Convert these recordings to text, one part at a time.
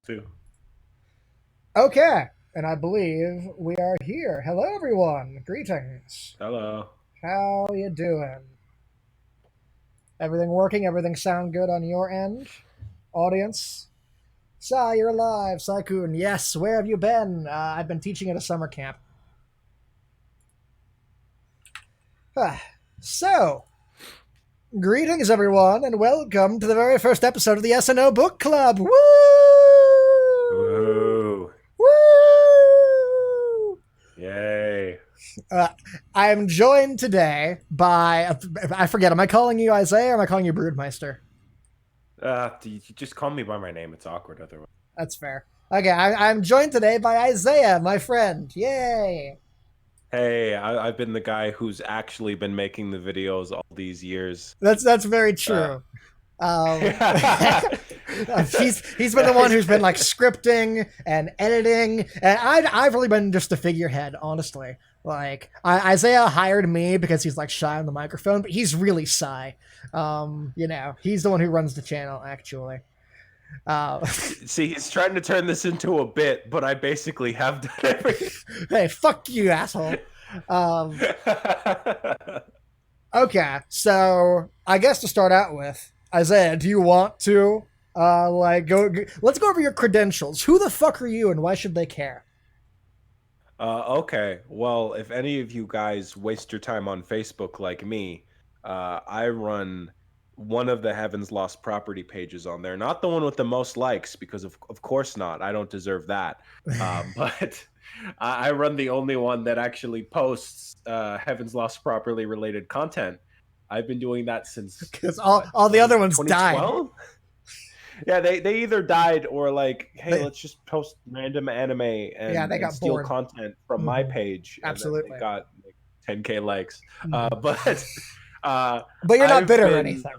Too. Okay, and I believe we are here. Hello, everyone. Greetings. Hello. How you doing? Everything working? Everything sound good on your end? Audience? Sai, you're alive. Sai-kun, yes. Where have you been? I've been teaching at a summer camp. So, greetings, everyone, and welcome to the very first episode of the SnO Book Club. Woo! Woo! Woo! Yay! Uh, I am joined today by, I forget, am I calling you Isaiah or am I calling you Broodmeister? You just call me by my name. It's awkward otherwise. That's fair. Okay, I'm joined today by Isaiah, my friend. Yay! Hey, I've been the guy who's actually been making the videos all these years. That's very Uh, true. Um, he's been the one who's been like scripting and editing, and I've really been just a figurehead, honestly. Like Isaiah hired me because he's like shy on the microphone, but he's really shy. He's the one who runs the channel actually. See, he's trying to turn this into a bit, but I basically have done everything. Hey, fuck you, asshole. Um, okay, so I guess to start out with, Isaiah, do you want to let's go over your credentials. Who the fuck are you and why should they care? Okay, well, if any of you guys waste your time on Facebook like me, I run one of the Heaven's Lost property pages on there. Not the one with the most likes, because of course not. I don't deserve that. But I run the only one that actually posts Heaven's Lost properly related content. I've been doing that since Because what, all the other ones died. 2012? Yeah, they either died or like, hey, They, let's just post random anime yeah, they and got steal bored. content from my Mhm. page, and then Absolutely. they got like 10K likes. Mhm. But But you're not I've bitter or been anything.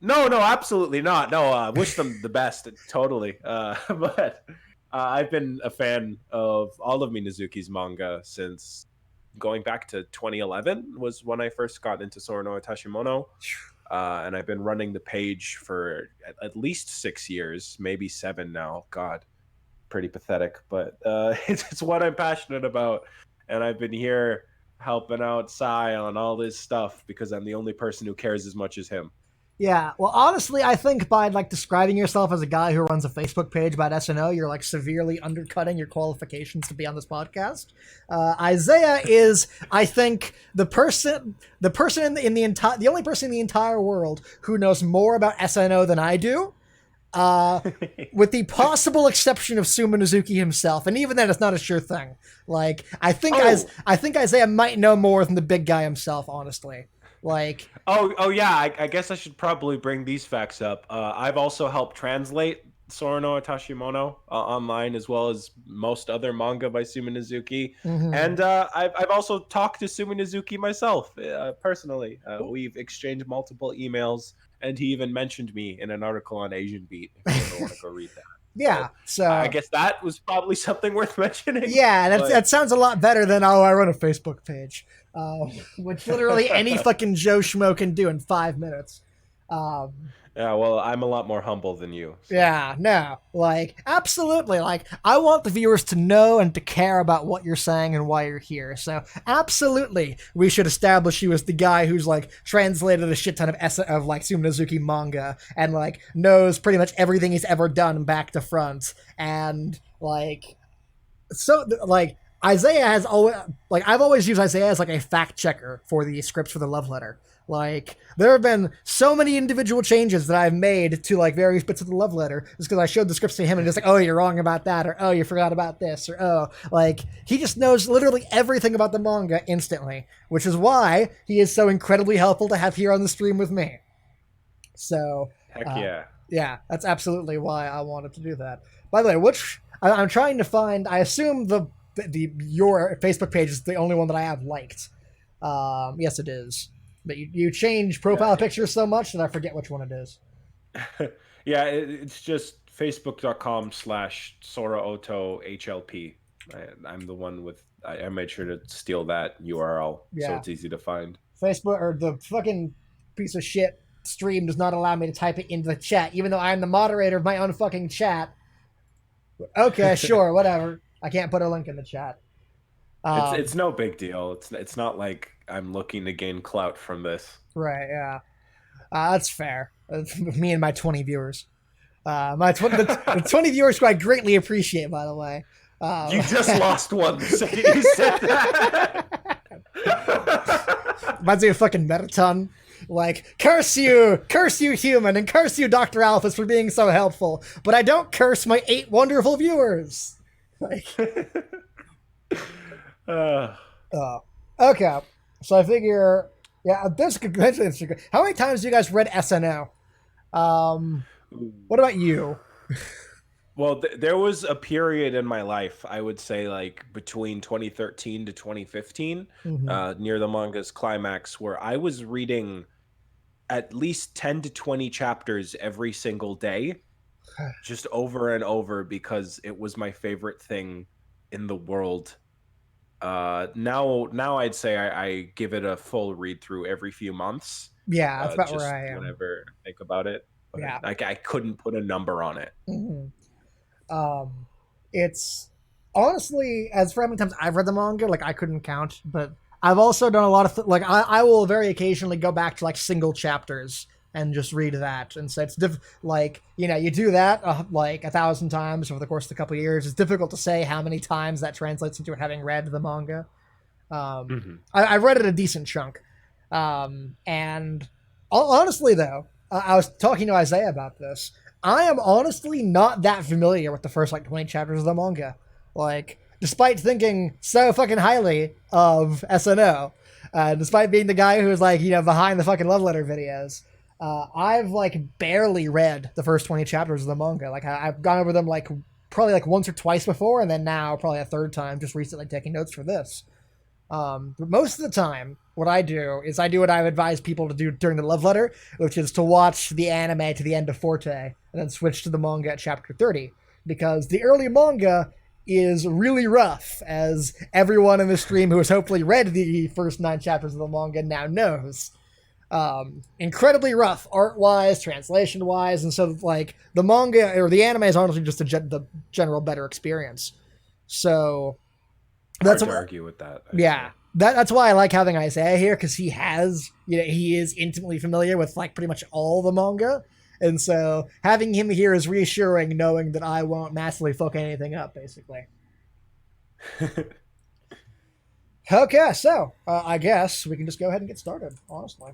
no, absolutely not. No, wish them the best, totally. But I've been a fan of all of Minazuki's manga since going back to 2011 was when I first got into Sora no Tashimono. And I've been running the page for at least 6 years, maybe 7 now. God, pretty pathetic, but it's what I'm passionate about, and I've been here helping out Sai on all this stuff because I'm the only person who cares as much as him. Yeah, well, honestly, I think by like describing yourself as a guy who runs a Facebook page about SNO, you're like severely undercutting your qualifications to be on this podcast. Isaiah is, I think, the person in the entire, the only person in the entire world who knows more about SNO than I do. Uh, with the possible exception of Sumonozuki himself, and even then, it's not a sure thing. Like, Oh, I think Isaiah might know more than the big guy himself. Honestly, like, oh yeah. I guess I should probably bring these facts up. I've also helped translate Sora no Tashimono online, as well as most other manga by Suminazuki. mhm. And I've also talked to Suminazuki myself personally. We've exchanged multiple emails, and he even mentioned me in an article on Asian Beat. If you ever want to go read that, Yeah. so I So guess that was probably something worth mentioning. yeah, But that sounds a lot better than I run a Facebook page, which literally any fucking Joe Schmo can do in 5 minutes. Um, yeah, well, I'm a lot more humble than you, so. Yeah, no, like, absolutely. Like, I want the viewers to know and to care about what you're saying and why you're here. So, absolutely, we should establish you as the guy who's, like, translated a shit ton of like, Sumonozuki manga and, like, knows pretty much everything he's ever done back to front. And, like, Isaiah has always, like, I've always used Isaiah as like a fact checker for the scripts for the love letter. Like, there have been so many individual changes that I've made to like various bits of the love letter just because I showed the scripts to him and just like, oh, you're wrong about that, or oh, you forgot about this, or oh, like, he just knows literally everything about the manga instantly, which is why he is so incredibly helpful to have here on the stream with me. So, Heck uh, yeah. yeah, that's absolutely why I wanted to do that. By the way, I'm trying to find. I assume the your Facebook page is the only one that I have liked. Yes, it is. But you change Yeah. profile pictures so much that I forget which one it is. Yeah, it's just facebook.com/SoraOtoHLP. I'm the one with, I made sure to steal that URL so Yeah, it's easy to find. Facebook or the fucking piece of shit stream does not allow me to type it into the chat, even though I'm the moderator of my own fucking chat. Okay, sure, whatever. I can't put a link in the chat. It's no big deal. It's not like I'm looking to gain clout from this. Right, yeah. That's fair. Me and my 20 viewers. The 20 viewers who I greatly appreciate, by the way. You just lost one the second you said that. Reminds me of fucking Metaton. Like, curse you, human, and curse you, Dr. Alphys, for being so helpful. But I don't curse my 8 wonderful viewers. Like, okay. So I figure, yeah, this could potentially. How many times do you guys read SNO? What about you? Well, there was a period in my life, I would say, like between 2013 to 2015, Mm-hmm. near the manga's climax, where I was reading at least 10 to 20 chapters every single day, just over and over, because it was my favorite thing in the world. Now I'd say I give it a full read through every few months, Yeah, that's about where just I am. whenever I think about it. But Yeah. I couldn't put a number on it. Mm-hmm. It's honestly, as for how many times I've read the manga, like I couldn't count, but I've also done a lot of like I will very occasionally go back to like single chapters and just read that, and so it's like you do that like 1,000 times over the course of a couple of years. It's difficult to say how many times that translates into having read the manga. Hmm. I read it a decent chunk, and honestly though, I was talking to Isaiah about this. I am honestly not that familiar with the first like 20 chapters of the manga. Like, despite thinking so fucking highly of SNO, despite being the guy who was like, behind the fucking love letter videos, I've like barely read the first 20 chapters of the manga. Like, I've gone over them like probably like once or twice before, and then now probably a third time just recently taking notes for this. But most of the time, what I do is I do what I would advise people to do during the love letter, which is to watch the anime to the end of Forte and then switch to the manga at chapter 30. Because the early manga is really rough, as everyone in the stream who has hopefully read the first 9 chapters of the manga now knows. Incredibly rough art-wise, translation-wise, and so like the manga or the anime is honestly just the general better experience. So that's Hard to what, argue with that, I'd yeah, say. that's why I like having Isaiah here, because he has, he is intimately familiar with like pretty much all the manga, and so having him here is reassuring, knowing that I won't massively fuck anything up, basically. Okay, so I guess we can just go ahead and get started. Honestly,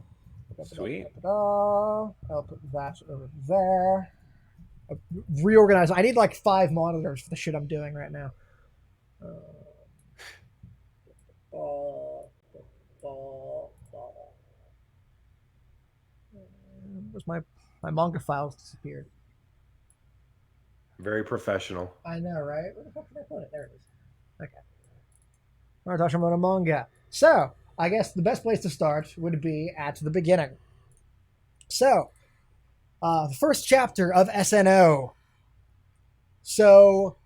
Sweet. I'll put that over there. Reorganize. I need like 5 monitors for the shit I'm doing right now. Where's my manga files disappeared? Very professional. I know, right? Where the fuck did I put it? There it is. Okay. We're talking about a manga. So, I guess the best place to start would be at the beginning. So, the first chapter of SNO. So,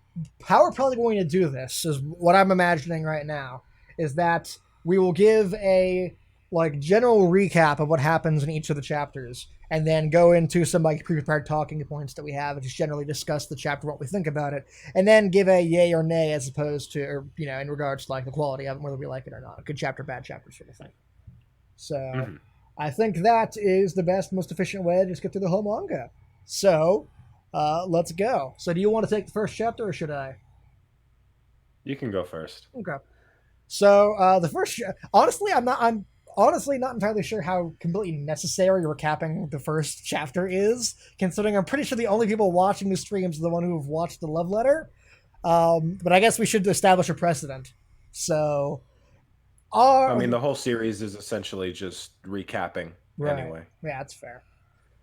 how we're probably going to do this is what I'm imagining right now is that we will give a like general recap of what happens in each of the chapters, and then go into some like pre-prepared talking points that we have, and just generally discuss the chapter, what we think about it, and then give a yay or nay as opposed to, or, in regards to like the quality of it, whether we like it or not, good chapter, bad chapter, sort of thing. So, Hmm. I think that is the best, most efficient way to just get through the whole manga. So, let's go. So, do you want to take the first chapter, or should I? You can go first. Okay. So the first, honestly, I'm honestly not entirely sure how completely necessary recapping the first chapter is, considering I'm pretty sure the only people watching the streams are the one who have watched the love letter. But I guess we should establish a precedent. So, I our mean, the whole series is essentially just recapping right, anyway. yeah, that's fair.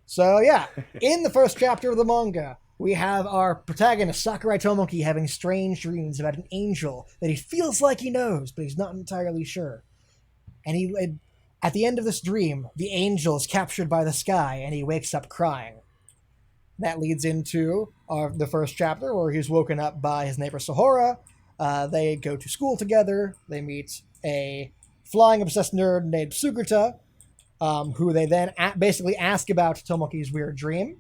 So yeah, in the first chapter of the manga, we have our protagonist Sakurai Tomoki having strange dreams about an angel that he feels like he knows, but he's not entirely sure. And at the end of this dream, the angel is captured by the sky, and he wakes up crying. That leads into the first chapter, where he's woken up by his neighbor Sahora. They go to school together. They meet a flying obsessed nerd named Sugurta, who they then basically ask about Tomoki's weird dream.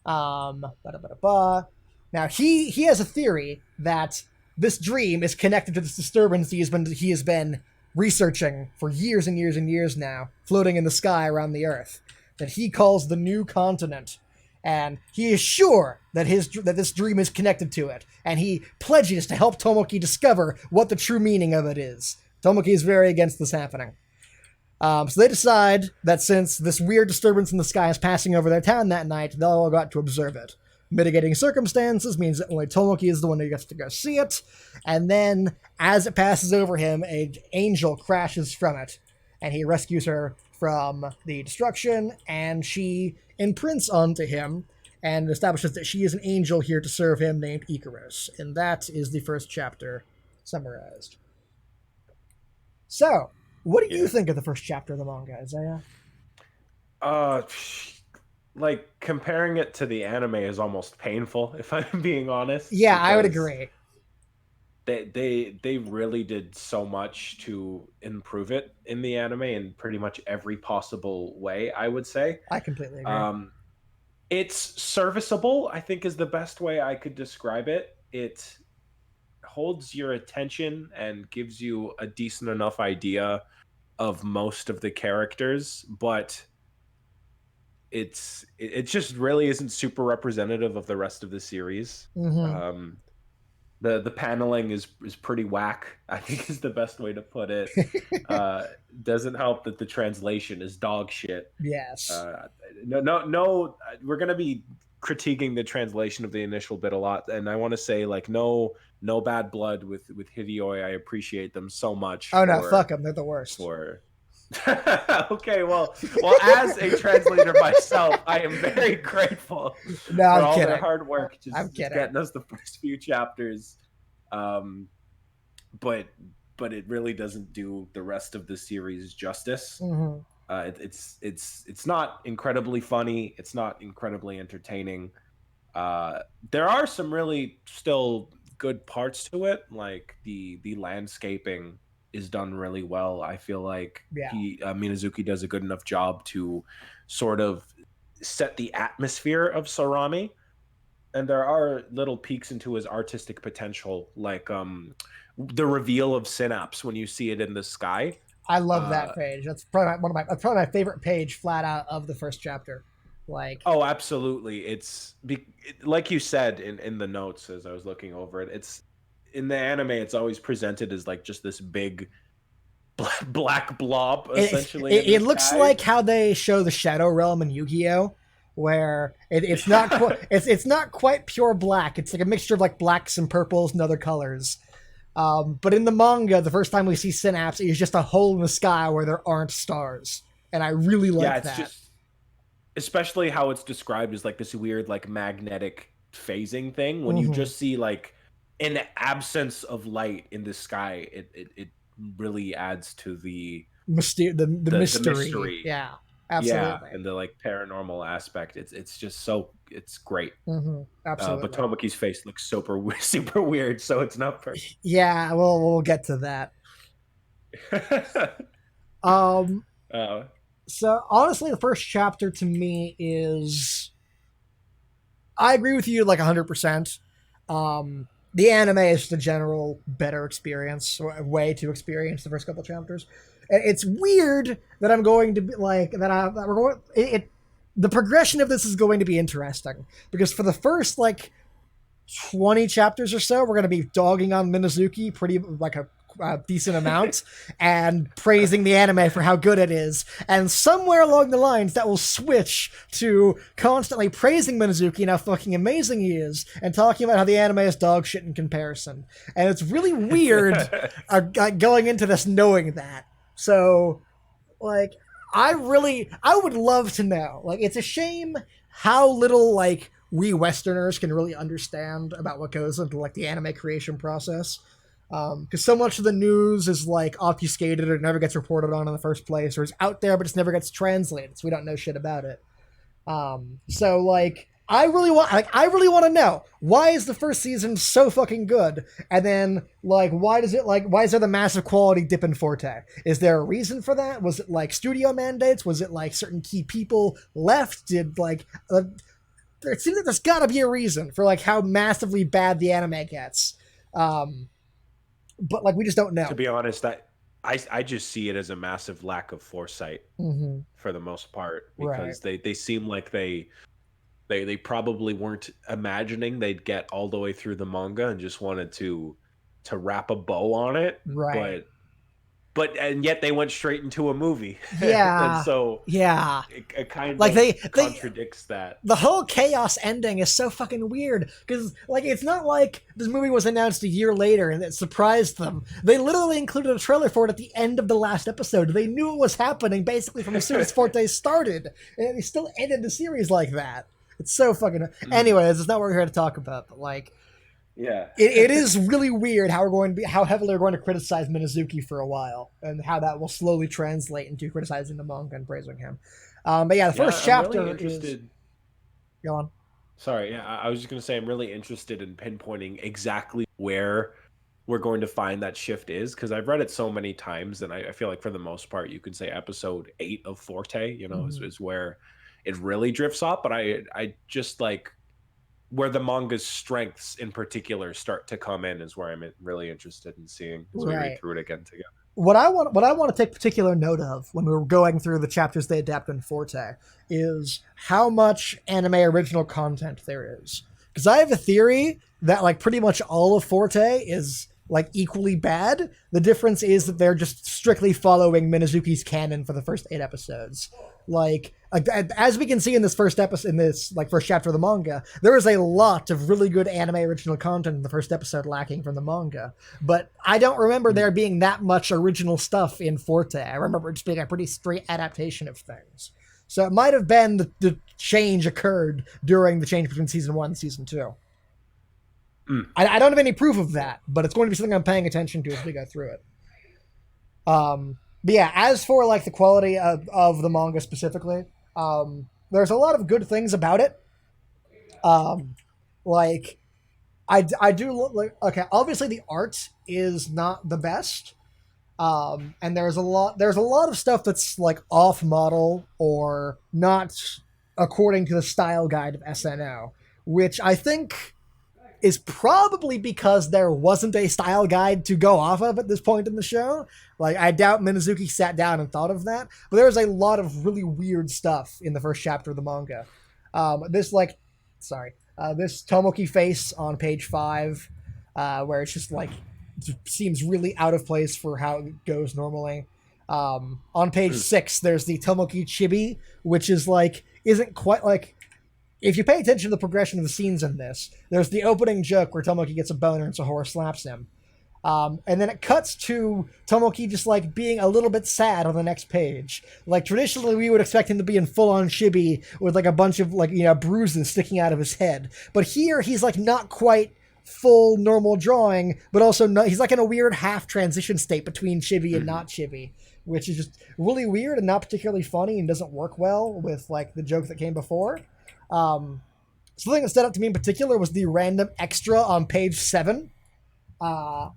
Ba-da-ba-da-ba. Now he has a theory that this dream is connected to this disturbance he has been researching for years and years and years now, floating in the sky around the Earth, that he calls the new continent. And he is sure that this dream is connected to it, and he pledges to help Tomoki discover what the true meaning of it is. Tomoki is very against this happening. So they decide that since this weird disturbance in the sky is passing over their town that night, they'll all go out to observe it. Mitigating circumstances means that only Tomoki is the one who gets to go see it, and then, as it passes over him, an angel crashes from it, and he rescues her from the destruction, and she imprints onto him, and establishes that she is an angel here to serve him named Icarus. And that is the first chapter summarized. So, what do you think of the first chapter of the manga, Isaiah? Like comparing it to the anime is almost painful, if I'm being honest. Yeah, I would agree. They really did so much to improve it in the anime in pretty much every possible way, I would say. I completely agree. It's serviceable, I think is the best way I could describe it. It holds your attention and gives you a decent enough idea of most of the characters, but it just really isn't super representative of the rest of the series. Mm-hmm. The paneling is pretty whack, I think is the best way to put it. Doesn't help that the translation is dog shit. Yes. No, we're gonna be critiquing the translation of the initial bit a lot, and I want to say like no bad blood with Hideoi. I appreciate them so much. Oh no, fuck them. They're the worst. Okay, well, as a translator myself, I am very grateful for all their hard work just getting us the first few chapters. But it really doesn't do the rest of the series justice. Mm-hmm. It's not incredibly funny. It's not incredibly entertaining. There are some really still good parts to it, like the landscaping is done really well. I feel like Minazuki does a good enough job to sort of set the atmosphere of Sarami, and there are little peeks into his artistic potential, like the reveal of Synapse when you see it in the sky. I love that page. That's probably my favorite page, flat out, of the first chapter. Like, oh, absolutely. Like you said in the notes as I was looking over it. It's in the anime. It's always presented as like just this big black blob, essentially. It looks like how they show the Shadow Realm in Yu-Gi-Oh, where it's not it's not quite pure black. It's like a mixture of like blacks and purples and other colors. But in the manga, the first time we see Synapse, it's just a hole in the sky where there aren't stars, and I really like that. Just, especially how it's described as like this weird like magnetic phasing thing. When you just see like an absence of light in the sky, it really adds to the mystery. Yeah, absolutely. Yeah, and the like paranormal aspect. It's just it's great. Absolutely. But Tomoki's face looks super weird, so it's not perfect. Yeah, we'll get to that. So honestly, the first chapter to me is, I agree with you like 100%. The anime is just a general better experience, way to experience the first couple chapters. It's weird that I'm going to be like that. We're going. The progression of this is going to be interesting because for the first like 20 chapters or so, we're going to be dogging on Minazuki pretty like a decent amount and praising the anime for how good it is. And somewhere along the lines, that will switch to constantly praising Minazuki and how fucking amazing he is and talking about how the anime is dog shit in comparison. And it's really weird going into this knowing that. So, like, I would love to know. Like, it's a shame how little, like, we Westerners can really understand about what goes into, like, the anime creation process. Because so much of the news is, like, obfuscated or never gets reported on in the first place, or is out there but just never gets translated, so we don't know shit about it. So, like, I really want to know, why is the first season so fucking good? And then, like, why is there the massive quality dip in Forte? Is there a reason for that? Was it, like, studio mandates? Was it, like, certain key people left? Did, like, it seems like there's got to be a reason for like how massively bad the anime gets. Um, but like we just don't To know. be honest, I just see it as a massive lack of foresight Mm-hmm. for the most part, Right. because they seem like they probably weren't imagining they'd get all the way through the manga and just wanted to wrap a bow on it, Right. but and yet they went straight into a movie. And Yeah. so Yeah. it kind Like of they contradicts that. the whole chaos ending is so fucking weird because like it's not like this movie was announced a year later and it surprised them. They literally included a trailer for it at the end of the last episode. They knew it was happening basically from as soon as Forte started, and they still ended the series like that. It's so fucking. Mm, Anyways, it's not what we're here to talk about, but like yeah. it is really weird how heavily we're going to criticize Minazuki for a while, and how that will slowly translate into criticizing the manga and praising him. But yeah, the Yeah, first I'm really chapter is interested. go on. Sorry, yeah, I was just gonna say I'm really interested in pinpointing exactly where we're going to find that shift is, because I've read it so many times, and I feel like for the most part you can say episode 8 of Forte, Mhm. is where it really drifts off. But I just like where the manga's strengths in particular start to come in is where I'm really interested in seeing as we read Right. through it again together. What I want to take particular note of when we were going through the chapters they adapt in Forte is how much anime original content there is. Because I have a theory that like pretty much all of Forte is like equally bad. The difference is that they're just strictly following Minazuki's canon for the first 8 episodes. Like as we can see in this first episode, in this like first chapter of the manga, there is a lot of really good anime original content in the first episode lacking from the manga. But I don't remember there Mm. being that much original stuff in Forte. I remember it just being a pretty straight adaptation of things. So it might have been the change occurred during the change between season 1 and season 2. Mm. I don't have any proof of that, but it's going to be something I'm paying attention to as we go through it. But yeah, as for like the quality of the manga specifically, there's a lot of good things about it. Um, like I do look like okay. Obviously, the art is not the best, and there's a lot of stuff that's like off model or not according to the style guide of SNO, which I think is probably because there wasn't a style guide to go off of at this point in the show. Like, I doubt Minazuki sat down and thought of that, but there's a lot of really weird stuff in the first chapter of the manga. This Tomoki face on page 5, where it's just like, it seems really out of place for how it goes normally. On page Mm. 6, there's the Tomoki chibi, which is like, isn't quite like, if you pay attention to the progression of the scenes in this, there's the opening joke where Tomoki gets a boner and Sahara slaps him. And then it cuts to Tomoki just like being a little bit sad on the next page. Like traditionally, we would expect him to be in full on chibi with like a bunch of like bruises sticking out of his head. But here he's like not quite full normal drawing, but also not, he's like in a weird half transition state between chibi and Mhm. not chibi, which is just really weird and not particularly funny and doesn't work well with like the joke that came before. Um, Something that stood out to me in particular was the random extra on page 7. Uh,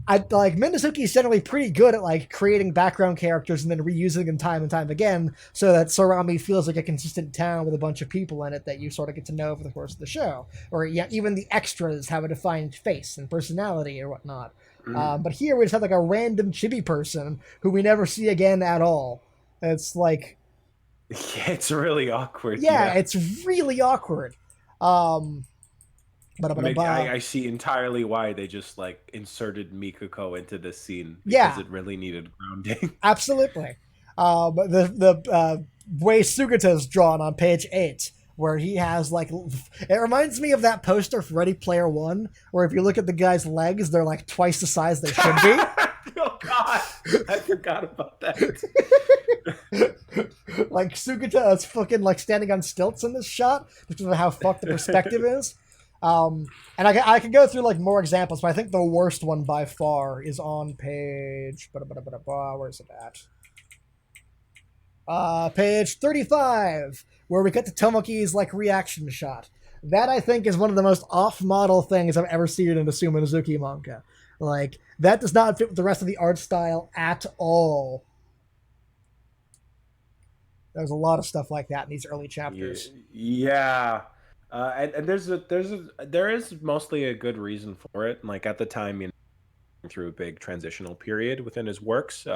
I like Minazuki is generally pretty good at like creating background characters and then reusing them time and time again, so that Sarami feels like a consistent town with a bunch of people in it that you sort of get to know over the course of the show. Or yeah, even the extras have a defined face and personality or whatnot. Mm. But here we just have like a random chibi person who we never see again at all. It's like, Yeah, it's really awkward. yeah, Yeah. it's really awkward. Um, I see entirely why they just like inserted Mikako into this scene, because yeah, it really needed grounding. absolutely. The way Sugata's drawn on page 8, where he has like, it reminds me of that poster for Ready Player One, where if you look at the guy's legs, they're like twice the size they should be. Oh God, I forgot about that. Like Sugata is fucking like standing on stilts in this shot because of how fucked the perspective is. And I could go through like more examples, but I think the worst one by far is on page. Where is it at? Page 35, where we get to Tomoki's like reaction shot. That I think is one of the most off-model things I've ever seen in a Suma Mizuki manga. Like that does not fit with the rest of the art style at all. There's a lot of stuff like that in these early Yeah, chapters. yeah. And there is mostly a good reason for it. Like at the time, through a big transitional period within his works.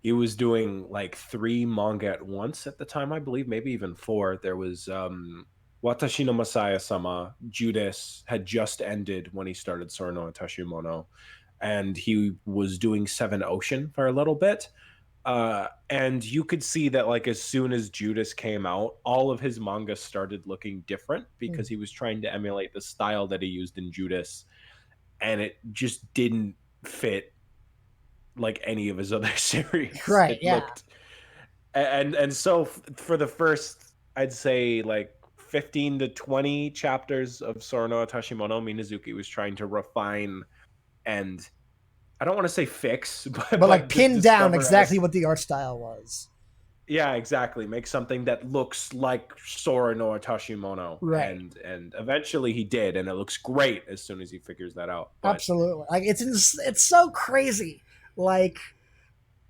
He was doing like three manga at once at the time, I believe, maybe even four. There was Watashi no Masaya Sama, Judas had just ended when he started Sora no Tashimono, and he was doing Seven Ocean for a little bit. And you could see that like as soon as Judas came out, all of his manga started looking different Hmm. because he was trying to emulate the style that he used in Judas, and it just didn't fit like any of his other series. Right, It yeah. looked and so for the first, I'd say like 15 to 20 chapters of Sora Tashimono, Minazuki was trying to refine and I don't want to say fix, but But like pin down discover exactly as what the art style was. yeah, exactly. Make something that looks like Sora no Tashimono, Right. and eventually he did, and it looks great as soon as he figures that out. But Absolutely. Like it's so crazy. Like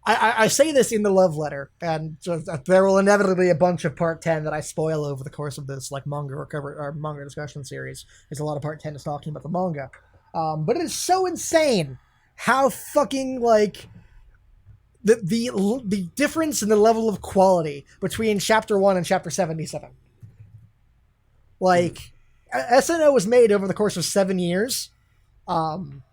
I say this in the love letter, and just, there will inevitably be a bunch of part 10 that I spoil over the course of this like manga recover or manga discussion series. There's a lot of part 10 is talking about the manga, but it is so insane how fucking like the difference in the level of quality between chapter 1 and chapter 77. mm, Like SNO was made over the course of 7 years. Um,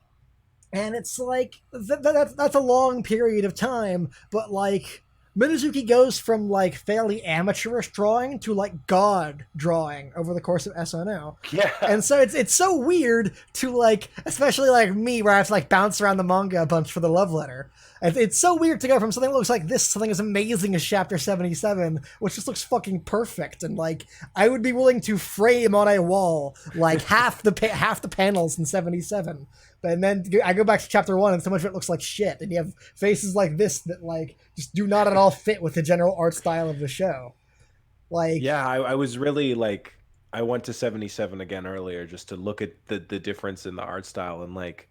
and it's like that's a long period of time, but like Minazuki goes from like fairly amateurish drawing to like god drawing over the course of SNO. yeah, And so it's so weird to like, especially like me, where I have to like bounce around the manga a bunch for the love letter. And it's so weird to go from something that looks like this, something as amazing as Chapter 77, which just looks fucking perfect, and like I would be willing to frame on a wall like half the panels in 77. And then I go back to chapter 1, and so much of it looks like shit. And you have faces like this that like just do not at all fit with the general art style of the show. Like, yeah. I was really like I went to 77 again earlier just to look at the difference in the art style and like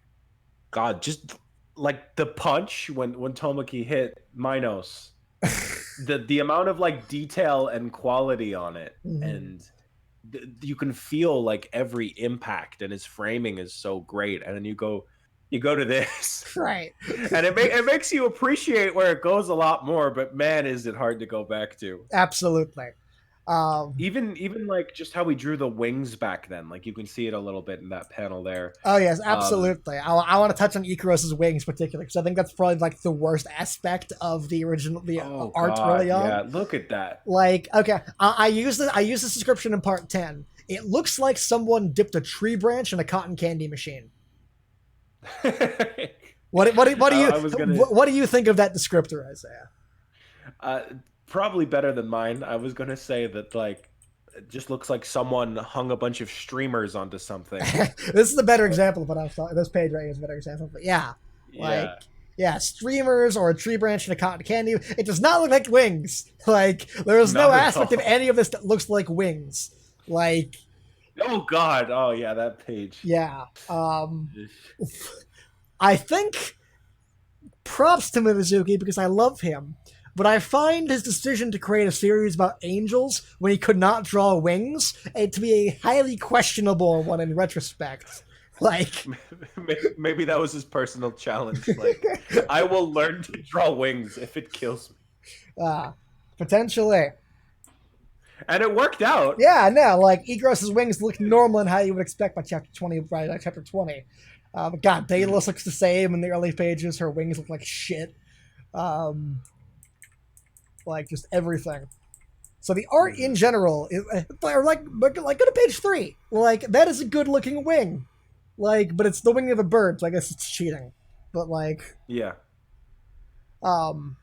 God, just like the punch when Tomoki hit Minos, the amount of like detail and quality on it, mhm. and you can feel like every impact, and his framing is so great. And then you go to this, Right, and it makes you appreciate where it goes a lot more. But man, is it hard to go back to. absolutely. Um, Even like just how we drew the wings back then, like you can see it a little bit in that panel there. oh yes, Um, absolutely. I want to touch on Ikaros's wings particularly because I think that's probably like the worst aspect of the original the oh art early God, on. yeah, look at that. Like, okay, I use this description in part 10. It looks like someone dipped a tree branch in a cotton candy machine. I, I was gonna What do you think of that descriptor, Isaiah? uh, probably better than mine. I was gonna say that like it just looks like someone hung a bunch of streamers onto something. This is a better example of what I was talking. This page right here is a better example. But yeah, like Yeah, yeah, streamers or a tree branch and a cotton candy. It does not look like wings. Like there is no not at aspect of all. any of this that looks like wings. Like Oh God, oh yeah, that page. yeah, I think props to Mizuki because I love him. But I find his decision to create a series about angels when he could not draw wings to be a highly questionable one in retrospect. Like, Maybe that was his personal challenge. Like, I will learn to draw wings if it kills me, uh, potentially. and it worked out. Yeah, no, like, Igros' wings look normal and how you would expect by chapter 20, by chapter 20. But God, Daedalus looks the same in the early pages. Her wings look like shit. Um, like, just everything. So the art in Mhm. general, or like go to page 3. Like that is a good looking wing, like, but it's the wing of a bird, so I guess it's cheating. But like, Yeah. um,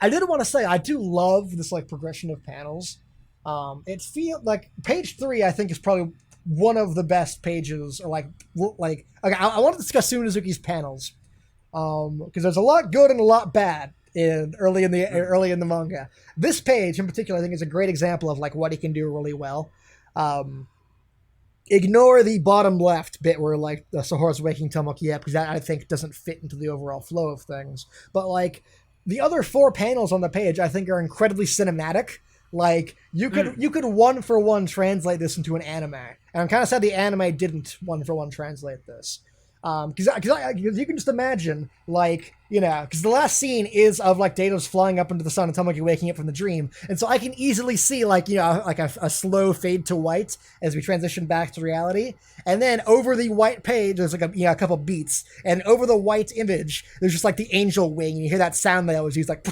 I did want to say I do love this like progression of panels. It feel like page 3 I think is probably one of the best pages, or like okay, I want to discuss Sunazuki's panels because there's a lot good and a lot bad Mhm. early in the manga. This page in particular, I think, is a great example of like what he can do really well. Um, Ignore the bottom left bit where like the Sahora's waking Tomoki up because that I think doesn't fit into the overall flow of things. But like the other 4 panels on the page, I think, are incredibly cinematic. Like you could one for one translate this into an anime, and I'm kind of sad the anime didn't one for one translate this. Because you can just imagine, like, because the last scene is of like Dato's flying up into the sun and Tomoki waking up from the dream, and so I can easily see like like a slow fade to white as we transition back to reality, and then over the white page there's like a couple beats, and over the white image there's just like the angel wing, and you hear that sound they always use, like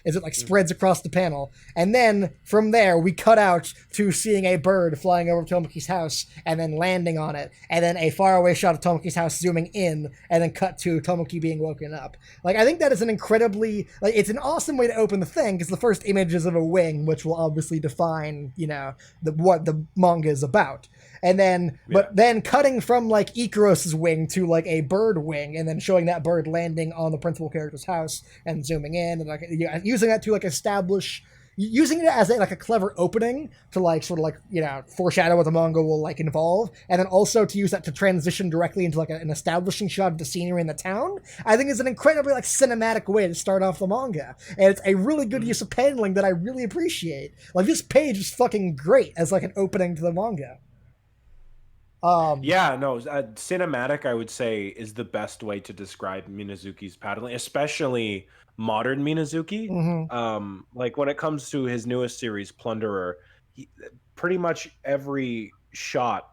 as it like spreads across the panel. And then from there, we cut out to seeing a bird flying over Tomoki's house and then landing on it. And then a faraway shot of Tomoki's house zooming in and then cut to Tomoki being woken up. Like, I think that is an incredibly, like, it's an awesome way to open the thing because the first image is of a wing, which will obviously define, what the manga is about. And then, but then cutting from like Icarus's wing to like a bird wing, and then showing that bird landing on the principal character's house and zooming in, and like using that to like establish, using it as a clever opening to like sort of like foreshadow what the manga will like involve, and then also to use that to transition directly into like an establishing shot of the scenery in the town. I think is an incredibly like cinematic way to start off the manga, and it's a really good use of paneling that I really appreciate. Like this page is fucking great as like an opening to the manga. Cinematic, I would say, is the best way to describe Minazuki's paddling, especially modern Minazuki. Like when it comes to his newest series, Plunderer, pretty much every shot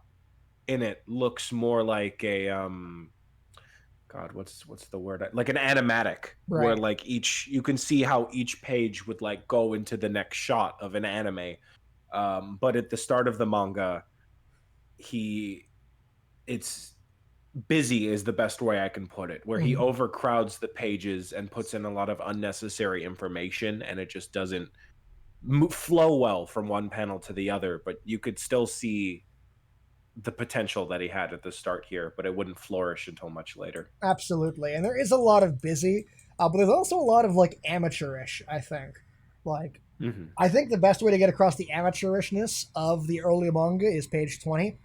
in it looks more like a God, what's the word? Like an animatic, Right. where like you can see how each page would like go into the next shot of an anime. But at the start of the manga, it's busy is the best way I can put it, where he overcrowds the pages and puts in a lot of unnecessary information, and it just doesn't flow well from one panel to the other. But you could still see the potential that he had at the start here, but it wouldn't flourish until much later. Absolutely. And there is a lot of busy, but there's also a lot of like amateurish, I think. Like, I think the best way to get across the amateurishness of the early manga is page 20.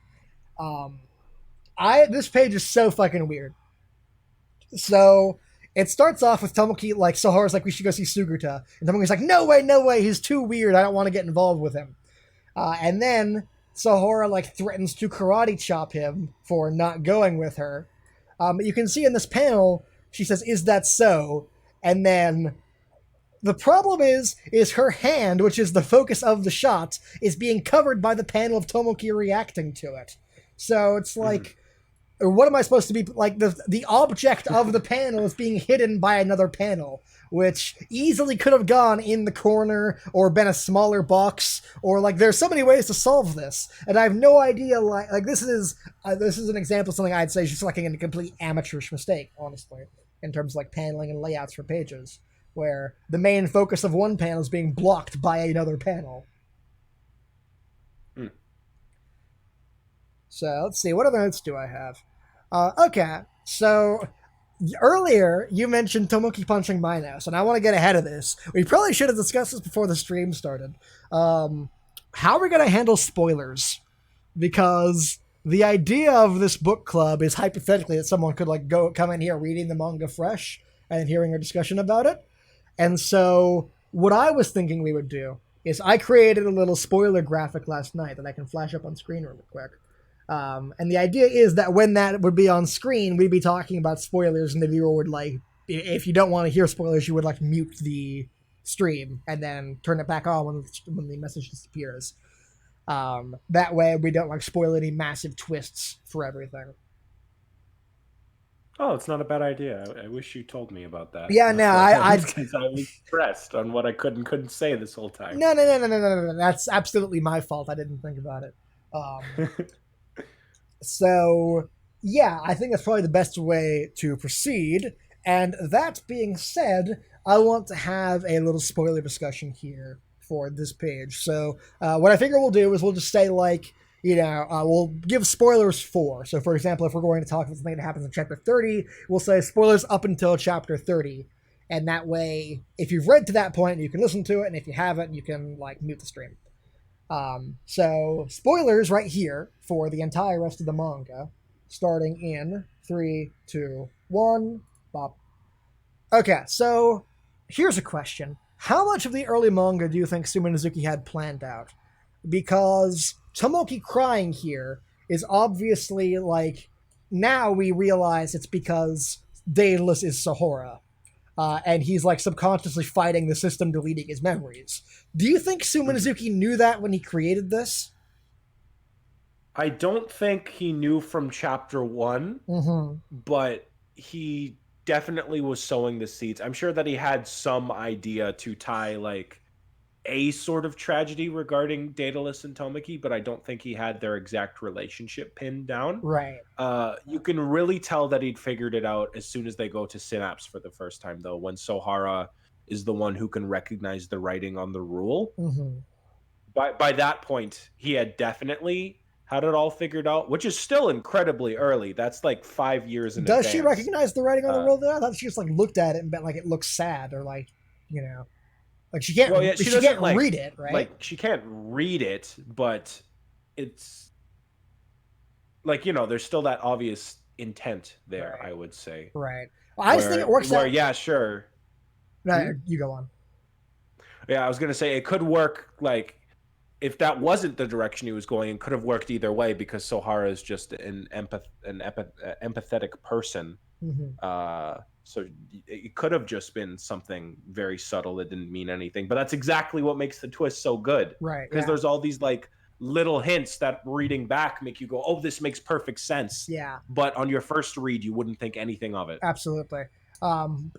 This page is so fucking weird. So it starts off with Tomoki, like, Sahara's like, we should go see Sugata. And Tomoki's like, no way, he's too weird, I don't want to get involved with him. And then Sahara, like, threatens to karate chop him for not going with her. But you can see in this panel, she says, is that so? And then the problem is her hand, which is the focus of the shot, is being covered by the panel of Tomoki reacting to it. So it's like, what am I supposed to be, like, the object of the panel is being hidden by another panel, which easily could have gone in the corner or been a smaller box, or like, there's so many ways to solve this, and I have no idea, like this is an example of something I'd say is just like a complete amateurish mistake, honestly, in terms of like paneling and layouts for pages, where the main focus of one panel is being blocked by another panel. So let's see, what other notes do I have? Okay, so earlier you mentioned Tomoki punching Minos, and I want to get ahead of this. We probably should have discussed this before the stream started. How are we going to handle spoilers? Because the idea of this book club is hypothetically that someone could like come in here reading the manga fresh and hearing a discussion about it. And so what I was thinking we would do is I created a little spoiler graphic last night that I can flash up on screen really quick. And the idea is that when that would be on screen, we'd be talking about spoilers, and the viewer would, like, if you don't want to hear spoilers, you would like mute the stream and then turn it back on when the message disappears. That way we don't like spoil any massive twists for everything. Oh, it's not a bad idea. I wish you told me about that. Yeah, no, I was stressed on what I couldn't say this whole time. No. That's absolutely my fault. I didn't think about it. So, yeah, I think that's probably the best way to proceed. And that being said, I want to have a little spoiler discussion here for this page. So, what I figure we'll do is we'll just say, like, we'll give spoilers for. So, for example, if we're going to talk about something that happens in chapter 30, we'll say spoilers up until chapter 30. And that way, if you've read to that point, you can listen to it. And if you haven't, you can, like, mute the stream. So spoilers right here for the entire rest of the manga, starting in 3, 2, 1, bop. Okay, so here's a question. How much of the early manga do you think Sumonosuke had planned out? Because Tomoki crying here is obviously like, now we realize it's because Daedalus is Sahara. And he's like subconsciously fighting the system, deleting his memories. Do you think Sumonosuke knew that when he created this? I don't think he knew from chapter one, Mm-hmm. but he definitely was sowing the seeds. I'm sure that he had some idea to tie like a sort of tragedy regarding Daedalus and Tomoki, but I don't think he had their exact relationship pinned down. Right. You can really tell that he'd figured it out as soon as they go to Synapse for the first time, though, when Sohara is the one who can recognize the writing on the rule. Mm-hmm. By that point, he had definitely had it all figured out, which is still incredibly early. That's like 5 years in Does advance. she recognize the writing on the Uh, rule there? I thought she just like looked at it and bet like it looks sad or like, you know, like she can't. Well, yeah, she she doesn't can't like read it, right? like she can't read it, but it's like, there's still that obvious intent there. Right. I would say, Right. Well, I just think it works where out. yeah, sure. No, you go on. Yeah, I was gonna say it could work. Like, if that wasn't the direction he was going, it could have worked either way because Sohara is just an empathetic person. Mm-hmm. So it could have just been something very subtle that didn't mean anything. But that's exactly what makes the twist so good. Right. Because Yeah. there's all these like little hints that reading back make you go, oh, this makes perfect sense. Yeah. But on your first read, you wouldn't think anything of it. Absolutely.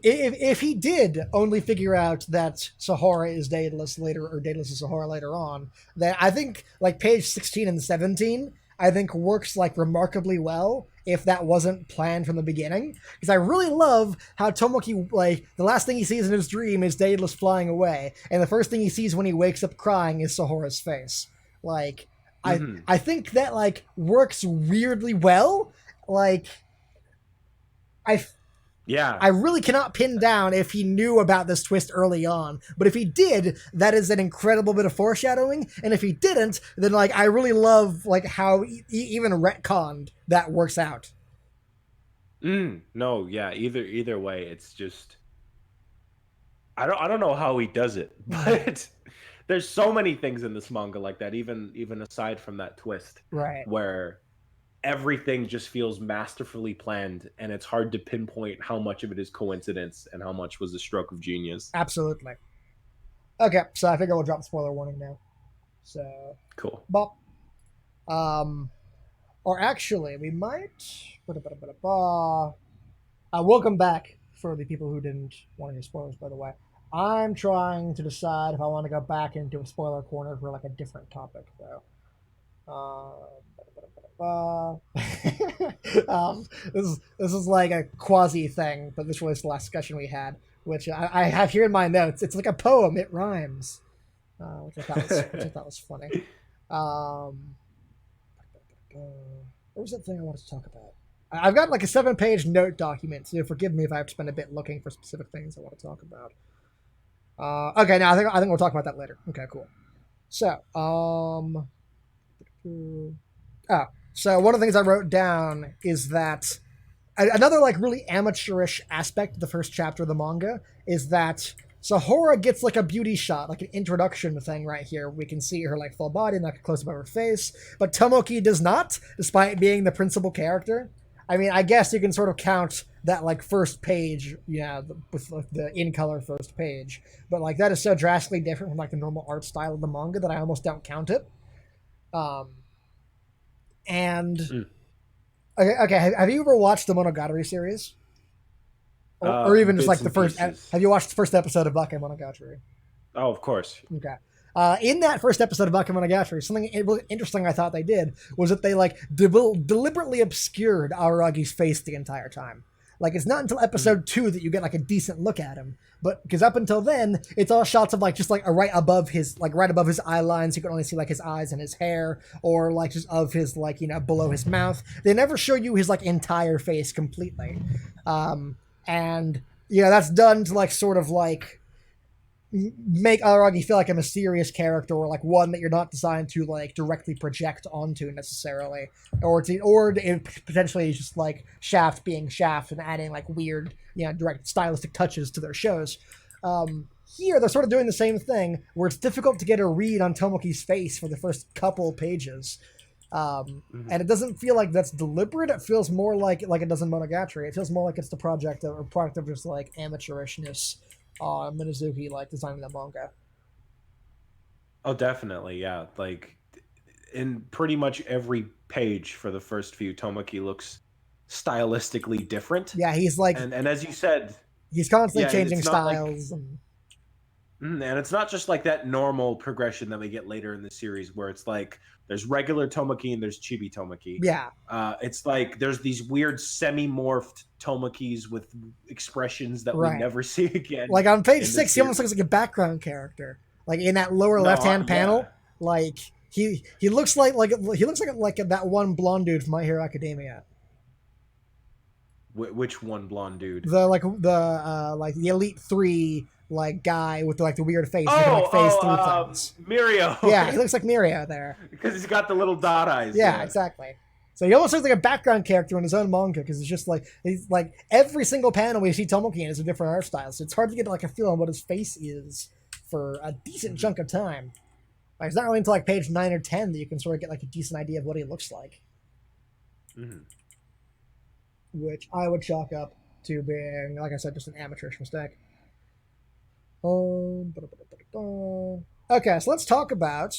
If he did only figure out that Sahara is Daedalus later, or Daedalus is Sahara later on, then I think like page 16 and 17, I think works like remarkably well if that wasn't planned from the beginning. Because I really love how Tomoki, like, the last thing he sees in his dream is Daedalus flying away, and the first thing he sees when he wakes up crying is Sahara's face. Like, I think that like works weirdly well. Like, I really cannot pin down if he knew about this twist early on, but if he did, that is an incredible bit of foreshadowing. And if he didn't, then like I really love like how even retconned that works out. No, yeah. Either way, it's just I don't know how he does it, but there's so many things in this manga like that. Even aside from that twist, Right. where everything just feels masterfully planned and it's hard to pinpoint how much of it is coincidence and how much was a stroke of genius. Absolutely. Okay, so I figure we'll drop the spoiler warning now. So Cool. bop. Or actually we might welcome back for the people who didn't want any spoilers, by the way. I'm trying to decide if I want to go back into a spoiler corner for like a different topic though. This is like a quasi thing, but this was the last discussion we had, which I have here in my notes. It's like a poem. It rhymes, which I thought was funny. What was that thing I wanted to talk about? I've got like a 7-page note document, so forgive me if I have to spend a bit looking for specific things I want to talk about. Okay, now I think we'll talk about that later. Okay, cool. So, so one of the things I wrote down is that another like really amateurish aspect of the first chapter of the manga is that Sahara gets like a beauty shot, like an introduction thing right here. We can see her like full body and like a close up of her face, but Tomoki does not, despite being the principal character. I mean, I guess you can sort of count that like first page, with like, the in color first page, but like that is so drastically different from like the normal art style of the manga that I almost don't count it. Okay, have you ever watched the Monogatari series? Or even just like the first? Pieces. Have you watched the first episode of Bakemonogatari? Oh, of course. Okay. In that first episode of Bakemonogatari, something interesting I thought they did was that they like deliberately obscured Aragi's face the entire time. Like it's not until episode 2 that you get like a decent look at him, but because up until then it's all shots of like just like right above his eye lines. You can only see like his eyes and his hair, or like just of his like below his mouth. They never show you his like entire face completely, and that's done to like sort of like make Aragi feel like a mysterious character, or like one that you're not designed to like directly project onto necessarily, or potentially just like Shaft being Shaft and adding like weird, direct stylistic touches to their shows. Here, they're sort of doing the same thing, where it's difficult to get a read on Tomoki's face for the first couple pages. And it doesn't feel like that's deliberate. It feels more like it does in Monogatari. It feels more like it's the product of just like amateurishness on Minazuki like designing the manga. Oh, definitely, yeah. Like in pretty much every page for the first few, Tomoki looks stylistically different. Yeah, he's like, and as you said, he's constantly yeah, changing it's not like, styles. and it's not just like that normal progression that we get later in the series where it's like there's regular Tomoki and there's Chibi Tomoki. Yeah. It's like there's these weird semi-morphed Tomokis with expressions that we never see again. Like on page 6, he almost looks like a background character. Like in that lower left-hand panel, like he looks like that one blonde dude from My Hero Academia. Which one blonde dude? The Elite 3 like guy with like the weird face. Like phase through things. Mirio. Yeah, he looks like Mirio there. Because he's got the little dot eyes. Yeah, exactly. So he almost looks like a background character in his own manga because it's just like he's like every single panel we see Tomoki in is a different art style. So it's hard to get like a feel on what his face is for a decent chunk of time. Like it's not really until like page 9 or 10 that you can sort of get like a decent idea of what he looks like. Which I would chalk up to being, like I said, just an amateurish mistake. Okay, so let's talk about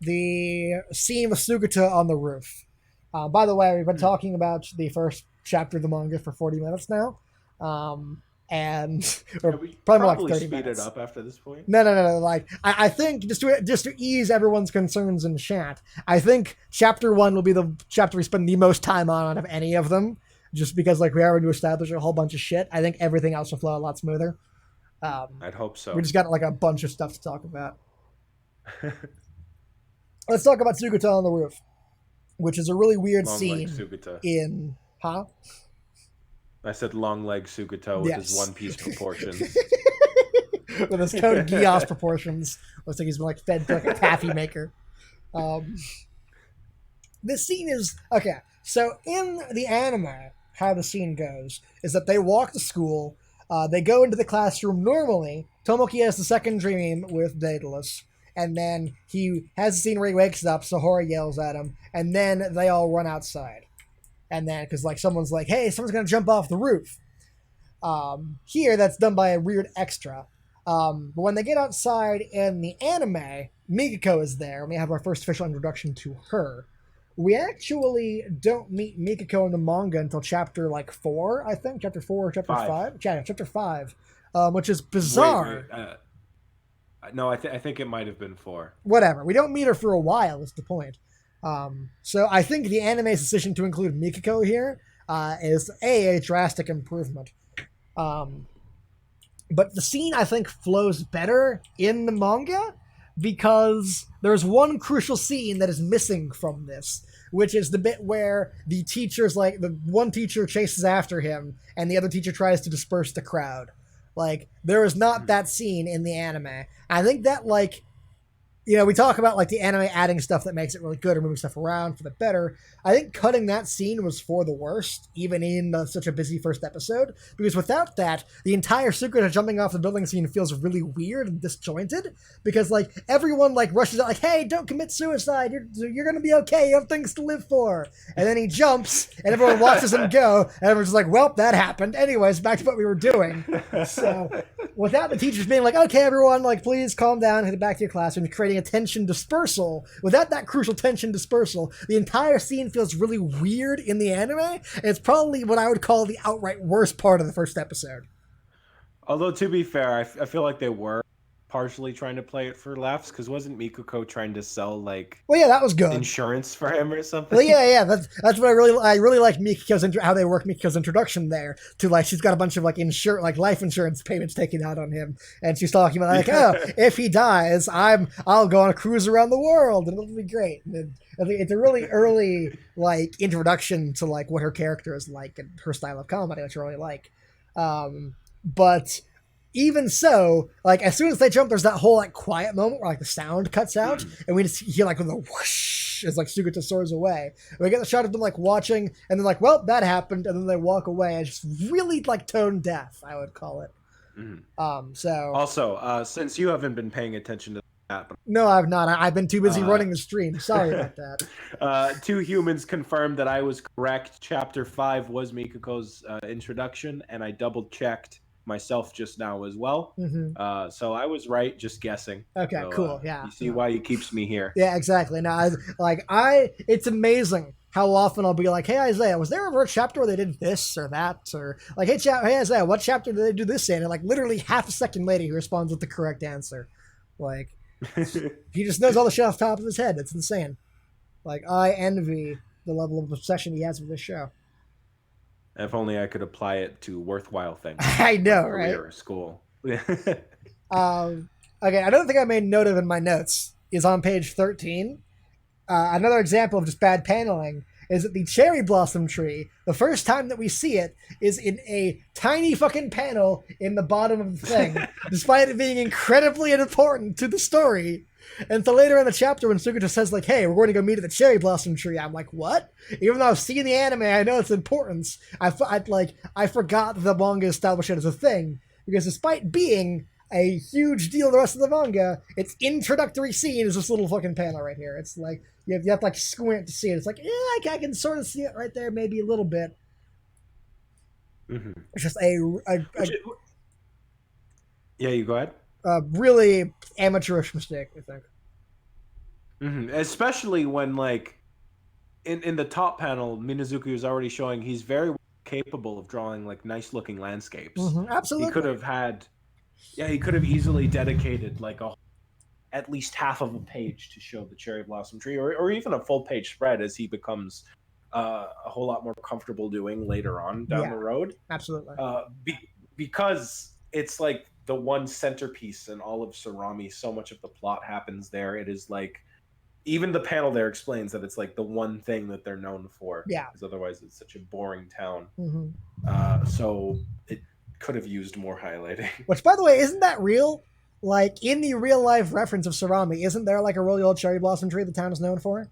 the scene with Sugata on the roof. By the way, we've been talking about the first chapter of the manga for 40 minutes now. And probably more like 30 speed minutes. It up after this point. No. Like I think just to ease everyone's concerns in chat, I think chapter 1 will be the chapter we spend the most time on out of any of them. Just because like we already established a whole bunch of shit. I think everything else will flow a lot smoother. I'd hope so. We just got like a bunch of stuff to talk about. Let's talk about Sugata on the roof, which is a really weird scene in I said long leg Sugata with his One Piece proportions. With his Code Geass proportions. Looks like he's been like fed to like a taffy maker. This scene is okay. So in the anime, how the scene goes is that they walk to school. They go into the classroom normally. Tomoki has the second dream with Daedalus. And then he has a scene where he wakes up, Sahara yells at him, and then they all run outside. And then, because like someone's like, hey, someone's going to jump off the roof. Here, that's done by a weird extra. But when they get outside in the anime, Mikako is there, and we have our first official introduction to her. We actually don't meet Mikako in the manga until chapter like 4, I think. Chapter 4 or chapter 5? Yeah, chapter 5. Which is bizarre. No, I think it might have been 4. Whatever. We don't meet her for a while, is the point. So I think the anime's decision to include Mikako here is a drastic improvement. But the scene, I think, flows better in the manga because there's one crucial scene that is missing from this, which is the bit where the teacher's like, the one teacher chases after him and the other teacher tries to disperse the crowd. Like, there is not that scene in the anime. I think that, like, you know, we talk about, like, the anime adding stuff that makes it really good or moving stuff around for the better. I think cutting that scene was for the worst, even in such a busy first episode, because without that, the entire Sugata jumping off the building scene feels really weird and disjointed, because, like, everyone, like, rushes out, like, hey, don't commit suicide, you're gonna be okay, you have things to live for. And then he jumps, and everyone watches him go, and everyone's just like, well, that happened. Anyways, back to what we were doing. So, without the teachers being like, okay, everyone, like, please calm down, head back to your classroom, creating a tension dispersal. Without that crucial tension dispersal, the entire scene feels really weird in the anime, and it's probably what I would call the outright worst part of the first episode. Although, to be fair, I feel like they were partially trying to play it for laughs, because wasn't Mikako trying to sell, like, well, yeah, that was good, insurance for him or something? Well, yeah, that's what I really like Mikako's how they work Mikako's introduction there to, like, she's got a bunch of like life insurance payments taken out on him, and she's talking about like, oh, if he dies, I'll go on a cruise around the world and it'll be great. And I think it's a really early like introduction to like what her character is like and her style of comedy, which I really like. But even so, like, as soon as they jump, there's that whole, like, quiet moment where, like, the sound cuts out, and we just hear, like, the whoosh as, like, Sugata soars away. And we get the shot of them, like, watching, and then, like, well, that happened, and then they walk away. It's just really, like, tone deaf, I would call it. Mhm. So Also, since you haven't been paying attention to that, no, I've not. I've been too busy uh, running the stream. Sorry about that. two humans confirmed that I was correct. Chapter 5 was Mikuko's introduction, and I double checked myself just now as well. Hmm. So I was right, just guessing. Okay, So cool. Yeah. you see why he keeps me here. Yeah, exactly. Now, it's amazing how often I'll be like, "Hey Isaiah, was there ever a chapter where they did this or that?" Or like, Hey Isaiah, what chapter did they do this in?" And like, literally half a second later, he responds with the correct answer. Like, he just knows all the shit off the top of his head. It's insane. Like, I envy the level of obsession he has with this show. If only I could apply it to worthwhile things I like my know, right? career or school. Um, okay, another thing I made note of in my notes is on page 13. Another example of just bad paneling is that the cherry blossom tree, the first time that we see it, is in a tiny fucking panel in the bottom of the thing, despite it being incredibly important to the story. And so later in the chapter, when Suga just says, like, "Hey, we're going to go meet at the cherry blossom tree," I'm like, what? Even though I've seen the anime, I know its importance. I forgot that the manga established it as a thing, because despite being a huge deal the rest of the manga, its introductory scene is this little fucking panel right here. It's like, you have to like squint to see it. It's like, I can sort of see it right there, maybe a little bit. Mm-hmm. It's just Yeah, you go ahead. a really amateurish mistake, I think. Mm-hmm. Especially when, like, in the top panel, Minazuki was already showing he's very capable of drawing like nice looking landscapes. He could Absolutely. have had, yeah, he could have easily dedicated like at least half of a page to show the cherry blossom tree, or even a full page spread as he becomes a whole lot more comfortable doing later on down Yeah, the road. absolutely. Because it's like the one centerpiece in all of Sarami. So much of the plot happens there. It is like even the panel there explains that it's like the one thing that they're known for. Yeah. Because otherwise, it's such a boring town. Mm-hmm. So it could have used more highlighting. Which, by the way, isn't that real? Like, in the real life reference of Sarami, isn't there like a really old cherry blossom tree the town is known for?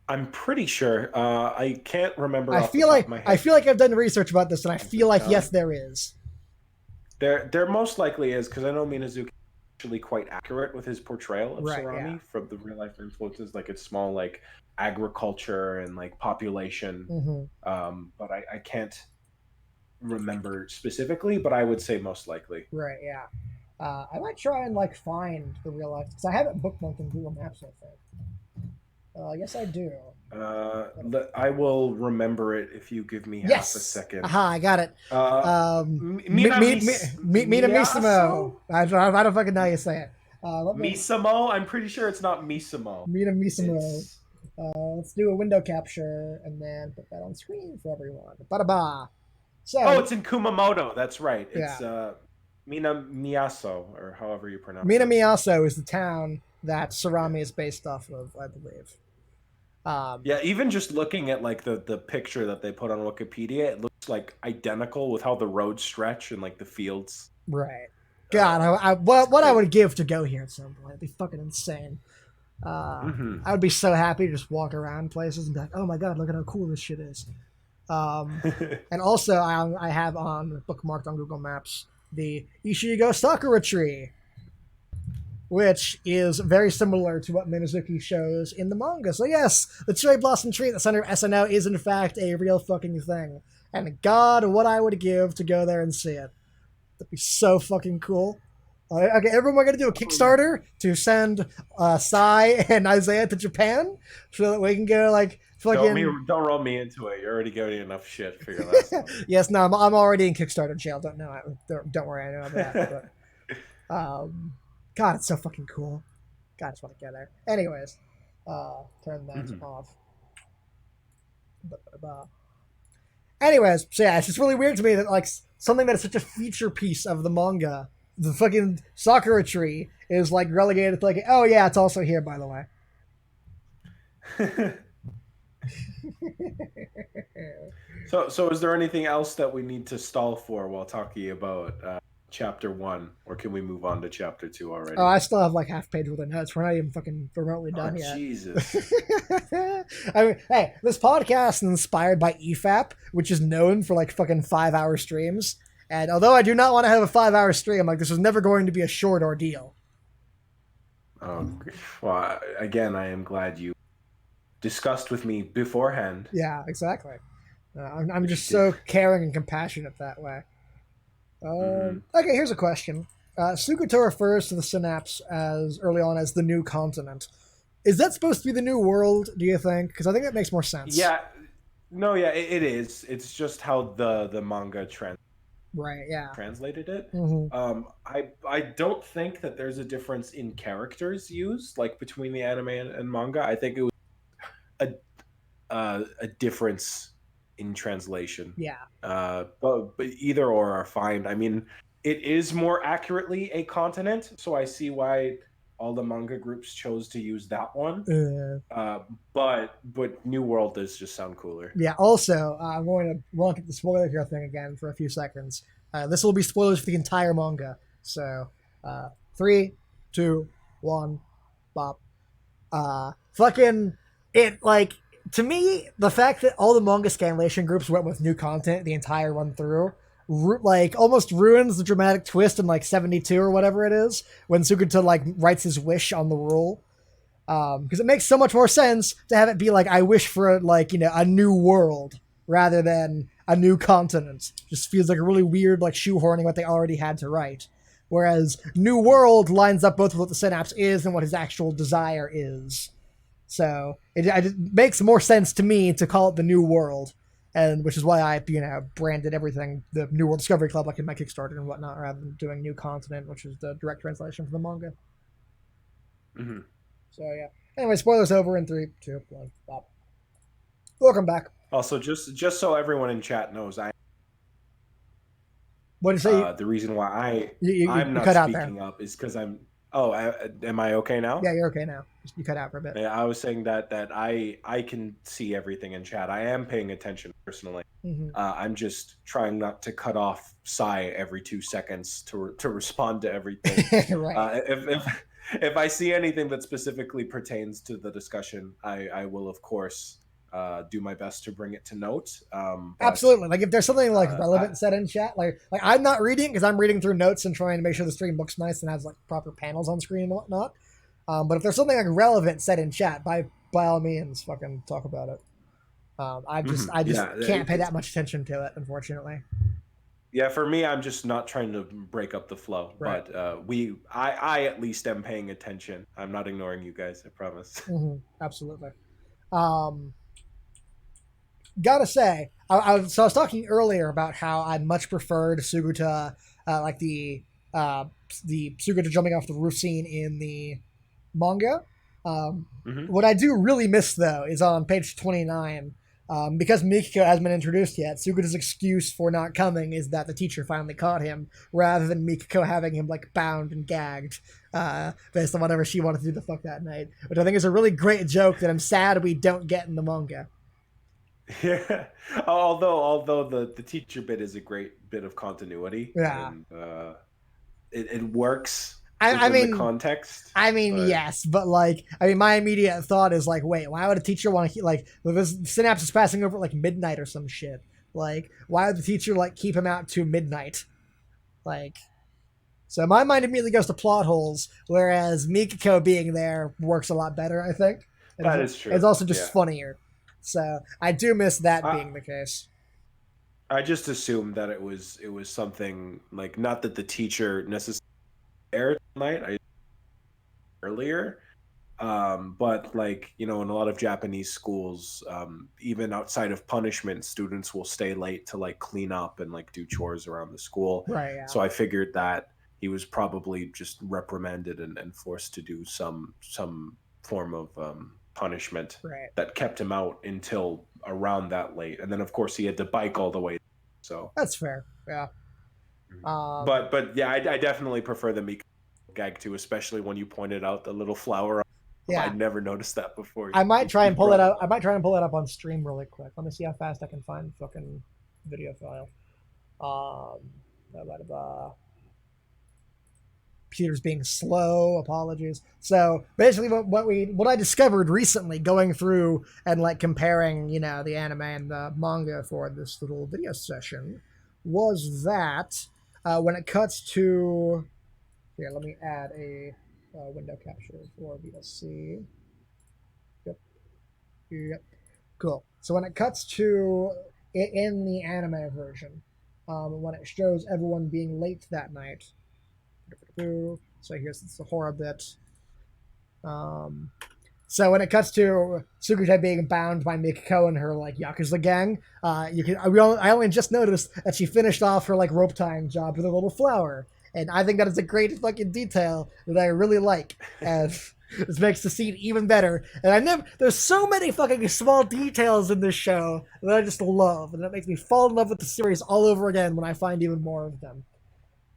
I'm pretty sure. I can't remember I off the feel top like of my head. I feel like I've done research about this, and I feel like yes, there is. There most likely is, because I know Minazuki is actually quite accurate with his portrayal of Right, Sarami yeah. from the real life influences. Like it's small, like agriculture and like population. Mm-hmm. But I can't remember specifically, but I would say most likely. Right, yeah. I might try and like find the real life because I have it bookmarked in Google Maps. I think. Yes, I do. I will remember it if you give me half a second. Aha, I got it. Mina Miyaso? Misimo. I don't fucking know how you say it. Misamo? I'm pretty sure it's not Misamo. Mina Misimo. It's... Let's do a window capture and then put that on screen for everyone. Ba-da-ba. So, oh, it's in Kumamoto. That's right. Yeah. It's Mina Miyaso, or however you pronounce Mina it. Miyaso is the town that Sarami is based off of, I believe. Yeah, even just looking at like the picture that they put on Wikipedia, it looks like identical with how the roads stretch and like the fields. Right. God, what I would give to go here at some point. It'd be fucking insane. I would be so happy to just walk around places and be like, oh my god, look at how cool this shit is. And also, I have on bookmarked on Google Maps the Ishigo Sakura tree, which is very similar to what Minazuki shows in the manga. So yes, the cherry blossom tree at the center of SNO is in fact a real fucking thing. And God, what I would give to go there and see it. That'd be so fucking cool. Okay, everyone, we're going to do a Kickstarter to send Sai and Isaiah to Japan so that we can go like fucking... Don't roll me into it. You're already getting enough shit for your last one. Yes, no, I'm already in Kickstarter jail. Don't worry, I know that. But, God, it's so fucking cool. God, I just want to get there. Anyways, turn that off. Anyways, so yeah, it's just really weird to me that like something that is such a feature piece of the manga, the fucking Sakura tree, is like relegated to like, oh yeah, it's also here, by the way. So is there anything else that we need to stall for while talking about chapter 1, or can we move on to chapter 2 already? Oh, I still have like half page worth of notes. We're not even fucking remotely done yet. Jesus. I mean, hey, this podcast is inspired by EFAP, which is known for like fucking 5-hour streams. And although I do not want to have a 5-hour stream, like this was never going to be a short ordeal. Well, again, I am glad you discussed with me beforehand, Yeah, exactly. I'm which just did. so caring and compassionate that way. Hmm. Okay, here's a question. Sukuto refers to the synapse as early on as the new continent. Is that supposed to be the new world, do you think? Because I think that makes more sense. Yeah, no, yeah, it is. It's just how the manga Right, yeah. translated it. Hmm. I don't think that there's a difference in characters used like between the anime and manga. I think it was a a difference in translation. Yeah. But either or are fine. I mean, it is more accurately a continent, so I see why all the manga groups chose to use that one. Uh, Uh, but New World does just sound cooler. yeah, also, I'm going to look at the spoiler here thing again for a few seconds. This will be spoilers for the entire manga. So, 3, 2, 1, bop. Fucking it like to me the fact that all the manga scanlation groups went with new content the entire run through like almost ruins the dramatic twist in like 72 or whatever it is when Sukuta like writes his wish on the rule, because it makes so much more sense to have it be like I wish for like a new world rather than a new continent. Just feels like a really weird like shoehorning what they already had to write. Whereas New World lines up both with what the synapse is and what his actual desire is. So it makes more sense to me to call it the New World, and which is why I branded everything the New World Discovery Club like in my Kickstarter and whatnot, rather than doing New Continent, which is the direct translation from the manga. Hmm. So yeah. Anyway, spoilers over in 3, 2, 1, stop. Welcome back. Also, just so everyone in chat knows, What did you say? the reason why I'm You not cut out there. speaking up is because I'm. Oh, am I okay now? Yeah, you're okay now. You cut out for a bit. Yeah, I was saying that I can see everything in chat. I am paying attention personally. Mm-hmm. I'm just trying not to cut off Psy every 2 seconds to respond to everything. Right. If I see anything that specifically pertains to the discussion, I will of course do my best to bring it to note. But Absolutely. Like if there's something like I, relevant said in chat, like I'm not reading because I'm reading through notes and trying to make sure the stream looks nice and has like proper panels on screen and whatnot. But if there's something like relevant said in chat, by all means, fucking talk about it. I just yeah, can't pay that much attention to it, unfortunately. yeah, for me, I'm just not trying to break up the flow. Right. But I at least am paying attention. I'm not ignoring you guys. I promise. Mm-hmm. Absolutely. Um, Gotta say, so I was talking earlier about how I much preferred Suguta, like the Suguta jumping off the roof scene in the manga. Hmm. What I do really miss though is on page 29. Because Mikiko hasn't been introduced yet, Suguta's excuse for not coming is that the teacher finally caught him, rather than Mikiko having him like bound and gagged, based on whatever she wanted to do the fuck that night. Which I think is a really great joke that I'm sad we don't get in the manga. Yeah. Although the teacher bit is a great bit of continuity, Yeah. and it works I within the mean, context. But yes, but my immediate thought is like, wait, why would a teacher want to like this synapse is passing over at like midnight or some shit? Like, why would the teacher like keep him out to midnight? Like, so my mind immediately goes to plot holes, whereas Mikiko being there works a lot better, I think. that And is it's true. also just Yeah. funnier. So I do miss that I being the case. I just assumed that it was something like not that the teacher necessarily aired tonight. I earlier. But like in a lot of Japanese schools, even outside of punishment, students will stay late to like clean up and like do chores around the school. Right, yeah. So I figured that he was probably just reprimanded and forced to do some form of punishment Right. that kept him out until around that late, and then of course he had to bike all the way. So, That's fair. Yeah. but yeah, I definitely prefer the Miko gag too, especially when you pointed out the little flower. Yeah. I'd never noticed that before. I might try You and pull it brought up. I might try and pull it up on stream really quick. Let me see how fast I can find the fucking video file. Blah, blah, blah. Computer's being slow. Apologies. So basically, what I discovered recently, going through and like comparing, the anime and the manga for this little video session, was that when it cuts to here, let me add a window capture for VLC. Yep, yep, cool. So when it cuts to in the anime version, when it shows everyone being late that night. So here's the horror bit. Um, So when it cuts to Sukuta being bound by Mikiko and her like Yakuza gang, I only just noticed that she finished off her like rope tying job with a little flower, and I think that is a great fucking detail that I really like, and this makes the scene even better. And there's so many fucking small details in this show that I just love, and that makes me fall in love with the series all over again when I find even more of them.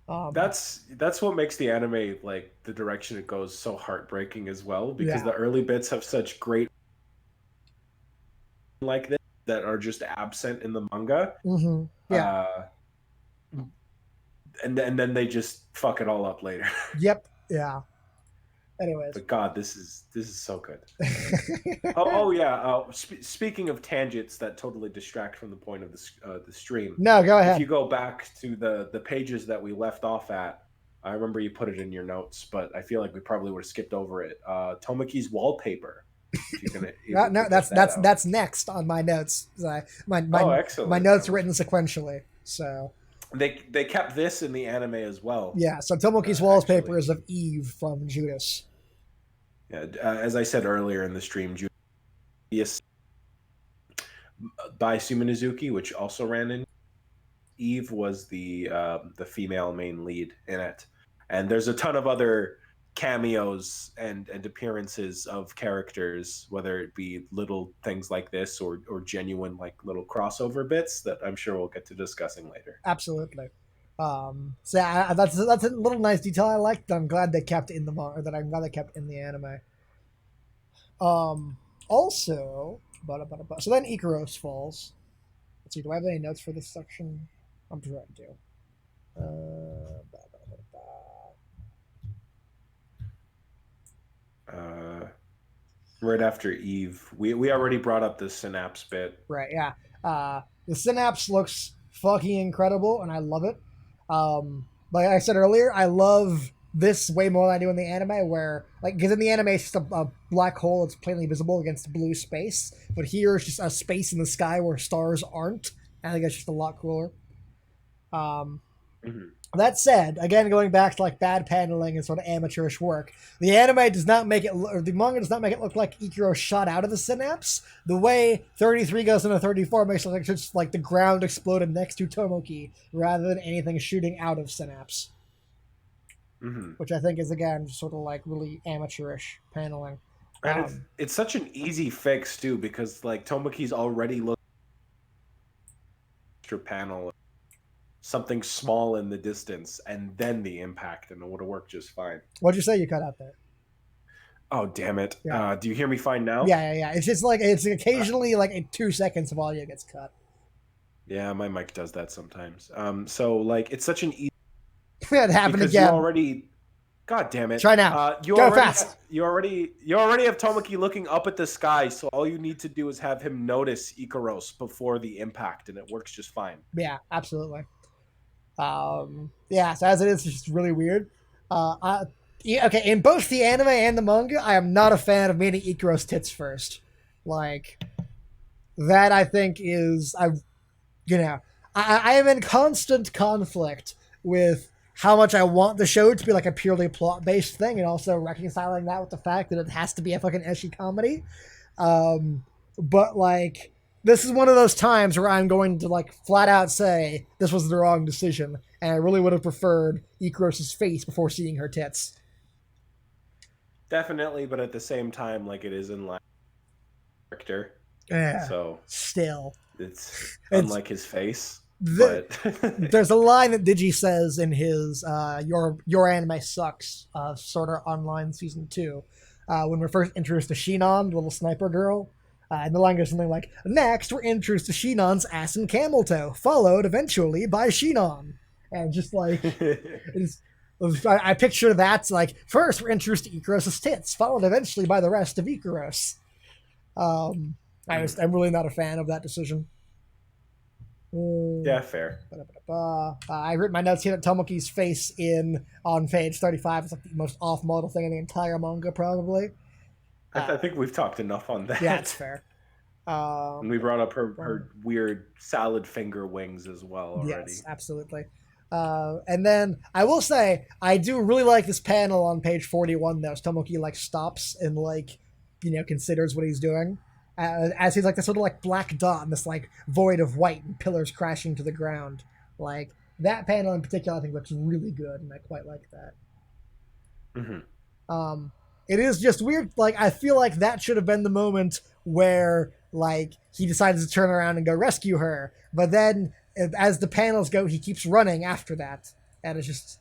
Um, That's what makes the anime like the direction it goes so heartbreaking as well because yeah. the early bits have such great like this that are just absent in the manga. Yeah. Uh, and then they just fuck it all up later. Yep. Yeah. Anyways. But God, this is so good. Oh yeah. Speaking of tangents that totally distract from the point of the stream, No, go if you ahead. go back to the pages that we left off at, I remember you put it in your notes, but I feel like we probably would have skipped over it. Tomoki's wallpaper. If you're gonna No, able to no, get that out. that's next on my notes. Oh, My excellent. notes are written sequentially. So They kept this in the anime as well. yeah, so Tomoki's wallpaper Actually, is of Eve from Judas. yeah. As I said earlier in the stream, Julius by Suminazuki, which also ran in Eve was the female main lead in it, and there's a ton of other cameos and appearances of characters, whether it be little things like this or genuine like little crossover bits that I'm sure we'll get to discussing later. Absolutely. So yeah, that's a little nice detail I liked. I'm glad they kept in the or that I'm glad they kept in the anime. Also, so then Ikaros falls. Let's see. Do I have any notes for this section? I'm sure I do. Ba, ba, ba, ba. Right after Eve, we already brought up the synapse bit. Right, yeah. The synapse looks fucking incredible, and I love it. Like I said earlier, I love this way more than I do in the anime, where like because in the anime it's just a black hole that's plainly visible against blue space, but here it's just a space in the sky where stars aren't. I think that's just a lot cooler. Um, Mhm. that said, again going back to like bad paneling and sort of amateurish work, the anime does not make it, or the manga does not make it look like Ikiro shot out of the synapse. The way 33 goes into 34 makes it look like just like the ground exploded next to Tomoki rather than anything shooting out of synapse, Mhm. which I think is again sort of like really amateurish paneling. And it's such an easy fix too because like Tomoki's already looked extra panel something small in the distance and then the impact and it would have worked just fine. What'd you say you cut out there? Oh damn it! Yeah. Do you hear me fine now? Yeah. It's just like it's Uh, occasionally like in 2 seconds of audio gets cut. yeah, my mic does that sometimes. So like it's such an easy It happened because you again. already. God damn it! Try now. You Go already fast. you already have Tomoki looking up at the sky. So all you need to do is have him notice Ikaros before the impact, and it works just fine. Yeah, absolutely. Yeah, so as it is, it's just really weird. Yeah, okay, in both the anime and the manga, I am not a fan of meeting Ikaros tits first. Like that, I think is you know I am in constant conflict with how much I want the show to be like a purely plot based thing, and also reconciling that with the fact that it has to be a fucking ecchi comedy. But like this is one of those times where I'm going to like flat out say this was the wrong decision, and I really would have preferred Ikaros' face before seeing her tits. Definitely, but at the same time, like it is in line with character, Yeah, so still, it's it's unlike his face. the, But there's a line that Digi says in his your anime sucks sort of online season 2 when we're first introduced to Shinon, the little sniper girl. And the line goes something like, next, we're introduced to Shinon's ass and camel toe, followed eventually by Shinon. And just like, it's, I picture that like, first, we're introduced to Ikaros' tits, followed eventually by the rest of Ikaros. I'm really not a fan of that decision. Mm, Yeah, fair. I written my notes here that Tomoki's face on page 35 is like the most off-model thing in the entire manga, probably. I think we've talked enough on Yeah, it's that. fair. And we brought up Um, her weird salad finger wings as well yes, already. absolutely. And then I will say I do really like this panel on page 41 though. Tomoki like stops and like considers what he's doing as he's like this little like black dot in this like void of white and pillars crashing to the ground. Like that panel in particular, I think looks really good, and I quite like that. Hmm. Um, it is just weird. Like I feel like that should have been the moment where like he decides to turn around and go rescue her, but then as the panels go, he keeps running after that, and it's just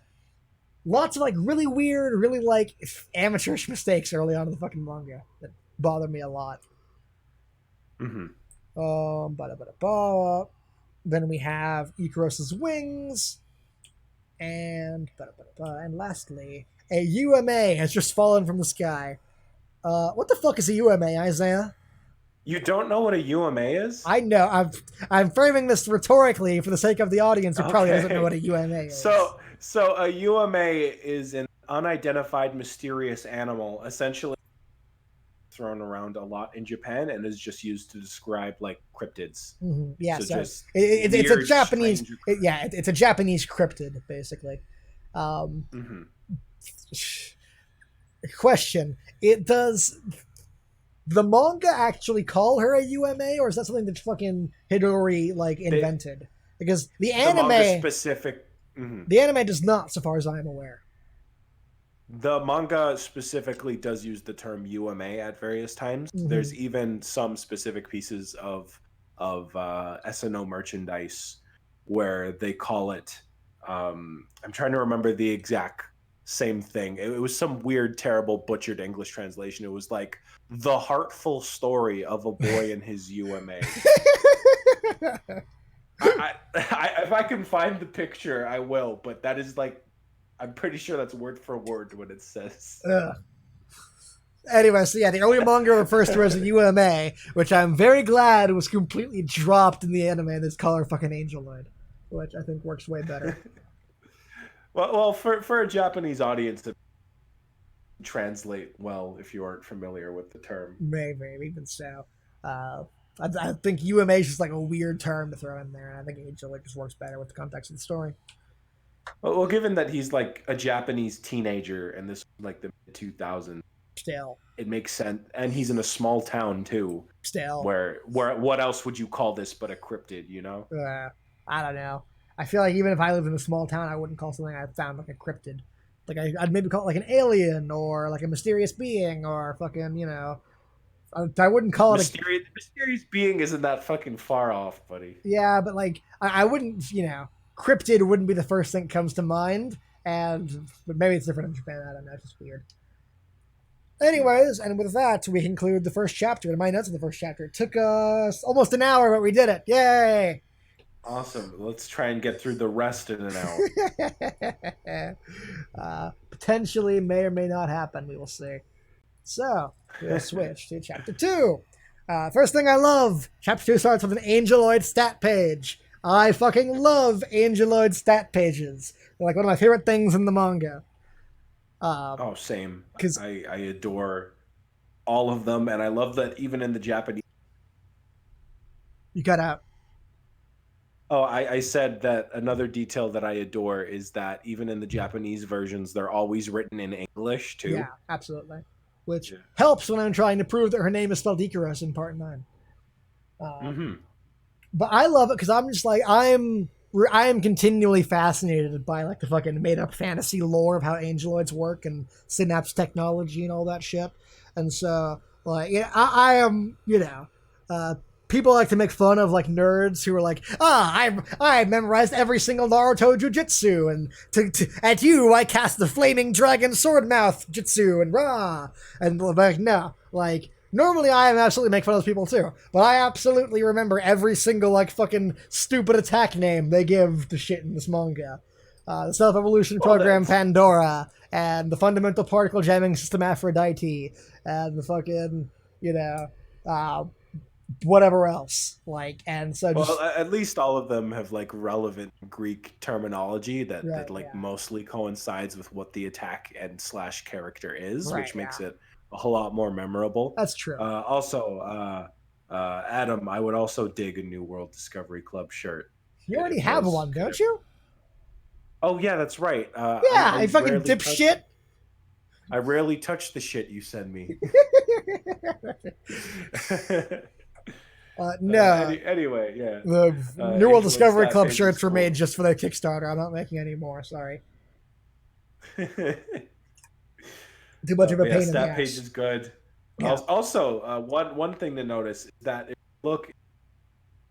lots of like really weird, really like amateurish mistakes early on in the fucking manga that bother me a lot. Hmm. Ba-da-ba-da-ba. Then we have Icarus's wings, and ba-da-ba-da-ba. And lastly, a UMA has just fallen from the sky. What the fuck is a UMA, Isaiah? You don't know what a UMA is? I know. I'm framing this rhetorically for the sake of the audience who probably doesn't know what Okay. a UMA is. So a UMA is an unidentified mysterious animal, essentially thrown around a lot in Japan and is just used to describe like cryptids. Yeah, So so just it's a weird, Japanese. strange. Yeah, it's a Japanese cryptid, basically. Um, Hmm. question: It does the manga actually call her a UMA, or is that something that fucking Hidori like They, invented? Because the manga specific. Mhm. the anime does not, so far as I am aware. The manga specifically does use the term UMA at various times. Mm-hmm. There's even some specific pieces of SNO merchandise where they call it. I'm trying to remember the exact same thing. It was some weird, terrible, butchered English translation. It was like the heartful story of a boy and his UMA. If I can find the picture, I will. But that is like, I'm pretty sure that's word for word what it says. Anyway, so yeah, the early manga refers to her as a UMA, which I'm very glad was completely dropped in the anime. This color fucking Angeloid, which I think works way better. Well, for a Japanese audience to translate well, if you aren't familiar with the term. Maybe even so. I think UMA is just like a weird term to throw in there, and I think Angeloid just works better with the context of the story. Well, given that he's like a Japanese teenager and this like the mid 2000s, Still, it makes sense. And he's in a small town too, still, where what else would you call this but a cryptid? You know? I don't know. I feel like even if I lived in a small town, I wouldn't call something I found like a cryptid. Like I'd maybe call it like an alien or like a mysterious being or fucking I wouldn't call it Mysterious being isn't that fucking far off, buddy. yeah, but like I wouldn't cryptid wouldn't be the first thing that comes to mind, but maybe it's different in Japan. I don't know. It's just weird. Anyways, and with that, we conclude the first chapter. And my notes in the first chapter. It took us almost an hour, but we did it. Yay! Awesome. Let's try and get through the rest in an hour. Potentially may or may not happen. We will see. So, we'll switch to chapter 2. First thing I love, chapter 2 starts with an Angeloid stat page. I fucking love Angeloid stat pages. They're like one of my favorite things in the manga. Oh, same. 'Cause I adore all of them, and I love that even in the Japanese. you got out. Oh, I said that another detail that I adore is that even in the Japanese versions, they're always written in English too. Yeah, absolutely. Which Yeah. helps when I'm trying to prove that her name is spelled Icarus in part 9. Mm-hmm. But I love it because I'm just like I am continually fascinated by like the fucking made up fantasy lore of how angeloids work and synapse technology and all that shit. And so like I am people like to make fun of like nerds who are like I memorized every single Naruto jujitsu and at you I cast the flaming dragon sword mouth jutsu and rah and like no like. Normally, I absolutely make fun of those people too, but I absolutely remember every single like fucking stupid attack name they give to shit in this manga. The self-evolution program Pandora, and the fundamental particle jamming system Aphrodite, and the fucking whatever else. Like, and so Well, just at least all of them have like relevant Greek terminology right, that like yeah, mostly coincides with what the attack and slash character is, right, which yeah, makes it a whole lot more memorable. that's true. Adam, I would also dig a New World Discovery Club shirt You already if have those one, could don't ever. you? Oh yeah, that's right. Yeah, I fucking dipshit. I rarely touch the shit you send me. No, Anyway, yeah. the New World Angel Lloyd's Discovery stat Club page is shirts were made cool. just for their Kickstarter. I'm not making any more. Sorry, too much of a But yeah, pain in the stat page ass. is good. Yeah, Also, one thing to notice is that if you look,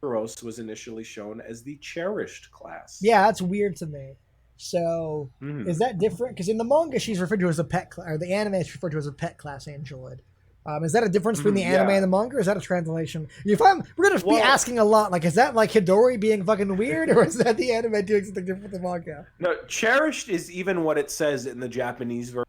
Kuros was initially shown as the cherished class. yeah, that's weird to me. So is Mhm. that different? Because in the manga, she's referred to as a pet, or the anime is referred to as a pet class Angeloid. Is that a difference between the anime and Yeah. the manga, or is that a translation? If I'm, we're gonna be Well, asking a lot. Like, is that like Hidori being fucking weird, or is that the anime doing something different with the manga? no, cherished is even what it says in the Japanese version,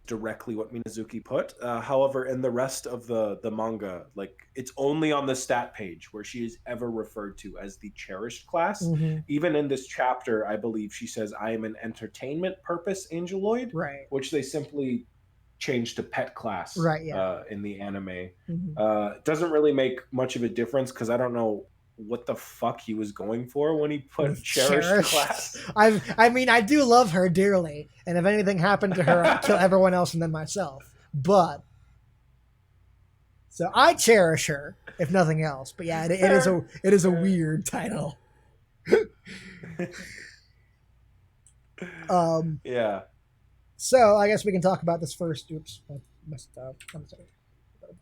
directly what Minazuki put. However, in the rest of the manga, like it's only on the stat page where she is ever referred to as the cherished class. Mm-hmm. Even in this chapter, I believe she says, "I am an entertainment purpose angeloid," Right. which they simply changed to pet class Right. Yeah. in the anime. Mm-hmm. It doesn't really make much of a difference because I don't know what the fuck he was going for when he put With cherished cherished. class. I mean, I do love her dearly, and if anything happened to her, I'd kill everyone else and then myself. But so I cherish her, if nothing else. But yeah, Fair. it is a Fair. weird title. Um, Yeah. so I guess we can talk about this first. Oops, I messed up. I'm sorry.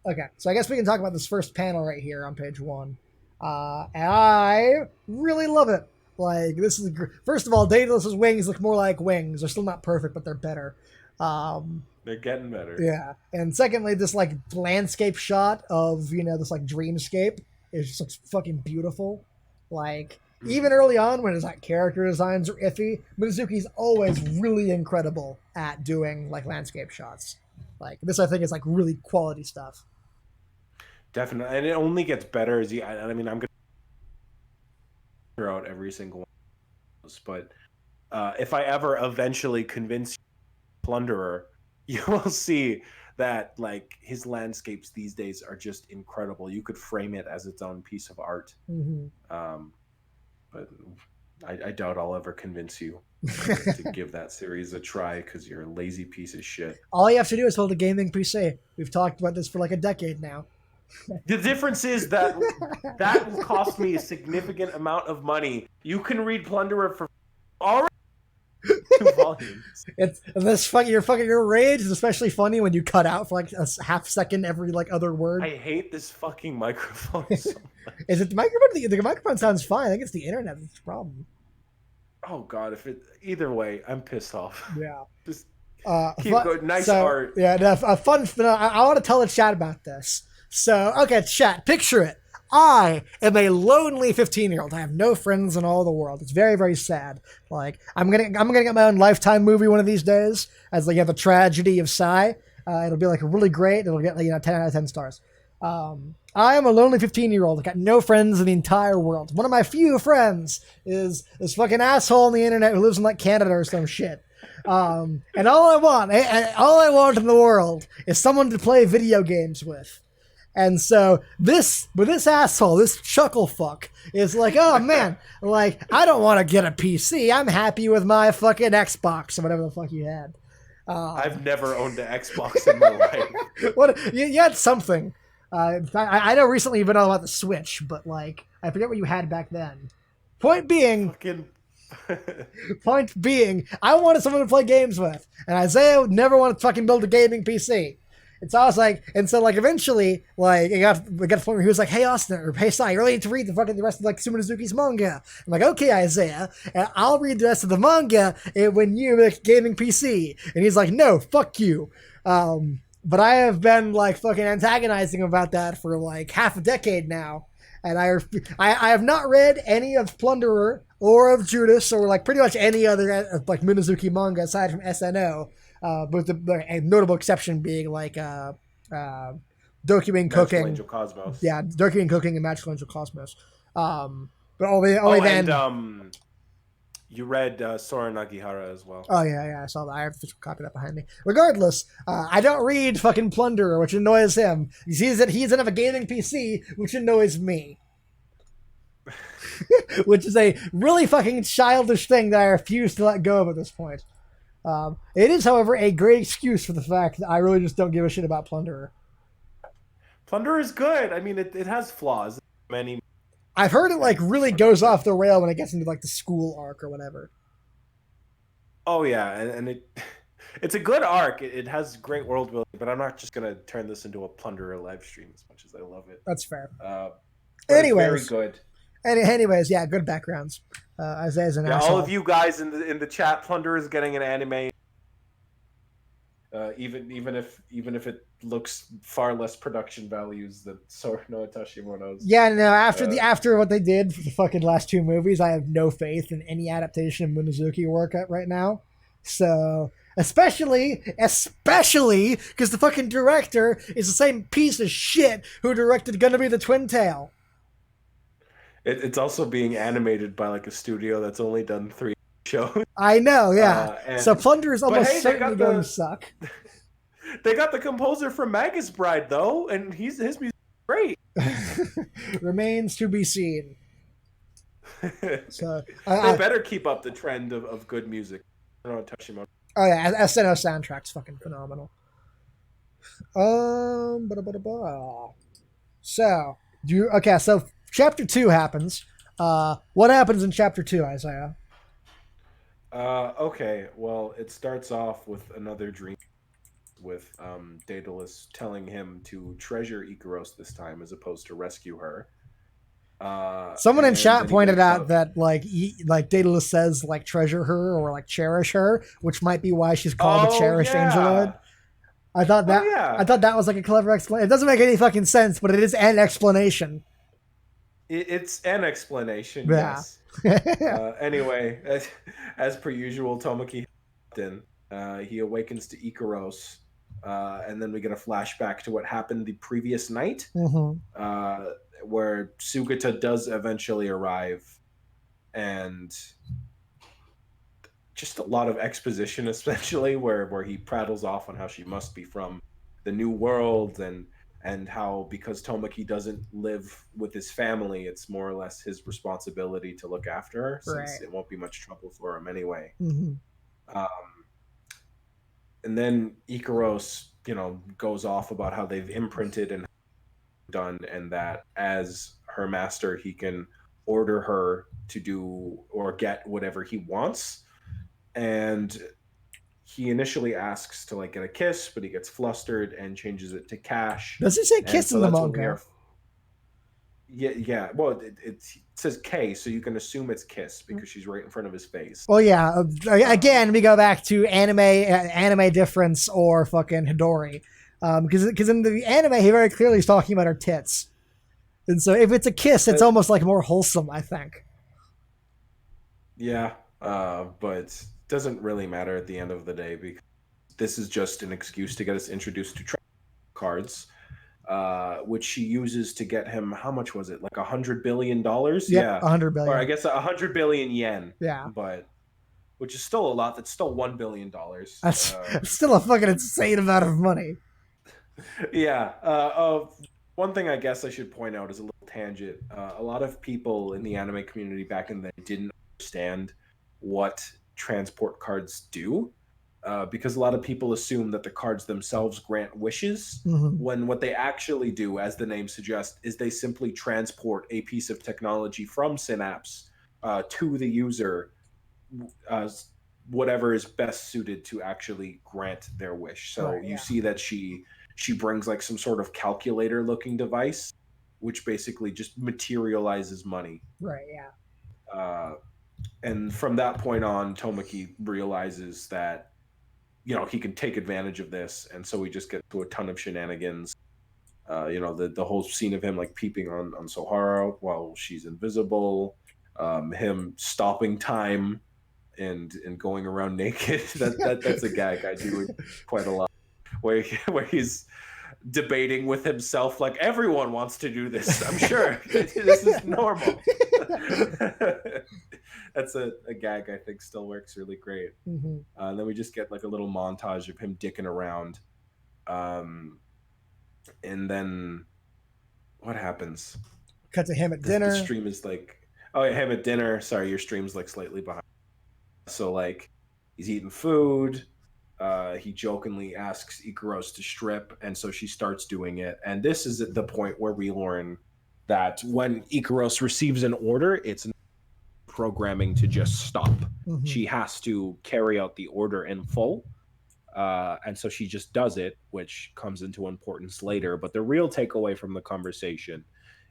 Okay, so I guess we can talk about this first panel right here on page one. And I really love it. Like this is first of all, Daedalus's wings look more like wings. They're still not perfect, but they're better. Um, They're getting better. yeah, and secondly, this like landscape shot of this like dreamscape is just looks fucking beautiful. Like even Mhm. early on when his like character designs are iffy, Mizuki's always really incredible at doing like landscape shots. Like this, I think is like really quality stuff. Definitely. And it only gets better as you, I mean, I'm going to figure out every single one of those, but if I ever eventually convince you Plunderer, you will see that like his landscapes these days are just incredible. You could frame it as its own piece of art. Mm-hmm. Um, but I doubt I'll ever convince you to give that series a try because you're a lazy piece of shit. All you have to do is hold a gaming PC. We've talked about this for like a decade now. The difference is that that will cost me a significant amount of money. You can read Plunderer for already 2 volumes. It's this fucking your rage is especially funny when you cut out for like a half second every like other word. I hate this fucking microphone so much. Is it the microphone? The microphone sounds fine. I think it's the internet that's the problem. Oh god, if it either way, I'm pissed off. Yeah. Just keep going. Nice So art. yeah, a fun. I want to tell the chat about this. So okay, chat. Picture it. I am a lonely 15-year-old. I have no friends in all the world. It's very, very sad. Like I'm gonna get my own Lifetime movie one of these days as like the tragedy of Psy. It'll be like really great. It'll get like 10 out of 10 stars. I am a lonely 15-year-old. I got no friends in the entire world. One of my few friends is this fucking asshole on the internet who lives in like Canada or some shit. And all I want in the world is someone to play video games with. And so this asshole, this chuckle fuck, is like, oh man, like I don't want to get a PC. I'm happy with my fucking Xbox or whatever the fuck you had. I've never owned an Xbox in my life. What you had something. I know recently you've been all about the Switch, but like I forget what you had back then. Point being, Fucking I wanted someone to play games with, and Isaiah would never want to fucking build a gaming PC. And so I was like, eventually, like it got to the point where he was like, "Hey Austin, or hey Sai, you really need to read the rest of like Sumonosuke's manga." I'm like, "Okay, Isaiah, and I'll read the rest of the manga when you make a gaming PC." And he's like, "No, fuck you." But I have been like fucking antagonizing him about that for like half a decade now, and I have not read any of Plunderer or of Judas or like pretty much any other like Minazuki manga aside from SNO. With the notable exception being like Dokuing Magical cooking. Angel Cosmos. Yeah, Dokuing cooking and Magical Angel Cosmos. But only Oh, then. and you read Sora Nagihara as well. Oh yeah, I saw that. I have a physical copy of that behind me. Regardless, I don't read fucking Plunderer, which annoys him. He sees that he doesn't have a gaming PC, which annoys me. Which is a really fucking childish thing that I refuse to let go of at this point. It is, however, a great excuse for the fact that I really just don't give a shit about Plunderer. Plunderer is good. I mean, it has flaws. Many. I've heard it like really goes off the rail when it gets into like the school arc or whatever. Oh yeah, and it's a good arc. It has great world building, but I'm not just gonna turn this into a Plunderer live stream as much as I love it. That's fair. Anyways, it's very good. Anyways, yeah, good backgrounds. Isaiah's an asshole. All of you guys in the chat, Plunderer is getting an anime. Even if it looks far less production values than Sora no Tashimono's. Yeah, no. After what they did for the fucking last two movies, I have no faith in any adaptation of Minazuki work right now. So especially because the fucking director is the same piece of shit who directed Gonna Be the Twin Tail. It's also being animated by like a studio that's only done 3 shows. I know, yeah. So Plunder is almost certainly going to suck. They got the composer from Magus Bride though, and his music is great. Remains to be seen. So they better keep up the trend of good music. I don't know, Tashimono. Oh yeah, SNO soundtrack's fucking phenomenal. So so chapter 2 happens. What happens in chapter 2, Isaiah? Okay, well, it starts off with another dream with Daedalus telling him to treasure Ikaros this time as opposed to rescue her. Someone in chat pointed out that like Daedalus says like treasure her or like cherish her, which might be why she's called the cherished angeloid. I thought that was like a clever explanation. It doesn't make any fucking sense, but it is an explanation. It's an explanation, yeah. Yes. Anyway, as per usual, Tomoki he awakens to Ikaros, and then we get a flashback to what happened the previous night, where Sugata does eventually arrive, and just a lot of exposition, essentially, where he prattles off on how she must be from the new world, and how because Tomoki doesn't live with his family, it's more or less his responsibility to look after her, since it won't be much trouble for him anyway. And then Ikaros, goes off about how they've imprinted and done, and that as her master, he can order her to do or get whatever he wants. And he initially asks to like get a kiss, but he gets flustered and changes it to cash. Does he say kiss in the manga? Yeah. Well, it says K, so you can assume it's kiss because she's right in front of his face. Well, yeah. Again, we go back to anime difference or fucking Hidori, because in the anime he very clearly is talking about her tits, and so if it's a kiss, it's almost like more wholesome, I think. Yeah, but doesn't really matter at the end of the day because this is just an excuse to get us introduced to cards. Which she uses to get him, how much was it? Like $100 billion? Yeah, 100 billion. Or I guess 100 billion yen. Yeah. But, which is still a lot. That's still $1 billion. That's still a fucking insane amount of money. Yeah. One thing I guess I should point out is a little tangent. A lot of people in the anime community back in the day didn't understand what transport cards do. Because a lot of people assume that the cards themselves grant wishes, when what they actually do, as the name suggests, is they simply transport a piece of technology from Synapse to the user, whatever is best suited to actually grant their wish. So you see that she brings like some sort of calculator-looking device, which basically just materializes money. Right, yeah. And from that point on, Tomoki realizes that he can take advantage of this, and so we just get to a ton of shenanigans. The whole scene of him like peeping on Sohara while she's invisible, him stopping time and going around naked. That's a gag I do quite a lot, where he's debating with himself like everyone wants to do this. I'm sure this is normal. That's a gag I think still works really great. Mm-hmm. And then we just get like a little montage of him dicking around. And then what happens? Cut to him at The dinner. stream is like, oh yeah, him at dinner. Sorry, your stream's like slightly behind. So like he's eating food. He jokingly asks Ikaros to strip, and so she starts doing it. And this is at the point where we learn that when Ikaros receives an order, it's programming to just stop. Mm-hmm. She has to carry out the order in full. And so she just does it, which comes into importance later. But the real takeaway from the conversation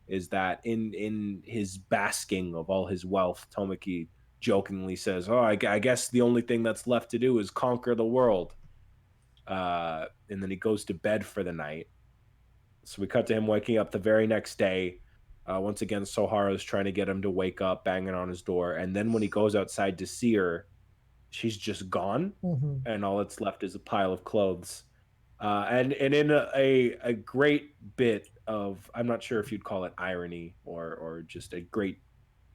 is that in his basking of all his wealth, Tomoki jokingly says, "Oh, I guess the only thing that's left to do is conquer the world." And then he goes to bed for the night. So we cut to him waking up the very next day. Once again, Sohara's trying to get him to wake up, banging on his door. And then when he goes outside to see her, she's just gone, and all that's left is a pile of clothes. And in a great bit of, I'm not sure if you'd call it irony or just a great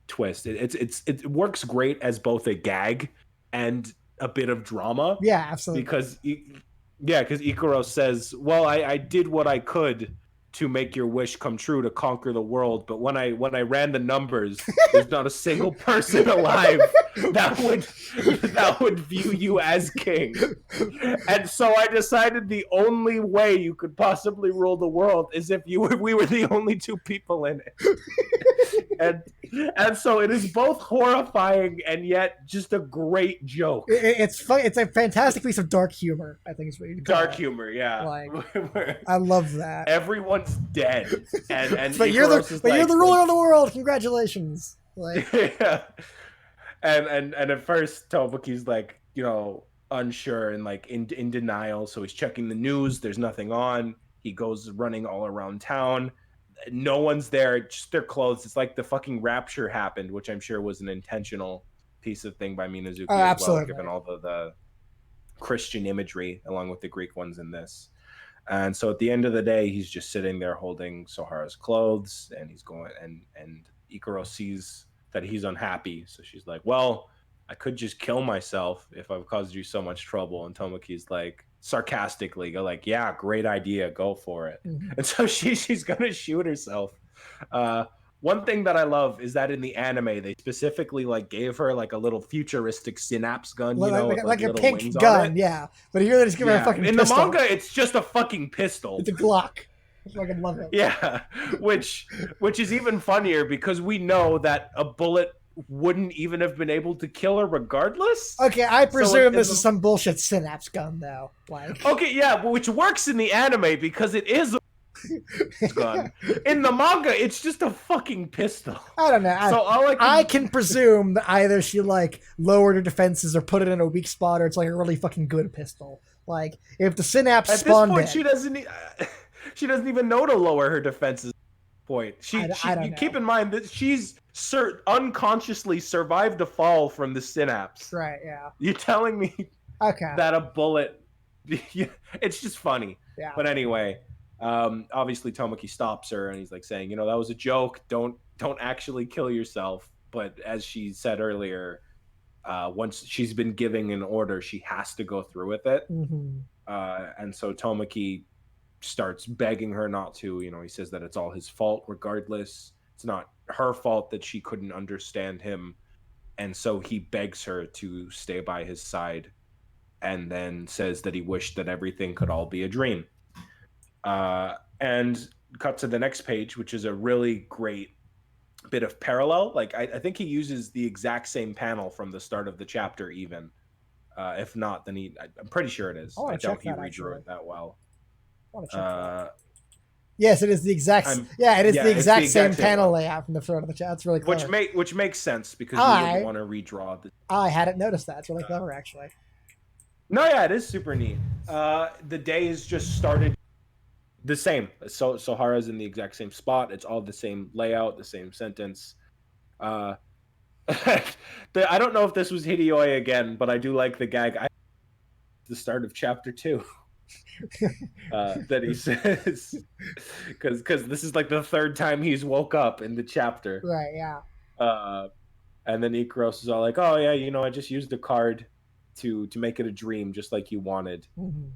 twist. It works great as both a gag and a bit of drama. Yeah, absolutely. Because Ikaros says, "Well, I did what I could to make your wish come true, to conquer the world, but when I ran the numbers, there's not a single person alive that would view you as king. And so I decided the only way you could possibly rule the world is if we were the only two people in it." And so it is both horrifying and yet just a great joke. It's fun. It's a fantastic piece of dark humor, I think is what you call Dark it. humor, yeah. Like, I love that. Everyone's dead, and but you're the ruler of the world. Congratulations. Like, yeah. And at first Tomoki's like, unsure and like in denial. So he's checking the news. There's nothing on. He goes running all around town. No one's there. Just their clothes. It's like the fucking rapture happened, which I'm sure was an intentional piece of thing by Minazuki as well, given all the Christian imagery along with the Greek ones in this. And so at the end of the day, he's just sitting there holding Sohara's clothes, and he's going, and Ikaros sees that he's unhappy. So she's like, "Well, I could just kill myself if I've caused you so much trouble." And Tomoki's like, sarcastically, like, "Yeah, great idea, go for it." And so she's gonna shoot herself. One thing that I love is that in the anime they specifically like gave her like a little futuristic synapse gun, like a pink gun, yeah. But here they just give her a fucking in pistol. the manga, it's just a fucking pistol. It's a Glock. I fucking love it. Yeah, which is even funnier because we know that a bullet wouldn't even have been able to kill her regardless. Okay, I presume this is some bullshit synapse gun though. Like, okay, yeah, which works in the anime because it is a gun. In the manga, it's just a fucking pistol. I don't know. So I can presume that either she like lowered her defenses or put it in a weak spot, or it's like a really fucking good pistol. Like, if the synapse at spawned this point, she doesn't even know to lower her defenses. Point. I don't know. Keep in mind that she's unconsciously survived a fall from the synapse. Right. Yeah. You're telling me that a bullet? It's just funny. Yeah. But anyway. Obviously Tomoki stops her and he's like saying, that was a joke. Don't actually kill yourself. But as she said earlier, once she's been giving an order, she has to go through with it. And so Tomoki starts begging her not to. He says that it's all his fault regardless. It's not her fault that she couldn't understand him. And so he begs her to stay by his side and then says that he wished that everything could all be a dream. And cut to the next page, which is a really great bit of parallel. Like I think he uses the exact same panel from the start of the chapter even. If not, then I'm pretty sure it is. I doubt he redrew it that well. Yes, it is the exact. The exact same panel layout from the start of the chat. It's really clever. Which makes sense because you wouldn't want to redraw the. I hadn't noticed that. It's really clever, actually. No, yeah, it is super neat. The day has just started. The same. So Sohara's in the exact same spot. It's all the same layout, the same sentence. I don't know if this was Hideoi again, but I do like the gag. The start of chapter 2. that he says, because this is like the third time he's woke up in the chapter. Right, yeah. Uh, and then Ikaros is all like, "Oh yeah, I just used the card to make it a dream, just like you wanted." Mm-hmm.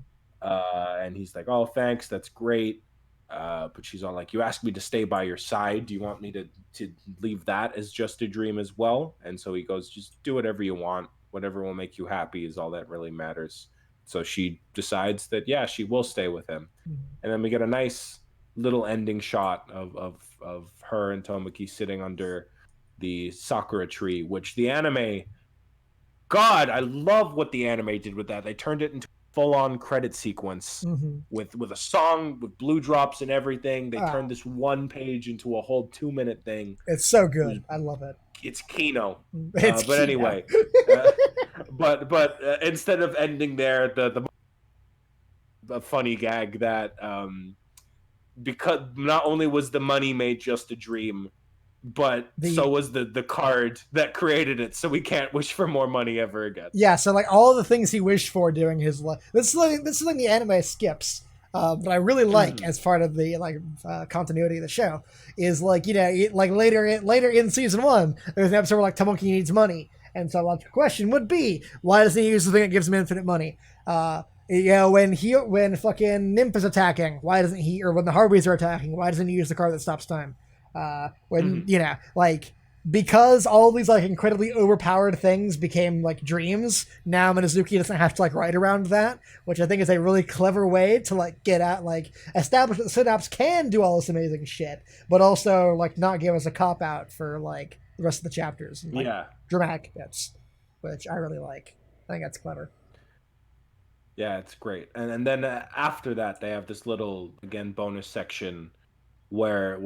And he's like, "Oh, thanks, that's great." But she's all like, "You asked me to stay by your side. Do you want me to leave that as just a dream as well?" And so he goes, "Just do whatever you want. Whatever will make you happy is all that really matters." So she decides that yeah, she will stay with him, Mm-hmm. and then we get a nice little ending shot of her and Tomoki sitting under the sakura tree, which the anime, God, I love what the anime did with that. They turned it into a full-on credit sequence Mm-hmm. with a song with blue drops and everything. They Ah, turned this one page into a whole 2-minute thing. it's so It was good. I love it. it's Kino. It's But Kino. anyway, but instead of ending there, the funny gag that because not only was the money made just a dream, but so The was the card that created it. So we can't wish for more money ever again. Yeah, so like all the things he wished for during his life. This is like the anime skips, but I really like Mhm. as part of the continuity of the show is like like later in season one, there's an episode where like Tomoki needs money, and so like the question would be why doesn't he use the thing that gives him infinite money? When fucking Nymph is attacking, why doesn't he, or when the Harbies are attacking, why doesn't he use the card that stops time? When Mhm. like because all these like incredibly overpowered things became like dreams, now Minazuki doesn't have to like write around that, which I think is a really clever way to like get at like establish that Synapse can do all this amazing shit, but also like not give us a cop out for like the rest of the chapters and like Yeah. dramatic bits, which I really like. I think that's clever. Yeah, it's great. And then after that, they have this little again bonus section where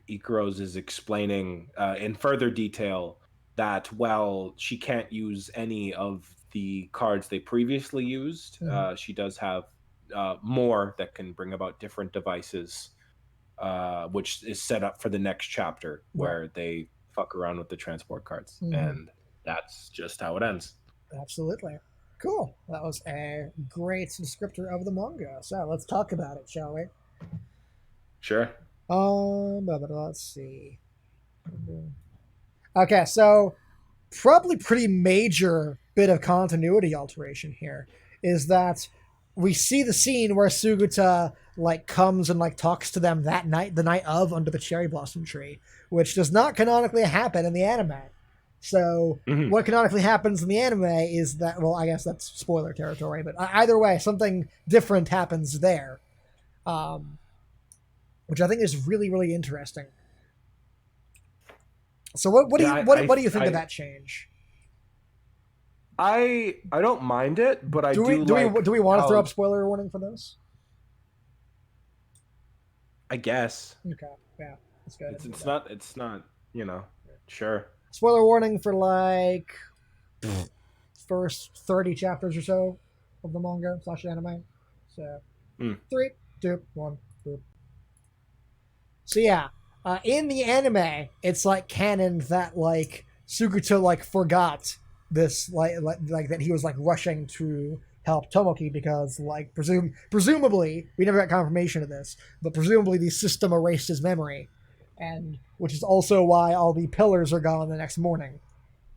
Ikaros is explaining in further detail that while she can't use any of the cards they previously used, Mm-hmm. she does have more that can bring about different devices, which is set up for the next chapter Right. where they fuck around with the transport cards, Mm-hmm. and that's just how it ends. Absolutely. Cool. That was a great descriptor of the manga. So let's talk about it, shall we? Sure. Let's see. Okay, so probably pretty major bit of continuity alteration here is that we see the scene where Suguta like comes and like talks to them that night, the night of, under the cherry blossom tree, which does not canonically happen in the anime. So Hmm. what canonically happens in the anime is that, well, I guess that's spoiler territory, but either way, something different happens there, um, which I think is really really interesting. So what do Yeah, you what do you think of that change? I don't mind it, but I Do we do like do we want to throw how up spoiler warning for this? I guess Okay, yeah, let's go ahead it's and do it's that. not it's not you know sure. Spoiler warning for like first 30 chapters or so of the manga slash anime. So Mm. 3, 2, 1, boop. So yeah, in the anime, it's like canon that like Suguto like forgot this like that he was like rushing to help Tomoki because like presumably we never got confirmation of this, but presumably the system erased his memory, and which is also why all the pillars are gone the next morning.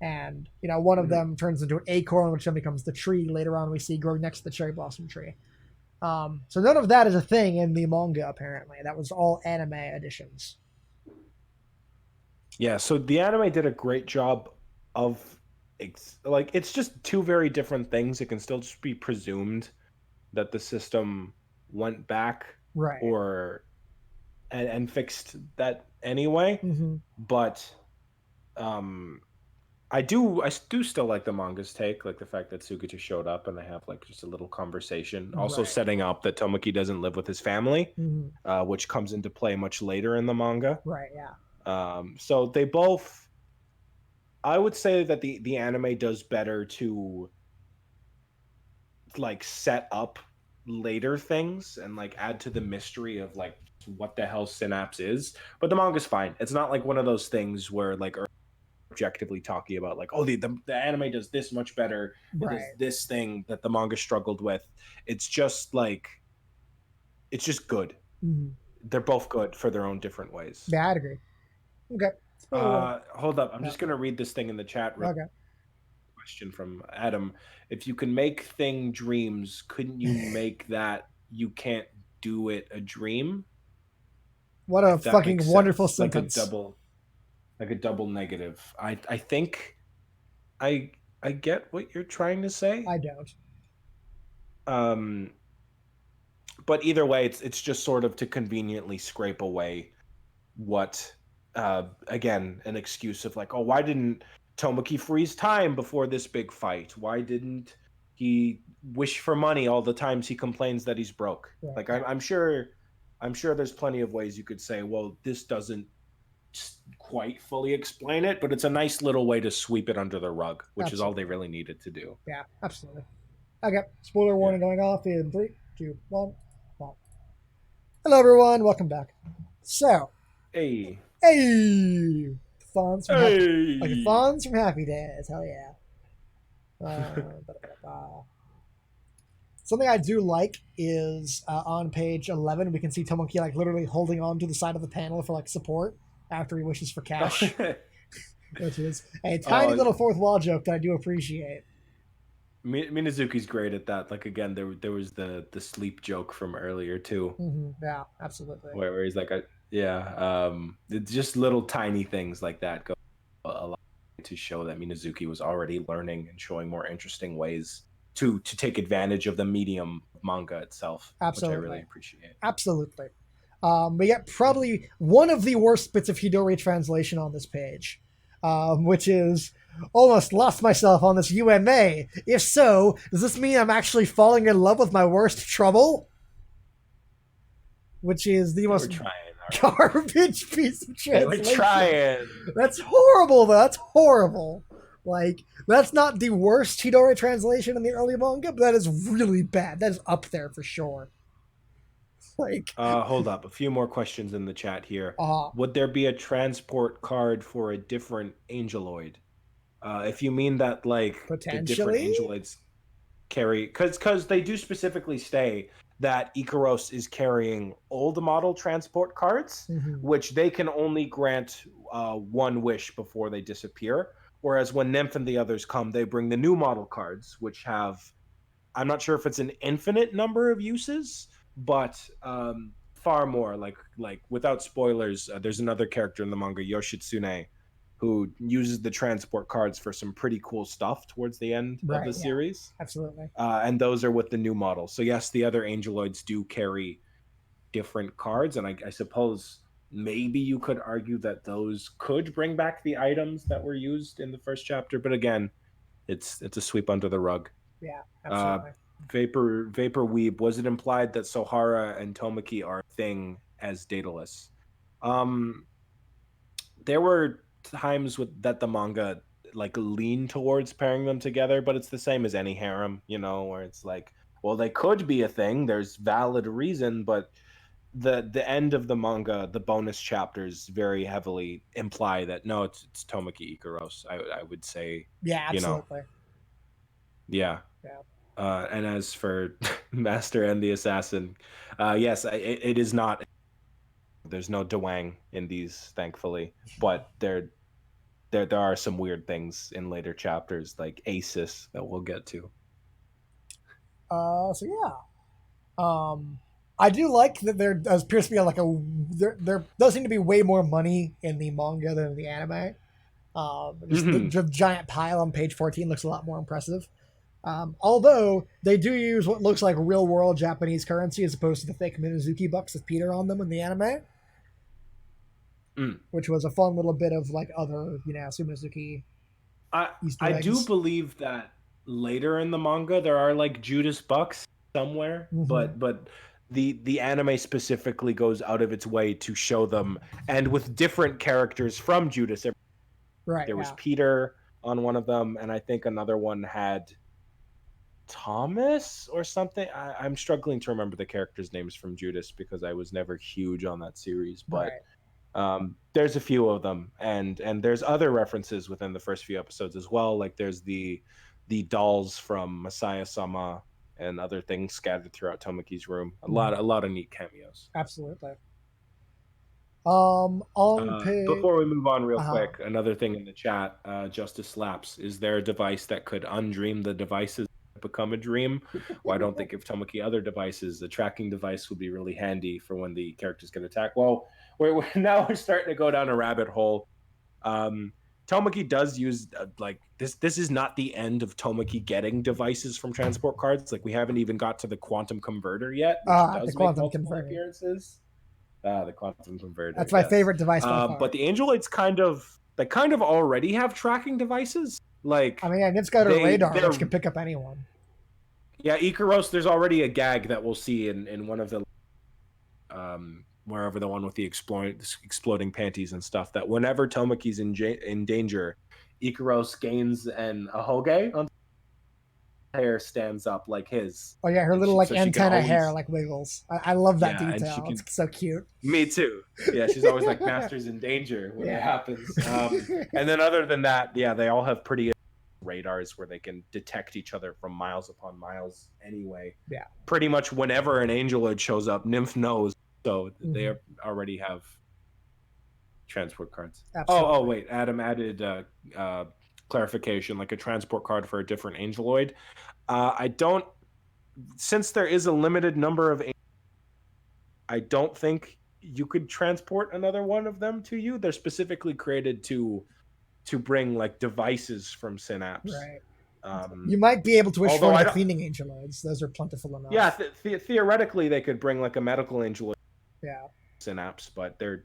And one of Hmm. them turns into an acorn, which then becomes the tree later on we see growing next to the cherry blossom tree. So none of that is a thing in the manga. Apparently, that was all anime additions. Yeah, so the anime did a great job of like it's just two very different things. It can still just be presumed that the system went back Right. or and fixed that anyway, Mm-hmm. but um I do still like the manga's take, like the fact that Sugita showed up and they have like just a little conversation. Also Right. setting up that Tomoki doesn't live with his family, Mm-hmm. which comes into play much later in the manga. Right. Yeah. So they both, I would say that the anime does better to like set up later things and like add to the mystery of like what the hell synapse is. But the manga's fine. It's not like one of those things where like objectively talking about like, oh, the anime does this much better. It does Right. this thing that the manga struggled with. It's just like, it's just good. Mhm. They're both good for their own different ways. Yeah, I'd agree. Okay. Spoiler warning. Hold up. I'm Yeah. just gonna read this thing in the chat. Real Okay. question from Adam. If you can make thing dreams, couldn't you make that you can't do it a dream? What a If that fucking makes wonderful sense. sentence. Like a double negative. I think I get what you're trying to say. I don't. Um but either way, it's just sort of to conveniently scrape away what again, an excuse of like, oh, why didn't Tomoki freeze time before this big fight? Why didn't he wish for money all the times he complains that he's broke? Right. Like I'm sure there's plenty of ways you could say, well, this doesn't quite fully explain it, but it's a nice little way to sweep it under the rug, which is all they really needed to do. Yeah, absolutely. Okay. Spoiler warning going off in 3, 2, 1. Hello, everyone. Welcome back. So, Hey. hey, Fonz from Hey. Fonz from Happy Days. Hell yeah. Something I do like is on page 11, we can see Tomoki like literally holding on to the side of the panel for like support after he wishes for cash, which is a tiny little fourth wall joke that I do appreciate. Minazuki's great at that. Like again, there was the sleep joke from earlier too. Mm-hmm. Yeah, absolutely. Where he's like, it's just little tiny things like that go a lot to show that Minazuki was already learning and showing more interesting ways to take advantage of the medium manga itself, Absolutely. which I really appreciate. Absolutely. We get probably one of the worst bits of Hidori translation on this page, which is almost lost myself on this UMA. If so, does this mean I'm actually falling in love with my worst trouble? Which is the most garbage piece of translation. We're trying. That's horrible, though. That's horrible. Like, that's not the worst Hidori translation in the early manga, but that is really bad. That is up there for sure. Like, hold up, a few more questions in the chat here. Would there be a transport card for a different angeloid? If you mean that, like, the different angeloids carry, because they do specifically say that Ikaros is carrying old model transport cards, which they can only grant one wish before they disappear. Whereas when Nymph and the others come, they bring the new model cards, which have, I'm not sure if it's an infinite number of uses, but far more. Like without spoilers, there's another character in the manga, Yoshitsune, who uses the transport cards for some pretty cool stuff towards the end of the series. Absolutely. And those are with the new model. So yes, the other angeloids do carry different cards, and I suppose maybe you could argue that those could bring back the items that were used in the first chapter. But again, it's a sweep under the rug. Yeah, absolutely. Vapor Weeb, was it implied that Sohara and Tomoki are a thing as Daedalus? There were times that the manga like lean towards pairing them together, but it's the same as any harem, where it's like, well, they could be a thing. There's valid reason, but the end of the manga, the bonus chapters very heavily imply that no, it's Tomoki Ikaros. I would say. Yeah, absolutely. Yeah. And as for Master and the Assassin, yes, it is not. There's no Dewang in these, thankfully, but there are some weird things in later chapters, like Asis, that we'll get to. So yeah, I do like that there appears to be like there does seem to be way more money in the manga than in the anime. The giant pile on page 14 looks a lot more impressive. Although they do use what looks like real world Japanese currency as opposed to the fake Minazuki bucks with Peter on them in the anime. Which was a fun little bit of like other, Minazuki. I do believe that later in the manga there are like Judas bucks somewhere, but the anime specifically goes out of its way to show them, and with different characters from Judas. Right. There was Peter on one of them, and I think another one had Thomas or something. I'm struggling to remember the characters' names from Judas because I was never huge on that series, but There's a few of them, and there's other references within the first few episodes as well. Like there's the dolls from Messiah Sama and other things scattered throughout Tomoki's room. A lot of neat cameos. Absolutely. On page. Before we move on, real Uh-huh. quick, another thing in the chat, Justice Slaps, is there a device that could undream the devices that become a dream? Well, I don't think if Tomoki other devices, the tracking device would be really handy for when the characters get attacked. Well, now we're starting to go down a rabbit hole. Um, Tomoki does use like this. This is not the end of Tomoki getting devices from transport cards. Like we haven't even got to the quantum converter yet, which The does make quantum multiple converter. appearances. Ah, the quantum converter. That's my Yes, favorite device by far. but the Angeloids kind of already have tracking devices. I Like mean, and it's got a radar they're which can pick up anyone. yeah, Ikaros. There's already a gag that we'll see in one of the wherever the one with the exploding panties and stuff. That whenever Tomoki's in danger, Ikaros gains an ahoge on hair stands up like his, Oh yeah, her and little like so she can antenna hair always like wiggles. I love that yeah, and she detail. can. It's so cute. Me too. Yeah, she's always like master's in danger when it Yeah. happens. And then other than that, yeah, they all have pretty radars where they can detect each other from miles upon miles anyway. Yeah. Pretty much whenever an angeloid shows up, Nymph knows. So they Mhm. already have transport cards. Absolutely. Oh, wait. Adam added clarification, like a transport card for a different angeloid. I don't, since there is a limited number of, I don't think you could transport another one of them to you. They're specifically created to bring like devices from Synapse. Right. Um, You might be able to wish for although one of I the don't, cleaning angeloids. Those are plentiful enough. yeah, theoretically they could bring like a medical angel Yeah. Synapse, but they're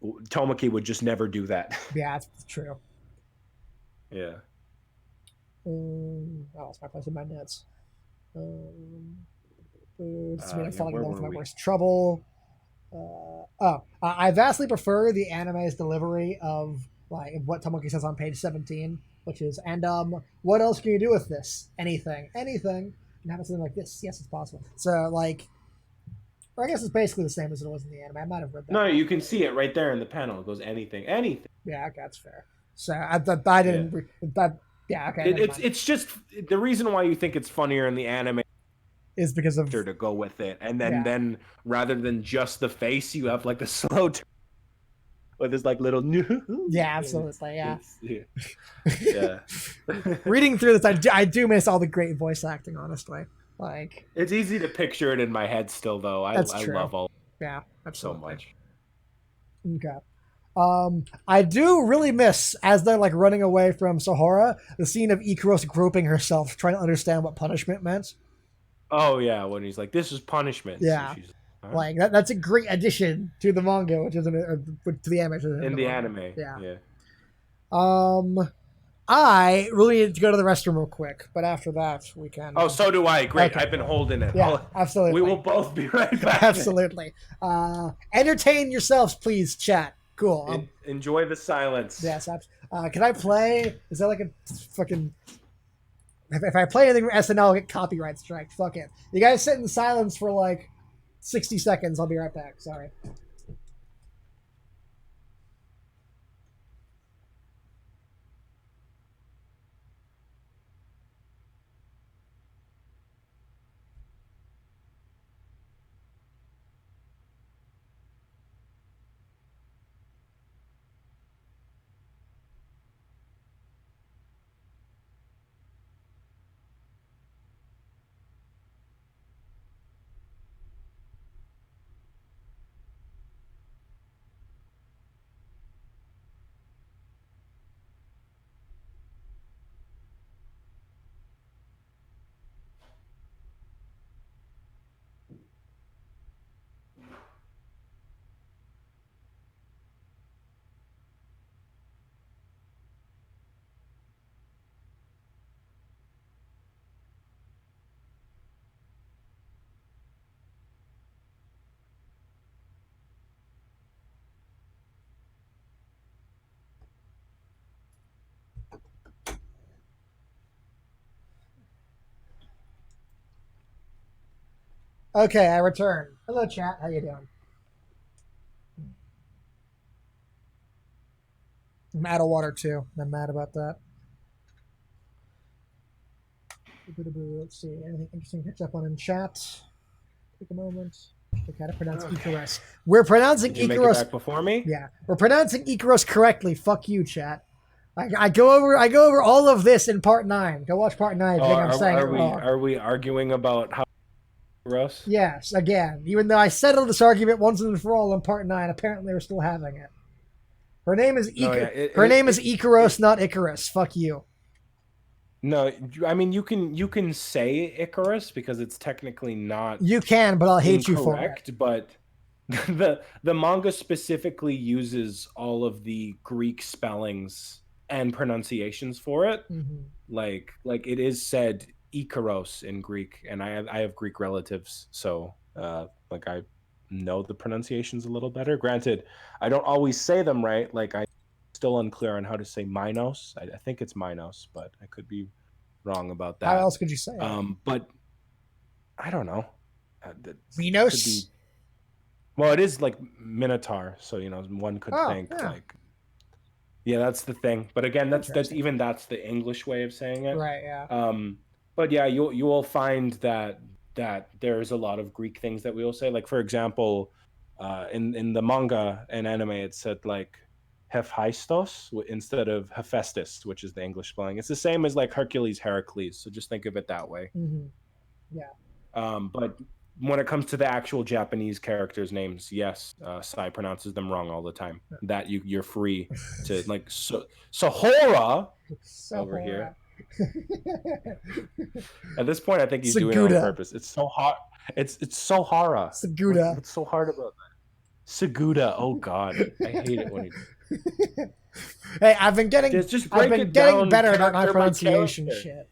Tomoki would just never do that. Yeah, that's true. Yeah. I lost my place in my notes. This mean I'm Yeah. falling in Where love with were my we? worst trouble. I vastly prefer the anime's delivery of like what Tomoki says on page 17, which is, and what else can you do with this? Anything, anything. And have something like this. Yes, it's possible. So like, or I guess it's basically the same as it was in the anime. I might have read that No, wrong. you can see it right there in the panel. It goes anything, anything. Yeah, okay, that's fair. So I Yeah. didn't. That yeah, okay. It's just the reason why you think it's funnier in the anime Is because of to go with it, and then yeah. then rather than just the face, you have like a slow turn with this like little Yeah, absolutely. Yeah. Yeah. Reading through this, I do miss all the great voice acting. Honestly, like It's easy to picture it in my head still, though. that's I true. love all Yeah, so absolutely. much. Okay. I do really miss as they're like running away from Sahara, the scene of Ikaros groping herself, trying to understand what punishment meant. Oh yeah, when he's like, "This is punishment," so Yeah, she's huh? like that's a great addition to the manga, which isn't to the anime, which isn't In the the manga. anime. Yeah. Yeah. I really need to go to the restroom real quick, but after that we can. Oh, so do I. Great. Okay, I've been cool. holding it. Yeah, absolutely. We will both be right back. Absolutely. Entertain yourselves, please, chat. Cool. Enjoy the silence. Yes. Can I play? Is that like a fucking? If I play anything from SNL, I'll get copyright strike. Fuck it. You guys sit in silence for like 60 seconds. I'll be right back. Sorry. Okay, I return. Hello, chat. How you doing? I'm out of water too. I'm mad about that. Let's see. Anything interesting to catch up on in chat? Take a moment. Look how to pronounce Icarus. We're pronouncing Did you make it Icarus. back before me? Yeah, we're pronouncing Icarus correctly. Fuck you, chat. I go over all of this in part 9. Go watch part 9. I think I'm saying it wrong. Are we arguing about how gross? Yes, again. Even though I settled this argument once and for all in part 9, apparently we're still having it. Her name is Icaros, not Icarus. Fuck you. No, I mean you can say Icarus because it's technically not. You can, but I'll hate you for it. But the manga specifically uses all of the Greek spellings and pronunciations for it. Mm-hmm. Like it is said Ikaros in Greek, and I have Greek relatives, so like I know the pronunciations a little better. Granted, I don't always say them right. Like I still unclear on how to say Minos. I think it's Minos, but I could be wrong about that. How else could you say it? But I don't know. Minos? Well, it is like Minotaur, so one could think like. Yeah, that's the thing. But again, that's the English way of saying it. Right, yeah. But yeah, you will find that there's a lot of Greek things that we will say. Like for example, in the manga and anime, it said like Hephaistos instead of Hephaestus, which is the English spelling. It's the same as like Hercules, Heracles. So just think of it that way. Mm-hmm. Yeah. But when it comes to the actual Japanese characters' names, yes, Sai pronounces them wrong all the time. That you're free to like Sahora over here. At this point, I think he's doing it on purpose. It's so hard. It's Sohara. Seguda. What's so hard about that? Seguda. Oh God, I hate it when he. Hey, I've been getting better about my pronunciation shit.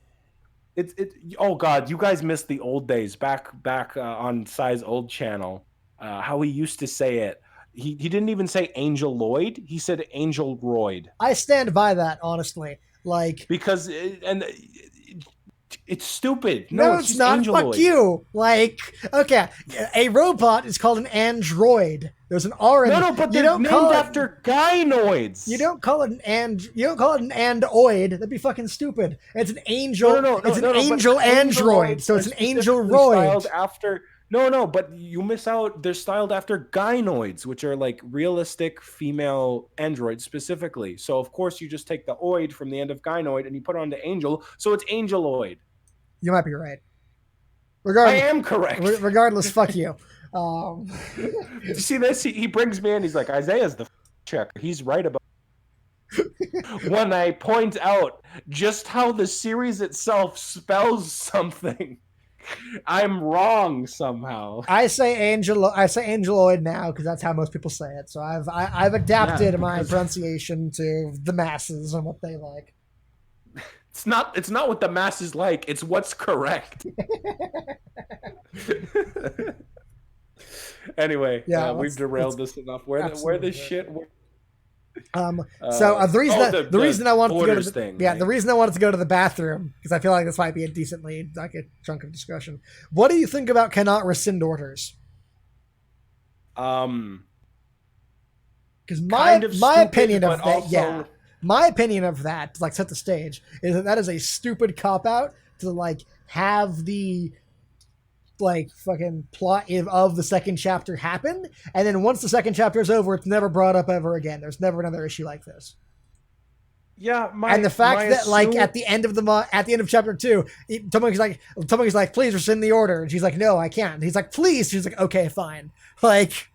Oh God, you guys missed the old days back on Sai's old channel. How he used to say it. He didn't even say Angel Lloyd. He said Angel Royd. I stand by that, honestly. Like because it's stupid. No, it's not. Angel Fuck Lloyd. You. Like, okay, a robot is called an android. There's an R in it. No, but they're named after gynoids. You don't call it an andoid. That'd be fucking stupid. It's an angel. It's an angel android. So it's an angel roid. But you miss out. They're styled after gynoids, which are like realistic female androids specifically. So of course you just take the oid from the end of gynoid and you put it on the angel, so it's angeloid. You might be right. I am correct. Regardless, fuck you. You see this? He brings me in. He's like, Isaiah's the checker. He's right about. When I point out just how the series itself spells something. I'm wrong somehow. I say angeloid now because that's how most people say it. So I've adapted my pronunciation to the masses and what they like. It's not what the masses like. It's what's correct. Anyway, we've derailed this enough. Where the shit? The reason I wanted to go to the bathroom because I feel like this might be a decently like a chunk of discussion. What do you think about cannot rescind orders? Because my opinion of that, my opinion of that, to like set the stage, is that is a stupid cop out to like have the like fucking plot of the second chapter happen, and then once the second chapter is over, it's never brought up ever again. There's never another issue like this. Yeah, and the fact that like at the end of chapter 2, Tomogi's like, please rescind the order, and she's like, no, I can't. And he's like, please. She's like, okay, fine. Like,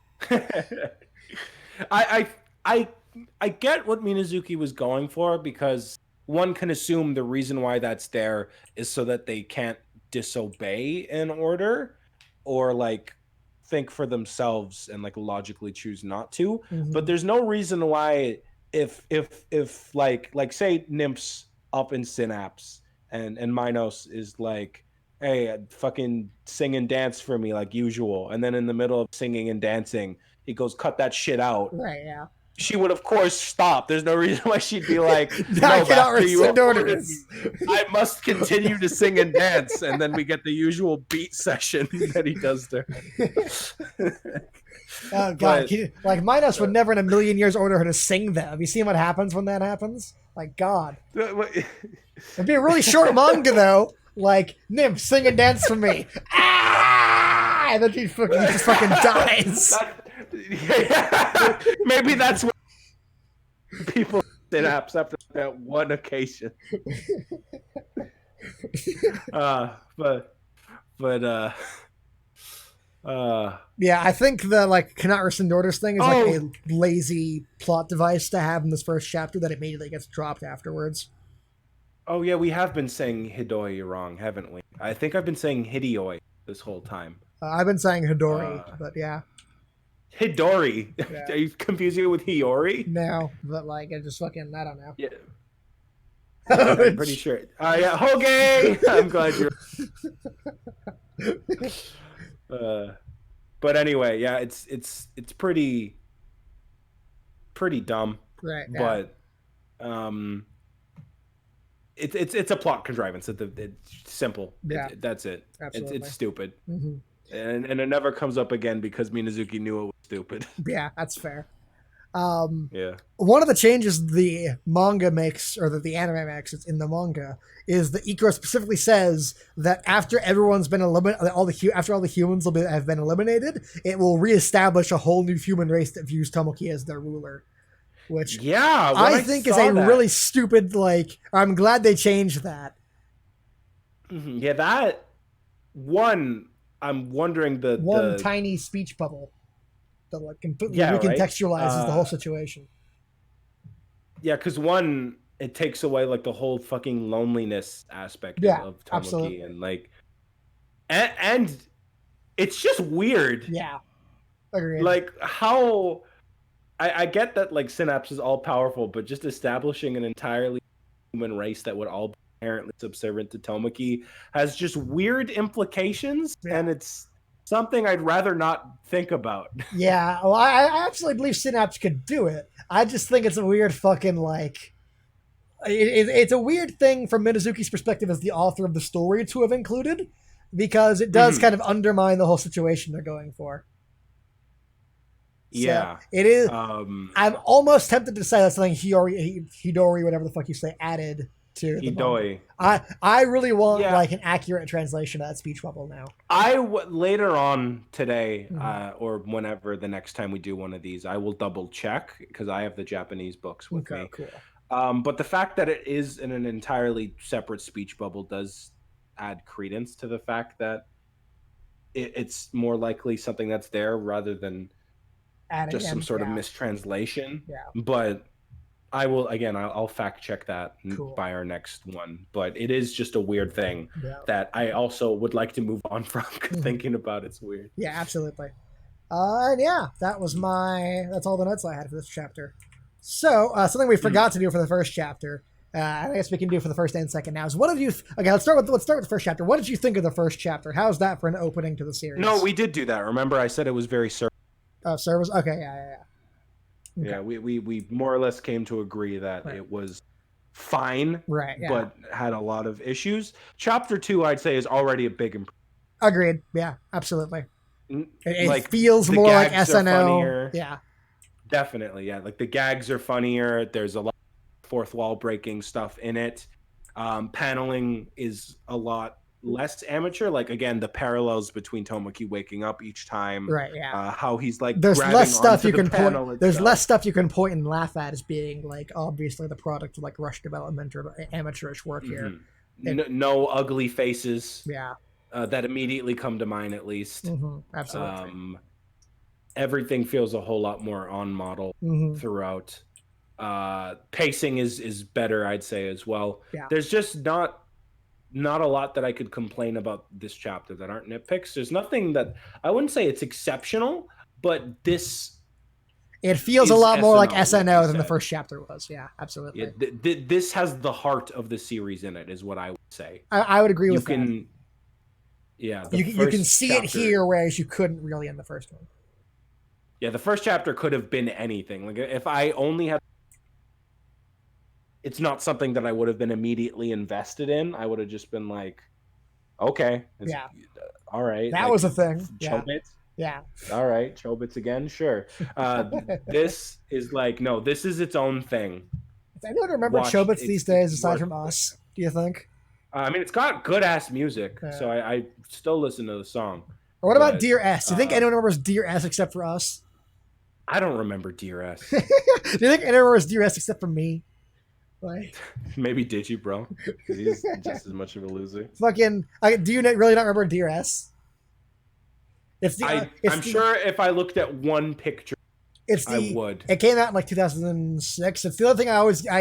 I get what Minazuki was going for because one can assume the reason why that's there is so that they can't disobey an order or like think for themselves and like logically choose not to. Mm-hmm. But there's no reason why if like say Nymph's up in Synapse and Minos is like, hey, fucking sing and dance for me like usual, and then in the middle of singing and dancing he goes, cut that shit out. Right, yeah. She would, of course, stop. There's no reason why she'd be like, no, I cannot rescind orders. I must continue to sing and dance. And then we get the usual beat session that he does there. Oh god, But like Minos would never in a million years order her to sing them. Have you seen what happens when that happens? Like God, it'd be a really short manga though. Like Nymph, sing and dance for me. Ah! And then he just fucking dies. Maybe that's what people synapse after that one occasion. But Yeah, I think the like cannot rescind orders thing is like a lazy plot device to have in this first chapter that immediately gets dropped afterwards. Oh yeah, we have been saying Hidoi wrong, haven't we? I think I've been saying Hideoi this whole time. I've been saying Hidori, but yeah. Hidori. Yeah. Are you confusing it with Hiyori? No, but like I just fucking I don't know. Yeah. I'm pretty sure. Yeah, Hoge. I'm glad you're. But anyway, yeah, it's pretty dumb. Right. Yeah. But it's a plot contrivance. It's simple. Yeah. That's it. Absolutely. It's stupid. Mm-hmm. And it never comes up again because Minazuki knew it was stupid. Yeah, that's fair. Yeah. One of the changes the manga makes, or that the anime makes, in the manga, is that Ikaro specifically says that after everyone's been eliminated, after all the humans have been eliminated, it will reestablish a whole new human race that views Tomoki as their ruler. Which I think is a really stupid. Like, I'm glad they changed that. Yeah, that one. I'm wondering the tiny speech bubble that like completely recontextualizes the whole situation. Yeah, because one, it takes away like the whole fucking loneliness aspect of Tomoki, absolutely. and like, and it's just weird. Yeah, agreed. Like how I get that like Synapse is all powerful, but just establishing an entirely human race that would all be inherently subservient to Tomoki has just weird implications, and it's something I'd rather not think about. Yeah, well, I absolutely believe Synapse could do it. I just think it's a weird fucking like. It's a weird thing from Minazuki's perspective as the author of the story to have included, because it does kind of undermine the whole situation they're going for. So yeah, it is. I'm almost tempted to say that's something Hidori, whatever the fuck you say, added to the Hidoi. I really want like an accurate translation of that speech bubble now. Later on today, or whenever the next time we do one of these, I will double check because I have the Japanese books with me. Cool. But the fact that it is in an entirely separate speech bubble does add credence to the fact that it's more likely something that's there rather than just some sort of mistranslation. Yeah. But I will, again, I'll fact check that by our next one. But it is just a weird thing that I also would like to move on from thinking about. It's weird. Yeah, absolutely. And yeah, that's all the notes I had for this chapter. So something we forgot to do for the first chapter, I guess we can do for the first and second now, is what did you okay, let's start with the first chapter. What did you think of the first chapter? How's that for an opening to the series? No, we did do that. Remember I said it was very service. Okay, yeah. Okay. Yeah, we more or less came to agree that it was fine, but had a lot of issues. Chapter 2, I'd say, is already a big improvement. Agreed. Yeah, absolutely. It like, feels more like SNO. Yeah. Definitely, yeah. Like the gags are funnier. There's a lot of fourth wall breaking stuff in it. Paneling is a lot less amateur. Like again, the parallels between Tomoki waking up each time, how he's like there's less stuff you can point. There's less stuff you can point and laugh at as being like obviously the product of like rush development or amateurish work here. No ugly faces. Yeah, that immediately come to mind at least. Absolutely. Everything feels a whole lot more on model throughout. Pacing is better, I'd say, as well. Yeah. There's just not a lot that I could complain about this chapter that aren't nitpicks. There's nothing that I wouldn't say it's exceptional, but it feels a lot more like SNO than the first chapter was. Yeah, absolutely. Yeah, this has the heart of the series in it, is what I would say. I would agree with that. Yeah, you can see it here, whereas you couldn't really in the first one. Yeah, the first chapter could have been anything. Like if I only had, it's not something that I would have been immediately invested in. I would have just been like, okay, yeah, all right. That was a thing. Yeah. Yeah. All right, Chobits again, sure. This is like no, this is its own thing. Anyone remember Watch, Chobits these it's days aside worth. from us? Do you think? I mean, it's got good ass music, Yeah. so I still listen to the song. Or what about But Dear S? Do you think anyone remembers Dear S except for us? I don't remember Dear S. Do you think anyone remembers Dear S except for me? Like, Maybe Digi, bro, because he's just as much of a loser. fucking, do you really not remember Dear S? It's the, I'm sure if I looked at one picture, I would. It came out in like 2006. It's the other thing I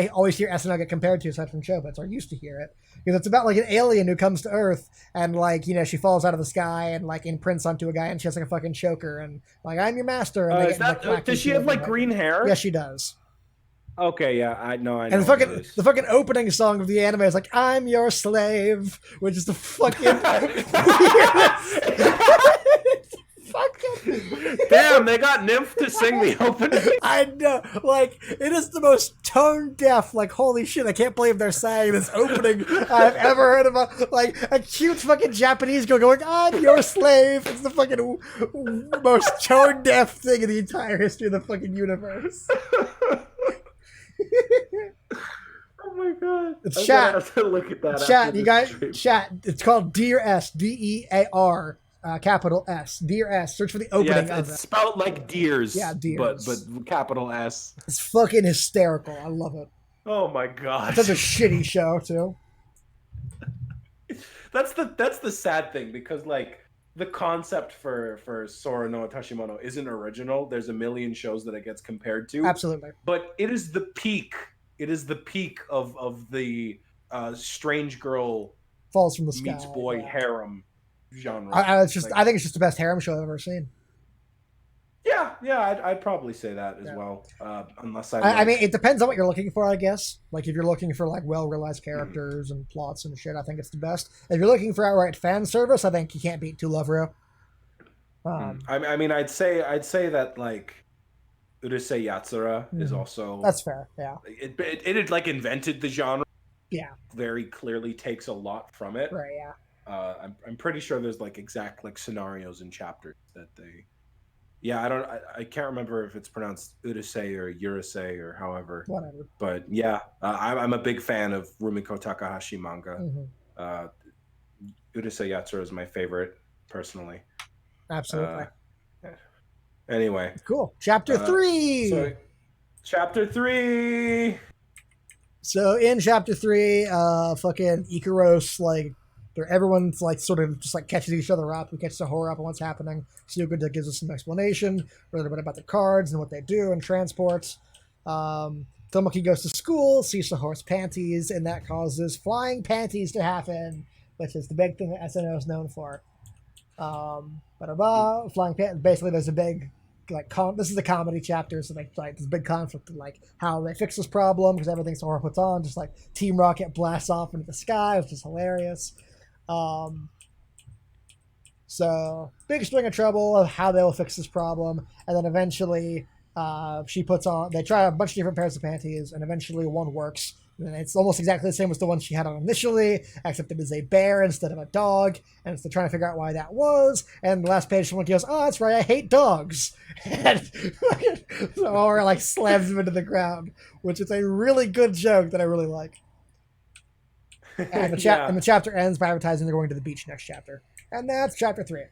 always hear SNL get compared to aside from Chobits, or used to hear it, because it's about like an alien who comes to Earth and like she falls out of the sky and like imprints onto a guy and she has like a fucking choker and like I'm your master. And does she have like green hair? Yes, she does. Okay, yeah, I know. And the fucking opening song of the anime is like "I'm your slave," which is the fucking Damn, they got Nymph to sing the opening. I know, like it is the most tone deaf. Like holy shit, I can't believe they're saying this opening I've ever heard about. Like a cute fucking Japanese girl going, "I'm your slave." It's the fucking most tone deaf thing in the entire history of the fucking universe. Oh my god! It's chat. Have to look at that. Chat, you guys. Stream. Chat. It's called Dear S. DEAR. Capital S. Dear S. Search for the opening of it. It's spelled like deers. Yeah, deers. But capital S. It's fucking hysterical. I love it. Oh my god! It's such a shitty show too. That's the sad thing because like the concept for Sora no Tashimono isn't original. There's a million shows that it gets compared to. Absolutely. But it is the peak. It is the peak of the strange girl falls from the sky meets boy harem genre. I think it's just the best harem show I've ever seen. Yeah, I'd probably say that as well. Unless I mean, it depends on what you're looking for, I guess. Like if you're looking for like well-realized characters and plots and shit, I think it's the best. If you're looking for outright fan service, I think you can't beat To Love Ru. I mean, I'd say that like Urusei Yatsura is also that's fair. Yeah, it had like invented the genre. Yeah, very clearly takes a lot from it. Right. Yeah. I'm pretty sure there's like exact like scenarios and chapters that they. Yeah, I can't remember if it's pronounced Urusei or Urusei or however. Whatever. But yeah, I'm a big fan of Rumiko Takahashi manga. Urusei Yatsura is my favorite, personally. Absolutely. Anyway. Cool. Chapter 3. So, chapter 3. So in chapter 3, fucking Ikaros, like, everyone's like sort of just like catches each other up. We catch Sahura up on what's happening. Suguda gives us some explanation, a little bit about the cards and what they do and transports. Tomoki goes to school, sees Sahura's panties, and that causes flying panties to happen, which is the big thing that SNO is known for. Flying panties. Basically, there's a big this is a comedy chapter, so like this big conflict of like how they fix this problem because everything Sahura puts on, just like Team Rocket blasts off into the sky, which is hilarious. So big string of trouble of how they will fix this problem, and then eventually they try a bunch of different pairs of panties, and eventually one works. And it's almost exactly the same as the one she had on initially, except it is a bear instead of a dog, and it's trying to figure out why that was. And the last page, someone goes, "Oh, that's right, I hate dogs." And Sahura like slams him into the ground, which is a really good joke that I really like. And the chapter ends by advertising they're going to the beach next chapter. And that's chapter 3.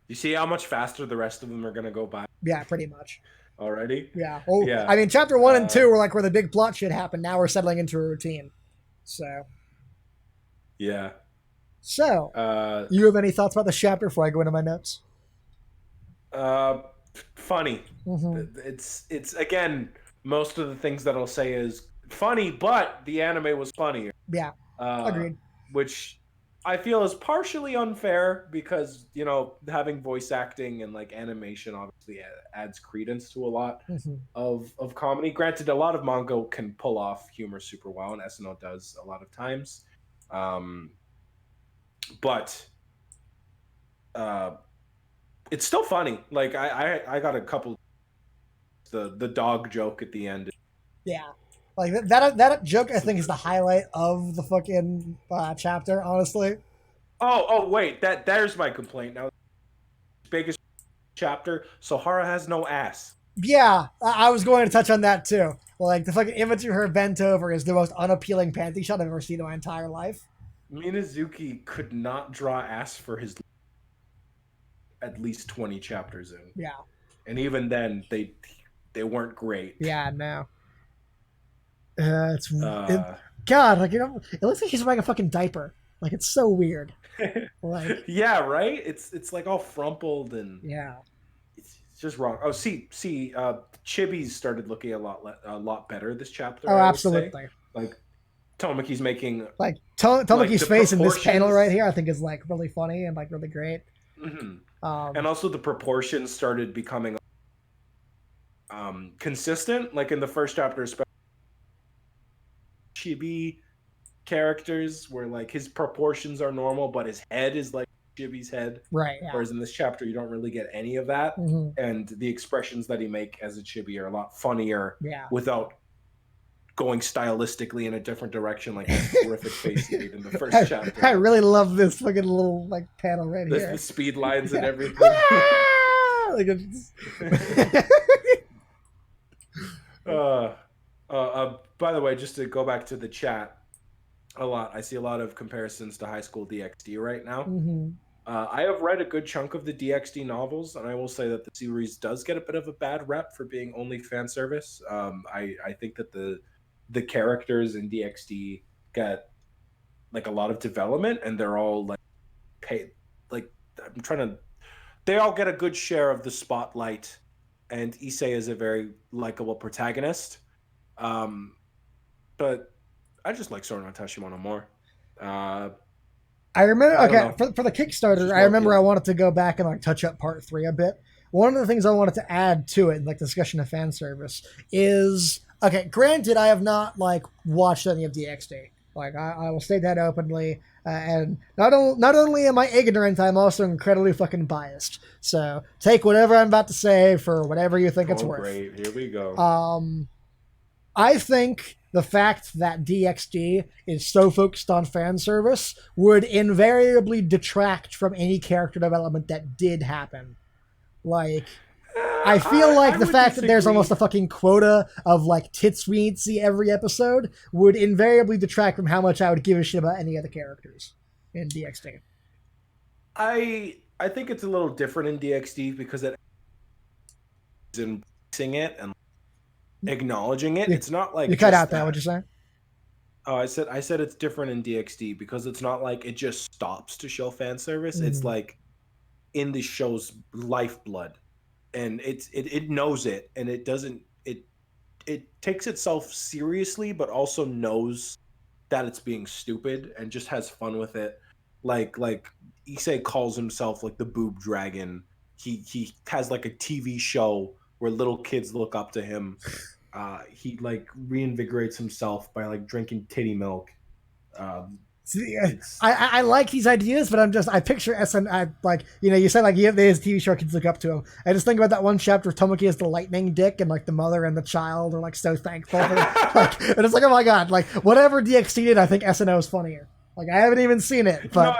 You see how much faster the rest of them are going to go by? Yeah, pretty much. Already? Yeah. Well, yeah. I mean, chapter 1 and 2 were like where the big plot shit happened. Now we're settling into a routine. So. Yeah. So, you have any thoughts about this chapter before I go into my notes? Funny. Mm-hmm. It's again, most of the things that I'll say is funny, but the anime was funnier. Yeah, agreed. Which I feel is partially unfair because, having voice acting and like animation obviously adds credence to a lot of comedy. Granted, a lot of manga can pull off humor super well, and SNO does a lot of times. But it's still funny. Like I got a couple. The dog joke at the end. Yeah. Like that joke, I think, is the highlight of the fucking chapter. Honestly. Oh wait, there's my complaint now. biggest chapter, Sahara has no ass. Yeah, I was going to touch on that too. Like the fucking image of her bent over is the most unappealing panty shot I've ever seen in my entire life. Minazuki could not draw ass for his at least 20 chapters in. Yeah. And even then they weren't great. Yeah, no. God, like, it looks like she's wearing a fucking diaper. Like, it's so weird. Like, yeah, right? It's like all frumpled and yeah. It's just wrong. Oh, Chibi's started looking a lot better this chapter. Oh, I would absolutely. say. Like Tomoki's making like Tomoki's face in this panel right here, I think is like really funny and like really great. Mm-hmm. And also the proportions started becoming consistent. Like in the first chapter, especially Chibi characters where like his proportions are normal, but his head is like Chibi's head. Right. Yeah. Whereas in this chapter, you don't really get any of that. Mm-hmm. And the expressions that he make as a Chibi are a lot funnier without going stylistically in a different direction like that horrific face he made in the first chapter. I really love this fucking little like panel right here. The speed lines and everything. Like by the way, just to go back to the chat, I see a lot of comparisons to High School DxD right now. Mm-hmm. I have read a good chunk of the DxD novels, and I will say that the series does get a bit of a bad rep for being only fan service. I think that the characters in DxD get like a lot of development, and they're all like paid. Like they all get a good share of the spotlight, and Issei is a very likable protagonist. But I just like Sora no Tashimono more. I remember, for the Kickstarter, I remember I wanted to go back and like touch up part 3 a bit. One of the things I wanted to add to it, in like discussion of fan service, is granted, I have not like watched any of DxD. Like I will state that openly, and not only am I ignorant, I'm also incredibly fucking biased. So take whatever I'm about to say for whatever you think it's worth. Great, here we go. I think the fact that DxD is so focused on fan service would invariably detract from any character development that did happen. Like, I feel like the fact that there's almost a fucking quota of like tits we need to see every episode would invariably detract from how much I would give a shit about any other characters in DxD. I think it's a little different in DxD because it is embracing it and acknowledging it. It's not like you cut out that. What'd you say? Oh, I said it's different in DxD because it's not like it just stops to show fan service. It's like in the show's lifeblood, and it knows it, and it doesn't. It takes itself seriously, but also knows that it's being stupid and just has fun with it. Like Issei calls himself like the boob dragon. He has like a TV show where little kids look up to him. He like reinvigorates himself by like drinking titty milk. I like these ideas, but I picture SN. Like, you said like his TV show kids look up to him. I just think about that one chapter where Tomoki has the lightning dick, and like the mother and the child are like so thankful. And it's like, oh my god, like whatever DxD did, I think SNO is funnier. Like I haven't even seen it, but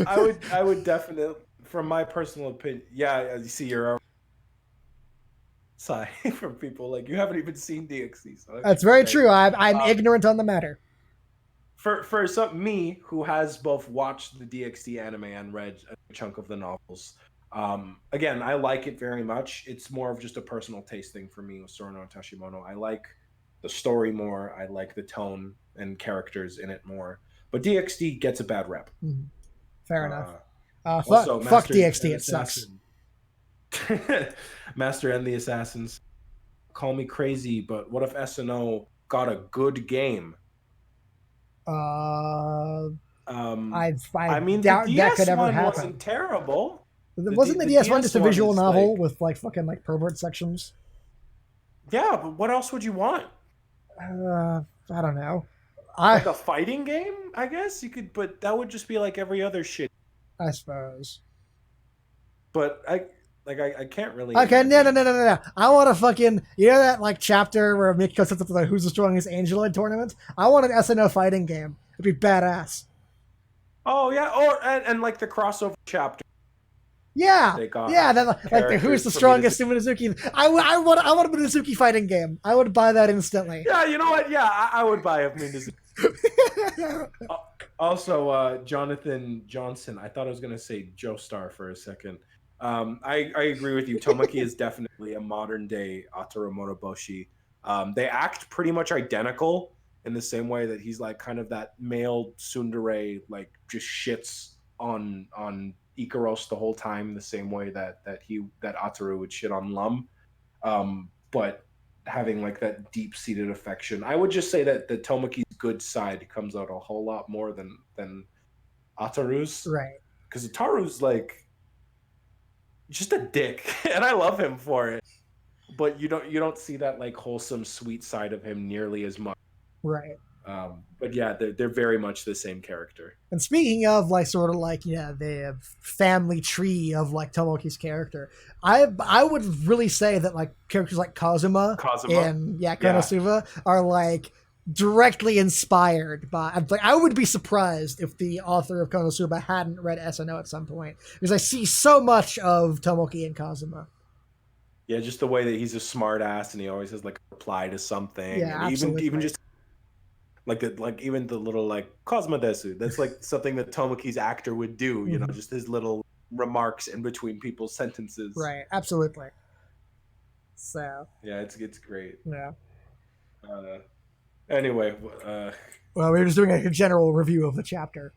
no, I would definitely, from my personal opinion, yeah. You see, you're side from people like you haven't even seen DxD. So that's very true. I'm ignorant on the matter. For me who has both watched the DxD anime and read a chunk of the novels, again, I like it very much. It's more of just a personal taste thing for me with Sora no Tashimono. I like the story more. I like the tone and characters in it more. But DxD gets a bad rep. Mm-hmm. Fair enough. Fuck DxD. It sucks. Master and the Assassins. Call me crazy, but what if SNO got a good game? I mean, doubt the DS that could ever one happen. wasn't terrible. Wasn't the DS one just a visual novel with like fucking like pervert sections? Yeah, but what else would you want? I don't know. Like a fighting game, I guess you could, but that would just be like every other shit. I suppose. But I can't really. Okay, no. I want a fucking that like chapter where Mikko sets up the Who's the Strongest Angeloid tournament. I want an SNO fighting game. It'd be badass. Oh yeah, and like the crossover chapter Yeah, They got yeah. That, like the who's characters the for strongest Minazuki. Minazuki? I want a Minazuki fighting game. I would buy that instantly. Yeah, you know what? Yeah, I would buy a Minazuki. Uh, Also, Jonathan Johnson. I thought I was gonna say Joe Star for a second. I agree with you. Tomoki is definitely a modern day Ataru Moroboshi. They act pretty much identical in the same way that he's like kind of that male tsundere, like just shits on Ikaros the whole time, the same way that Ataru would shit on Lum. But having like that deep seated affection. I would just say that the Tomoki's good side comes out a whole lot more than Ataru's, Right, because Ataru's like just a dick, and I love him for it. But you don't see that like wholesome, sweet side of him nearly as much. right. But yeah, they're very much the same character. And speaking of like sort of like the family tree of like Tomoki's character, I would really say that like characters like Kazuma, Kazuma, and yeah, Konosuba are like directly inspired by. Like I would be surprised if the author of Konosuba hadn't read SNO at some point because I see so much of Tomoki and Kazuma. yeah, just the way that he's a smart ass and he always has like a reply to something, Yeah, and even absolutely. just like even the little like Cosmo Desu. That's like something that Tomoki's actor would do. Mhm. Just his little remarks in between people's sentences. Right, absolutely. So Yeah, it's great. yeah. Uh, anyway, Well, we were just doing a general review of the chapter.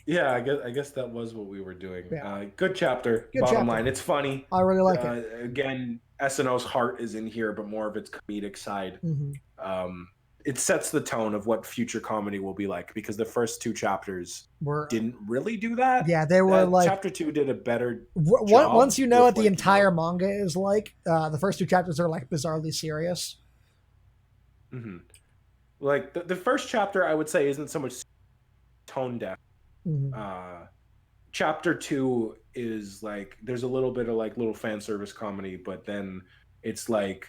yeah, I guess that was what we were doing. Yeah, Good chapter. good Bottom chapter. line, it's funny. I really like it. Again, SNO's heart is in here, but more of its comedic side. Hmm. It sets the tone of what future comedy will be like, because the first two chapters We're didn't really do that. Yeah, they were like Chapter two did a better once job you know with what the like entire manga is like, the first two chapters are like bizarrely serious. mhm. Like the first chapter, I would say, isn't so much tone deaf. Hmm. Uh, Chapter two is like there's a little bit of like little fan service comedy, but then it's like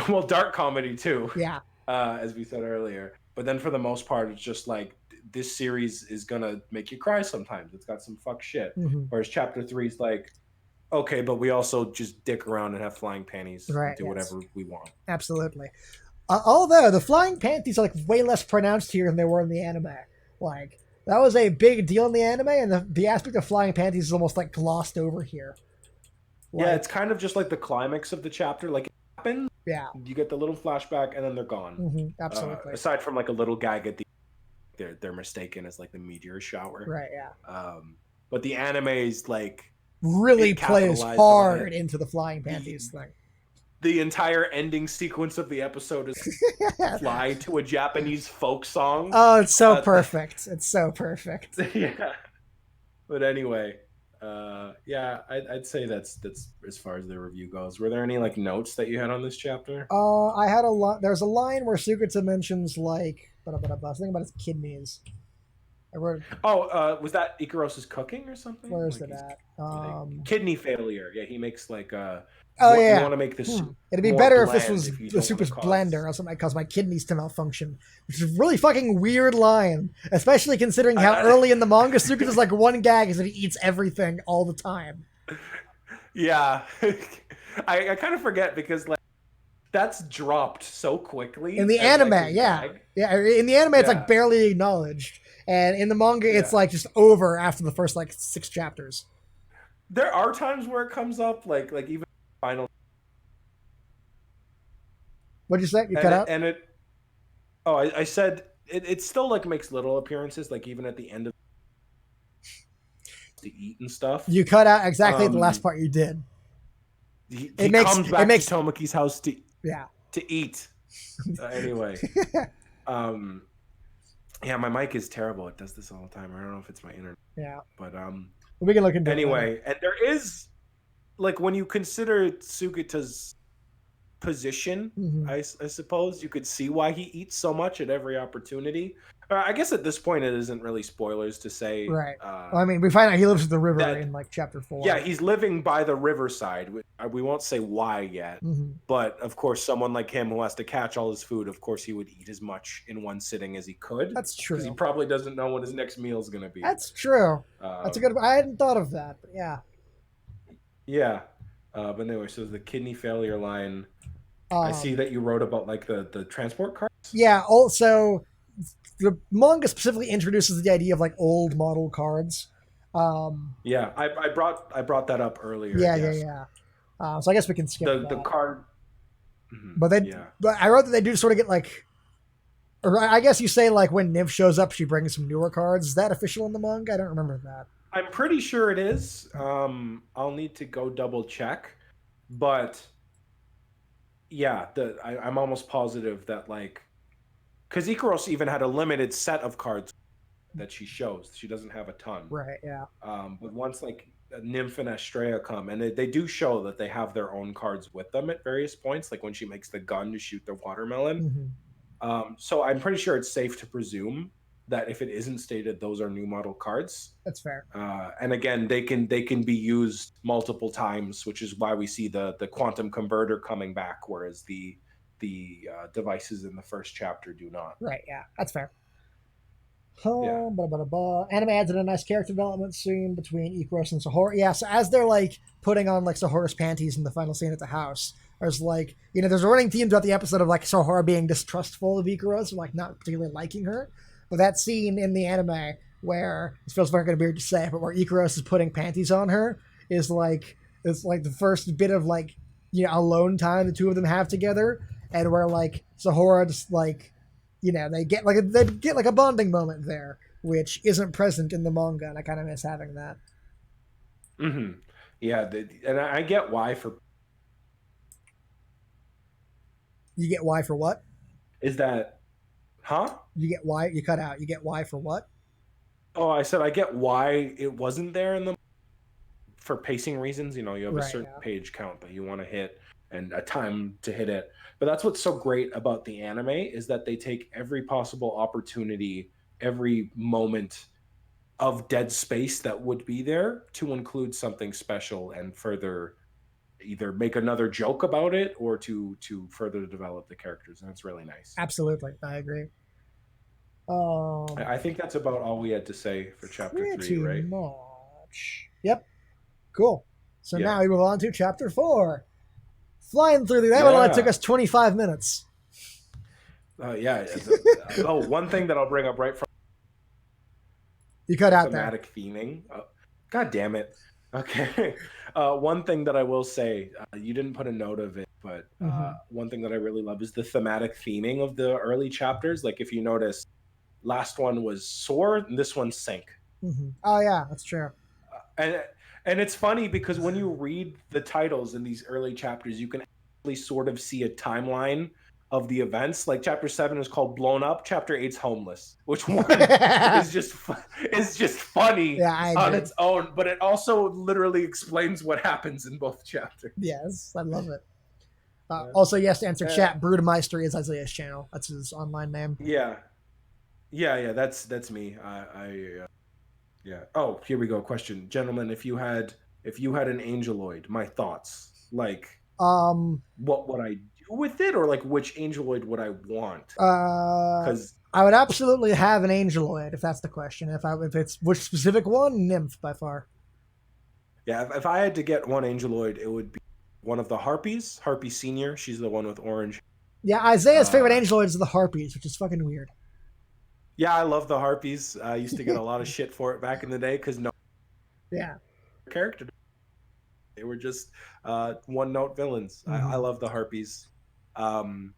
well, dark comedy too, Yeah. as we said earlier. But then for the most part, it's just like this series is gonna make you cry sometimes. It's got some fuck shit. Hmm. Whereas chapter three is like, okay, but we also just dick around and have flying panties and Right. do Yes. whatever we want. Absolutely. Although the flying panties are like way less pronounced here than they were in the anime. Like that was a big deal in the anime, and the aspect of flying panties is almost like glossed over here. Yeah, Like, it's kind of just like the climax of the chapter. Like it happens, yeah. you get the little flashback, and then they're gone. Absolutely. Aside from like a little gag at the they're mistaken as like the meteor shower. Right. Yeah. But the anime is like Really it plays capitalized on hard it. into the flying panties thing. The entire ending sequence of the episode is fly to a Japanese folk song. Oh, it's so perfect. It's so perfect. Yeah. But anyway, yeah, I'd say that's as far as the review goes. Were there any like notes that you had on this chapter? I had a lot. There's a line where Sugata mentions like, something about his kidneys. I wrote, Oh, was that Ikaros's cooking or something? where is Like it at? like kidney failure. Yeah, he makes like Oh you yeah. want to make this soup It'd be more better if this bland was if you the don't soup wanna is blender cause. or something that caused my kidneys to malfunction. Which is a really fucking weird line, especially considering how early in the manga Sugata's like one gag is that he eats everything all the time. Yeah, I kind of forget because like that's dropped so quickly In the as like anime, his yeah, gag. yeah. In the anime, it's like Yeah, barely acknowledged, and in the manga, it's yeah. like just over after the first like 6 chapters. There are times where it comes up, like even final, What'd you say? You cut and out? it. Oh, I said it still like makes little appearances, like even at the end of to eat and stuff. You cut out exactly the last Um, part you did. he comes It back to makes Tomoki's house yeah. to eat. Anyway, um, yeah, my mic is terrible. It does this all the time. I don't know if it's my internet, Yeah. but We can look into it later. anyway, and there is like when you consider Sugata's position, Mhm. I suppose you could see why he eats so much at every opportunity. I guess at this point it isn't really spoilers to say Right. Well, I mean, we find out he lives at the river that in like chapter 4. yeah, he's living by the riverside. We won't say why yet, Hmm. but of course, someone like him who has to catch all his food, of course, he would eat as much in one sitting as he could That's because he true. probably doesn't know what his next meal is going to be. That's true. That's a good. I hadn't thought of that, but yeah. Yeah. But anyway, so the kidney failure line. I see Um, that you wrote about like the transport cards. yeah. Also, the manga specifically introduces the idea of like old model cards. Um, Yeah, I brought that up earlier. yeah, yeah, Yes, yeah. So I guess we can skip the that. card. Mhm, But they, yeah, but I wrote that they do sort of get like, or I guess you say like when Niv shows up, she brings some newer cards. Is that official in the manga? I don't remember that. I'm pretty sure it is. I'll need to go double check, but yeah, I'm almost positive that like because Ikaros even had a limited set of cards that she shows. She doesn't have a ton. Right. Yeah. But once like Nymph and Astrea come, and they do show that they have their own cards with them at various points, like when she makes the gun to shoot the watermelon. Hmm. So I'm pretty sure it's safe to presume that if it isn't stated, those are new model cards. That's fair. And again, they can be used multiple times, which is why we see the quantum converter coming back, whereas the devices in the first chapter do not. Right. Yeah. That's fair. Yeah. Anime adds in a nice character development scene between Ikaros and Sahara. Yeah, so as they're like putting on like Sahara's panties in the final scene at the house, there's like, there's a running theme throughout the episode of like Sahara being distrustful of Ikaros and like not particularly liking her. But that scene in the anime where it feels very weird to say, but where Ikaros is putting panties on her is like it's like the first bit of like alone time the two of them have together, and where like Sahara just like they get like a bonding moment there, which isn't present in the manga, and I kind of miss having that. hmm Yeah, and I get why for You get why for what? is that, huh? You get why you cut out. You get why for what? Oh, I said I get why it wasn't there in the for pacing reasons. You have a Right. certain Yeah. page count that you want to hit and a time to hit it. But that's what's so great about the anime is that they take every possible opportunity, every moment of dead space that would be there to include something special and further either make another joke about it or to further develop the characters, and it's really nice. Absolutely, I agree. I think that's about all we had to say for chapter three, Pretty right? much. Yep. Cool. So Yeah. now we move on to chapter 4. Flying through that one only took Yeah. us 25 minutes. Yeah. Oh, one thing that I'll bring up right from You cut out there. thematic theming. God damn it. Okay. One thing that I will say, you didn't put a note of it, but Hmm. one thing that I really love is the thematic theming of the early chapters. Like if you notice, last one was soar, and this one sank. Hmm. Oh yeah, that's true. And and it's funny because when you read the titles in these early chapters, you can actually sort of see a timeline of the events. Like chapter 7 is called blown up, chapter 8's homeless. Which one Yeah, is just funny I on agree. its own, but it also literally explains what happens in both chapters. Yes, I love it. Yeah. Also, yes, to answer Uh, chat, Brudemeister is Isaiah's channel. That's his online name. yeah. Yeah, that's me. Yeah. Oh, here we go. Question, gentlemen, if you had an angeloid, my thoughts. Like Um, what would I do with it, or like which angeloid would I want? uh, Because I would absolutely have an Angeloid if that's the question. If it's which specific one, Nymph by far. yeah, if I had to get one angeloid, it would be one of the harpies, Harpy Senior. She's the one with orange. Yeah, Isaiah's favorite Uh, Angeloids are the Harpies, which is fucking weird. yeah, I love the harpies. I used to get a lot of shit for it back in the day because no Yeah. character. They were just one note villains. I Hmm. love the harpies. Um,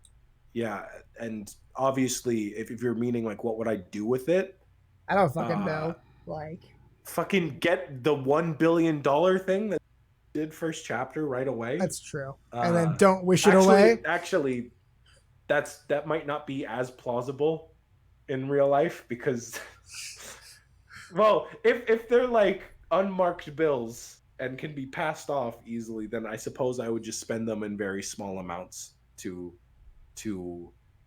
yeah, and obviously, if you're meaning like what would I do with it, I don't fucking uh, know. Like, fucking get the $1 billion thing that did first chapter right away. that's true. And then Uh, don't wish it away. actually, that might not be as plausible in real life because, well, if they're like unmarked bills and can be passed off easily, then I suppose I would just spend them in very small amounts to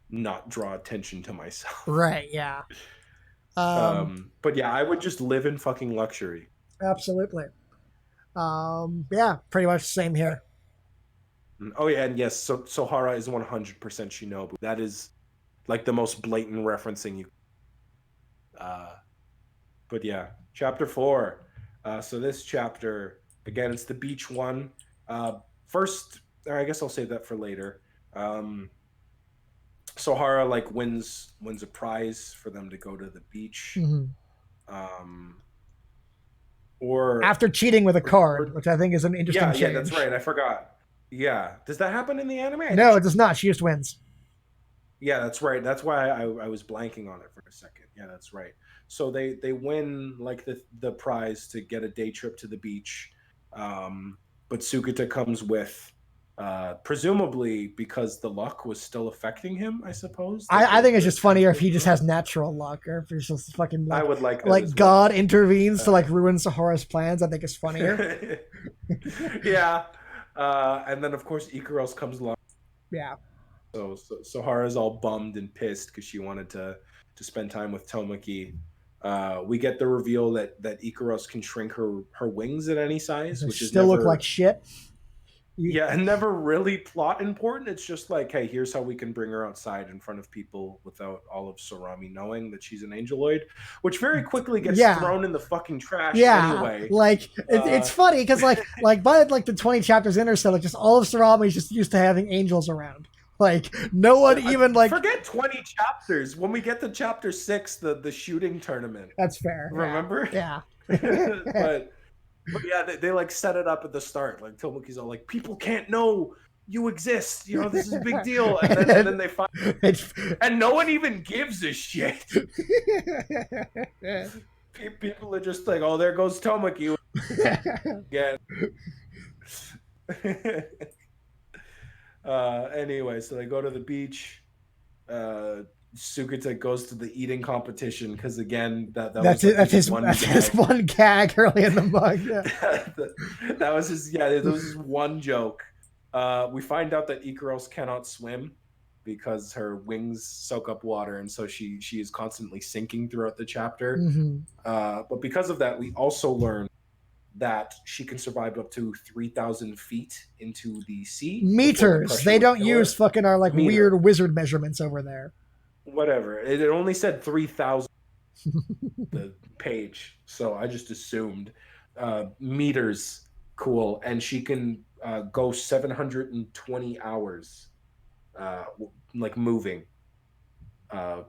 not draw attention to myself. Right, yeah. Um, But yeah, I would just live in fucking luxury. Absolutely. Yeah, pretty much the same here. Oh yeah, and yes, so Sohara is 100% Shinobu. That is like the most blatant referencing you. Uh, but yeah, chapter 4. So this chapter Again, it's the beach one. First, or I guess I'll save that for later. Sohara like wins a prize for them to go to the beach. Mhm. Um, or After cheating with a card, or which I think is an interesting yeah, that's change. right. I forgot. Yeah, does that happen in the anime? I think No, it does not. She just wins. yeah, that's right. That's why I was blanking on it for a second. Yeah, that's right. So they win like the prize to get a day trip to the beach, but Sukita comes with, presumably because the luck was still affecting him. I suppose that I think it's the just funnier tents if were he just ruined. has natural luck, or if he's just fucking I would like that like as well. God intervenes to Uh, like ruin Sahara's plans. I think it's funnier. yeah, and then of course Ikaros comes along. Yeah. So Sahara's all bummed and pissed because she wanted to spend time with Tomoki. We get the reveal that Ikaros can shrink her wings at any size, They which is still look like never shit. You, yeah, and never really plot important. It's just like, hey, here's how we can bring her outside in front of people without all of Sarami knowing that she's an angeloid, which very quickly gets yeah. thrown in the fucking trash Yeah, anyway. like Uh, it's funny because like by like the 20 chapters in or so, like just all of Sarami's just used to having angels around. Like no one even like Forget 20 chapters. When we get to chapter 6, the shooting tournament, that's fair. remember? Yeah, yeah. But yeah, they like set it up at the start. Like Tomoki's all like, people can't know you exist. You know, this is a big deal. And then they find It's and no one even gives a shit. People are just like, oh, there goes Tomoki again. Anyway, so they go to the beach. Sukita goes to the eating competition because again, that was like his one that's his gag. one gag early in the mug. Yeah. That was his that was his one joke. We find out that Ikaros cannot swim because her wings soak up water, and so she is constantly sinking throughout the chapter. Mm-hmm. But because of that, we also learn that she can survive up to 3,000 feet into the sea before the Meters. pressure They would don't kill her. use fucking our like Meter, weird wizard measurements over there. whatever. It only said 3,000 the page, so I just assumed meters. Cool, and she can go 720 hours, like moving,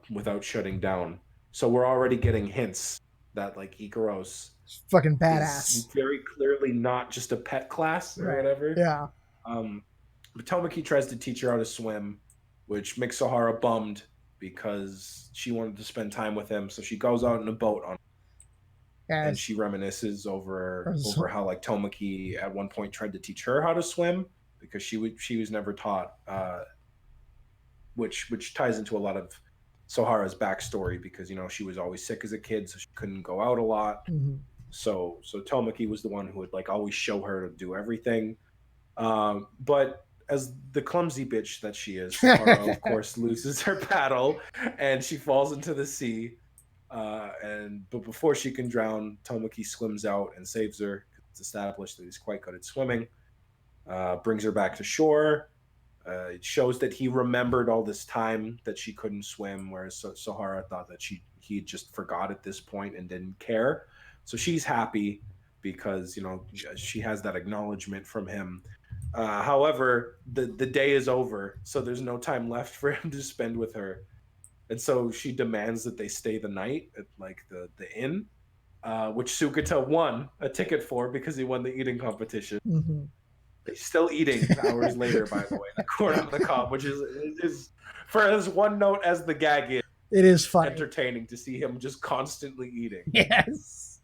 without shutting down. So we're already getting hints that like Ikaros Fucking is badass. very clearly not just a pet class or Right. whatever. Yeah. Um, but Tomoki tries to teach her how to swim, which makes Sahara bummed because she wanted to spend time with him. So she goes out in a boat on, and Guys. she reminisces over how like Tomoki at one point tried to teach her how to swim because she was never taught, which ties into a lot of Sohara's backstory because she was always sick as a kid, so she couldn't go out a lot. Mm-hmm. So Tomoki was the one who would like always show her to do everything. But as the clumsy bitch that she is, Sahara of course loses her paddle and she falls into the sea. But before she can drown, Tomoki swims out and saves her. It's established that he's quite good at swimming. Brings her back to shore. It shows that he remembered all this time that she couldn't swim, whereas Sahara thought that he just forgot at this point and didn't care. So she's happy because she has that acknowledgement from him. However, the day is over, so there's no time left for him to spend with her, and so she demands that they stay the night at like the inn, which Sukita won a ticket for because he won the eating competition. Mm-hmm. He's still eating hours later, by the way. The corn on the cob, which is for as one note as the gag is It is funny. entertaining to see him just constantly eating. Yes.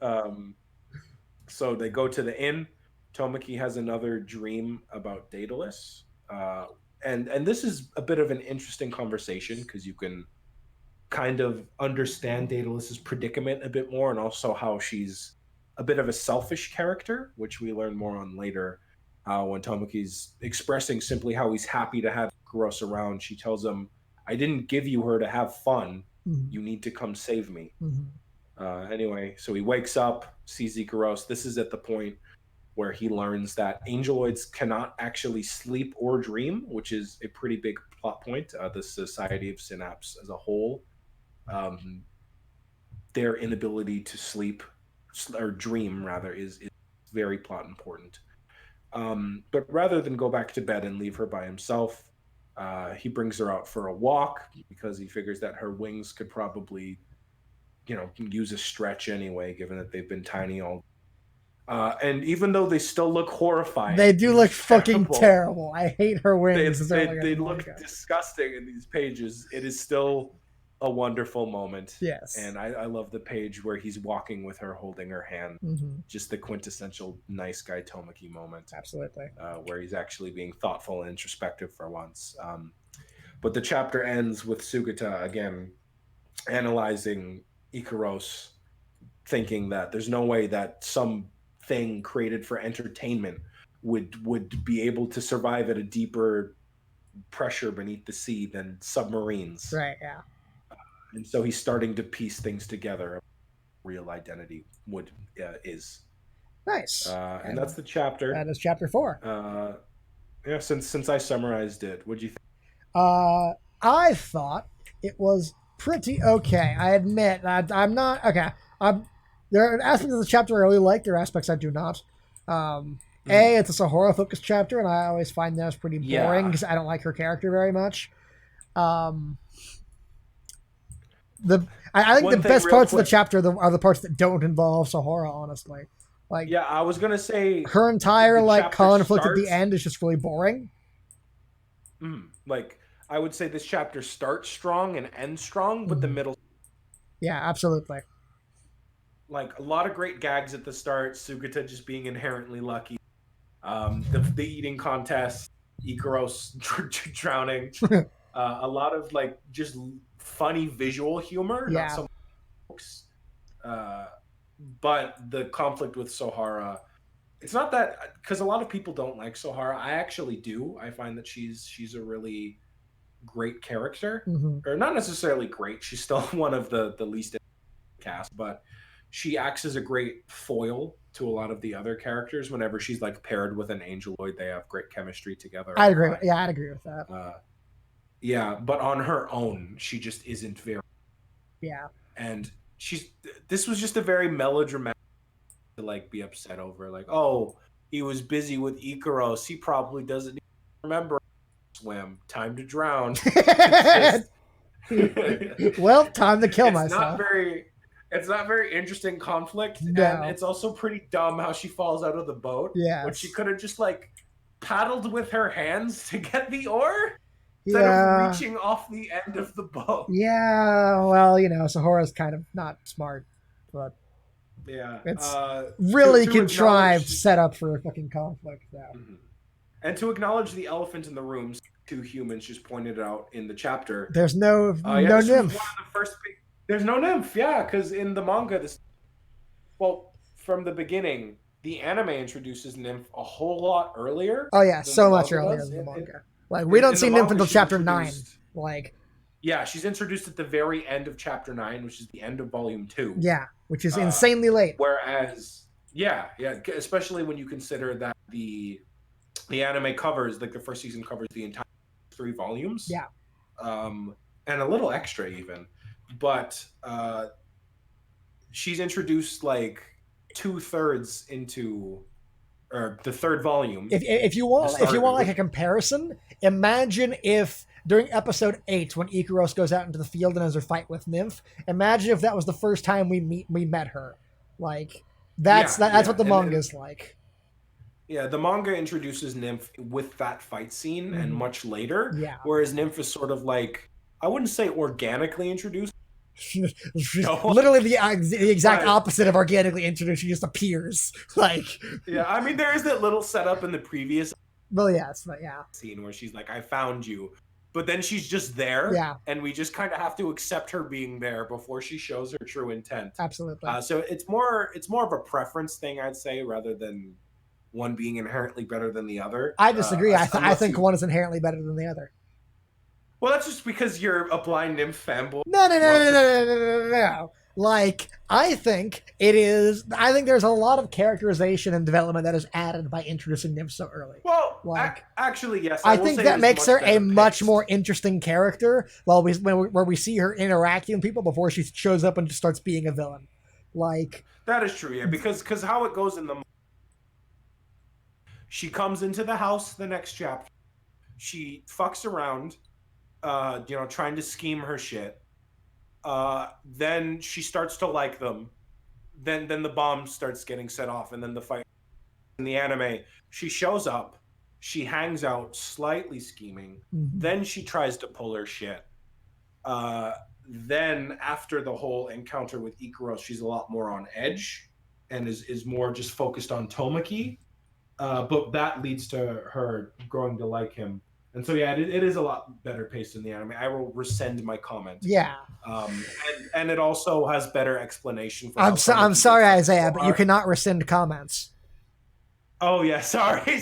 So they go to the inn. Tomoki has another dream about Daedalus, and this is a bit of an interesting conversation because you can kind of understand Daedalus's predicament a bit more, and also how she's a bit of a selfish character, which we learn more on later. When Tomoki's expressing simply how he's happy to have Kuros around, she tells him, "I didn't give you her to have fun. Mm-hmm. You need to come save me." Mm-hmm. Anyway, so he wakes up, sees Ikaros. This is at the point where he learns that angeloids cannot actually sleep or dream, which is a pretty big plot point. The Society of Synapse as a whole, their inability to sleep or dream rather is very plot important. But rather than go back to bed and leave her by himself, he brings her out for a walk because he figures that her wings could probably, use a stretch anyway, given that they've been tiny all. And even though they still look horrifying, They do look fucking terrible, terrible. I hate her wings. they look disgusting in these pages. It is still a wonderful moment. Yes. And I love the page where he's walking with her, holding her hand. Mm-hmm. Just the quintessential nice guy Tomiki moment. Absolutely. Where he's actually being thoughtful and introspective for once. But the chapter ends with Sugata again analyzing Ikaros, thinking that there's no way that some thing created for entertainment would be able to survive at a deeper pressure beneath the sea than submarines. Right, yeah. And so he's starting to piece things together. Real identity is nice. And that's the chapter. That is chapter 4. Yeah, since I summarized it, what'd you think? I thought it was pretty okay. I admit I'm not okay. There are aspects of the chapter I really like. There are aspects I do not. It's a Sahara focused chapter, and I always find that pretty boring because I don't like her character very much. I think the best parts of the chapter are the parts that don't involve Sahara. Honestly, I was gonna say her entire conflict at the end is just really boring. I would say this chapter starts strong and ends strong, but the middle. Yeah, absolutely. A lot of great gags at the start. Sugata just being inherently lucky. The eating contest, Ikaros drowning. A lot of just funny visual humor. Yeah. Not so much, but the conflict with Sohara. It's not that because a lot of people don't like Sohara. I actually do. I find that she's a really great character, or not necessarily great. She's still one of the least cast, but she acts as a great foil to a lot of the other characters. Whenever she's paired with an angeloid, they have great chemistry together. I'd agree. I'd agree with that. But on her own, she just isn't very. Yeah. And this was just a very melodramatic to be upset over. Oh, he was busy with Ikaros. He probably doesn't remember swim. Time to drown. Well, time to kill myself. It's not very interesting conflict, no. And it's also pretty dumb how she falls out of the boat. Yeah, when she could have just paddled with her hands to get the oar instead of reaching off the end of the boat. Yeah, well, Sahara's kind of not smart, but it's really contrived setup for a fucking conflict. Though. And to acknowledge the elephant in the room, 2 humans just pointed out in the chapter. There's no nymph. There's no nymph, because in the manga, from the beginning, the anime introduces nymph a whole lot earlier. Oh yeah, so much earlier than the manga. We don't see nymph until chapter 9. Yeah, she's introduced at the very end of chapter 9, which is the end of volume 2. Yeah, which is insanely late. Whereas, especially when you consider that the anime covers, the first season covers the entire 3 volumes. Yeah. And a little extra even. But she's introduced 2/3 into, or the 3rd volume. If you want a comparison, imagine if during episode 8 when Ikaros goes out into the field and has her fight with Nymph, imagine if that was the first time we met her. That's what the manga is like. Yeah, the manga introduces Nymph with that fight scene and much later. Yeah. Whereas Nymph is sort of I wouldn't say organically introduced. No. Literally the exact opposite of organically introduced. She just appears. Yeah, I mean there is that little setup in the previous scene where she's I found you. But then she's just there. Yeah. And we just kind of have to accept her being there before she shows her true intent. Absolutely. So it's more of a preference thing, I'd say, rather than one being inherently better than the other. I disagree. I think one is inherently better than the other. Well, that's just because you're a blind nymph fanboy. No. I think it is. I think there's a lot of characterization and development that is added by introducing Nymph so early. Well, actually, yes. I think that makes her a much more interesting character. Where we see her interacting with people before she shows up and just starts being a villain. That is true, yeah. Because how it goes in the She comes into the house the next chapter. She fucks around, trying to scheme her shit. Then she starts to like them. Then the bomb starts getting set off, and then the fight. In the anime, she shows up. She hangs out, slightly scheming. Mm-hmm. Then she tries to pull her shit. Then after the whole encounter with Ikaros, she's a lot more on edge and is more just focused on Tomoki. But that leads to her growing to like him. And so, yeah, it is a lot better paced in the anime. I will rescind my comment. Yeah. And it also has better explanation for. I'm sorry, Isaiah, but you cannot rescind comments. Oh yeah, sorry,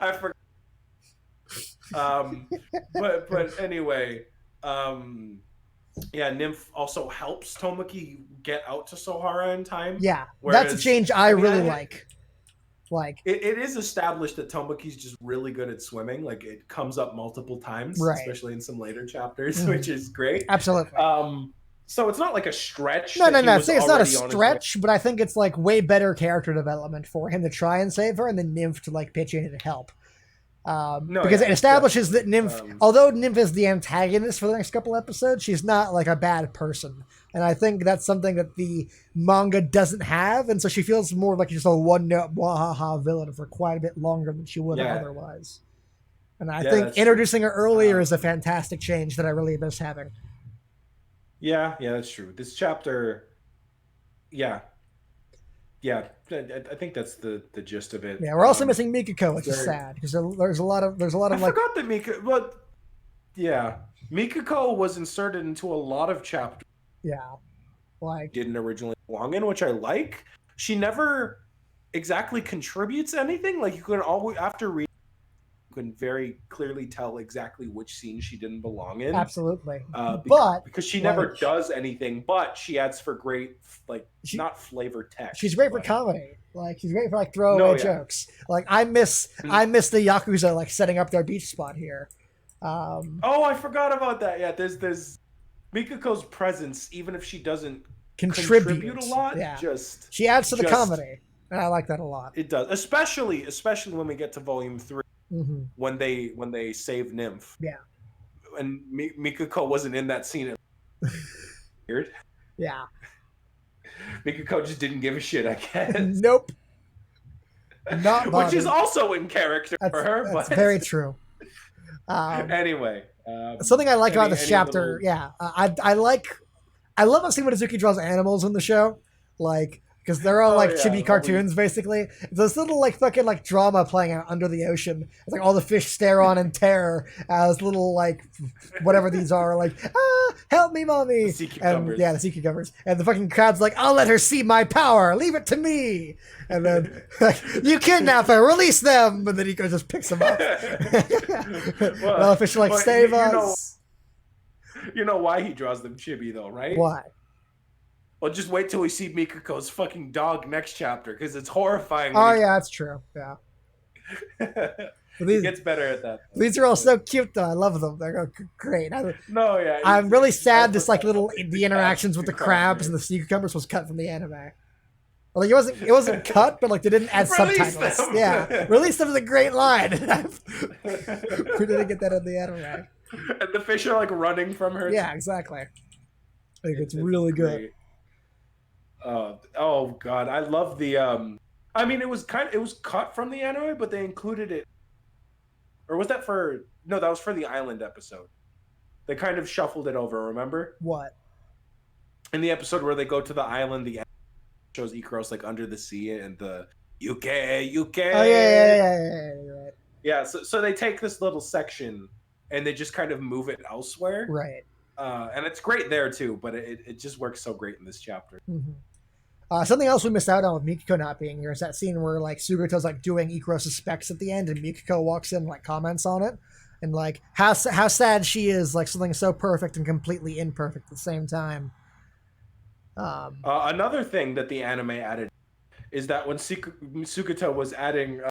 I forgot. But anyway, Nymph also helps Tomoki get out to Sohara in time. Yeah, that's a change I really like. It is established that Tomoki's just really good at swimming. Like, it comes up multiple times, right, especially in some later chapters, which is great. Absolutely. So it's not like a stretch. No. It's not a stretch, but I think it's like way better character development for him to try and save her, and then Nymph to like pitch in and help. Because it establishes that Nymph, although Nymph is the antagonist for the next couple episodes, she's not like a bad person. And I think that's something that the manga doesn't have, and so she feels more like just a one-note wahaha villain for quite a bit longer than she would have otherwise. And I think introducing her earlier is a fantastic change that I really miss having. Yeah, that's true. This chapter, I think that's the gist of it. Yeah, we're also missing Mikako, which is sad because there's a lot of I forgot that Mikako, but Mikako was inserted into a lot of chapters. Yeah, like didn't originally belong in, which I like. She never exactly contributes anything. Like, you can always, after reading, you can very clearly tell exactly which scene she didn't belong in. Absolutely. Because she never does anything, but she adds for great, not flavor text. She's great for comedy. Like, she's great for like throwaway jokes. Like, I miss the Yakuza like setting up their beach spot here. I forgot about that. Yeah, there's Mikako's presence, even if she doesn't contribute a lot. Yeah. She adds to the comedy, and I like that a lot. It does, especially when we get to volume 3. Mm-hmm. When they save Nymph. Yeah. And Mikako wasn't in that scene. Weird. Yeah. Mikako just didn't give a shit, I guess. Nope. Not bothered. Which is also in character for her. That's very true. Anyway. Something I like about this chapter, I love how Suzuki draws animals in the show. Like, because they're all chibi cartoons, basically. This little fucking drama playing out under the ocean. It's like all the fish stare on in terror as little whatever these are, help me, mommy. The sea cucumbers. The sea cucumbers. And the fucking crowd's like, I'll let her see my power. Leave it to me. And then you kidnap her, release them. And then he just picks them up. Well, the fish are save us. You know why he draws them chibi though, right? Why? Well, just wait till we see Mikako's fucking dog next chapter, because it's horrifying. Oh, yeah, that's true. Yeah. It gets better at that. These are all so cute, though. I love them. They're great. I'm really sad the interactions with the crabs and the sea cucumbers was cut from the anime. Well, it wasn't cut, but they didn't add subtitles. Them. Yeah. Release them is a great line. We didn't get that in the anime. And the fish are running from her. Yeah, exactly. I think it's really good. Great. Oh god, I love the it was cut from the anime, but they included it. Or was that that was for the island episode. They kind of shuffled it over, remember? What? In the episode where they go to the island, the shows Ikaros under the sea and the UK. Oh yeah. Right. Yeah, so they take this little section and they just kind of move it elsewhere. Right. And it's great there too, but it just works so great in this chapter. Mm-hmm. Something else we missed out on with Mikako not being here is that scene where Sugato's doing Ikaros' specs at the end, and Mikako walks in and comments on it, and how sad she is, something so perfect and completely imperfect at the same time. Another thing that the anime added is that when Sugato was adding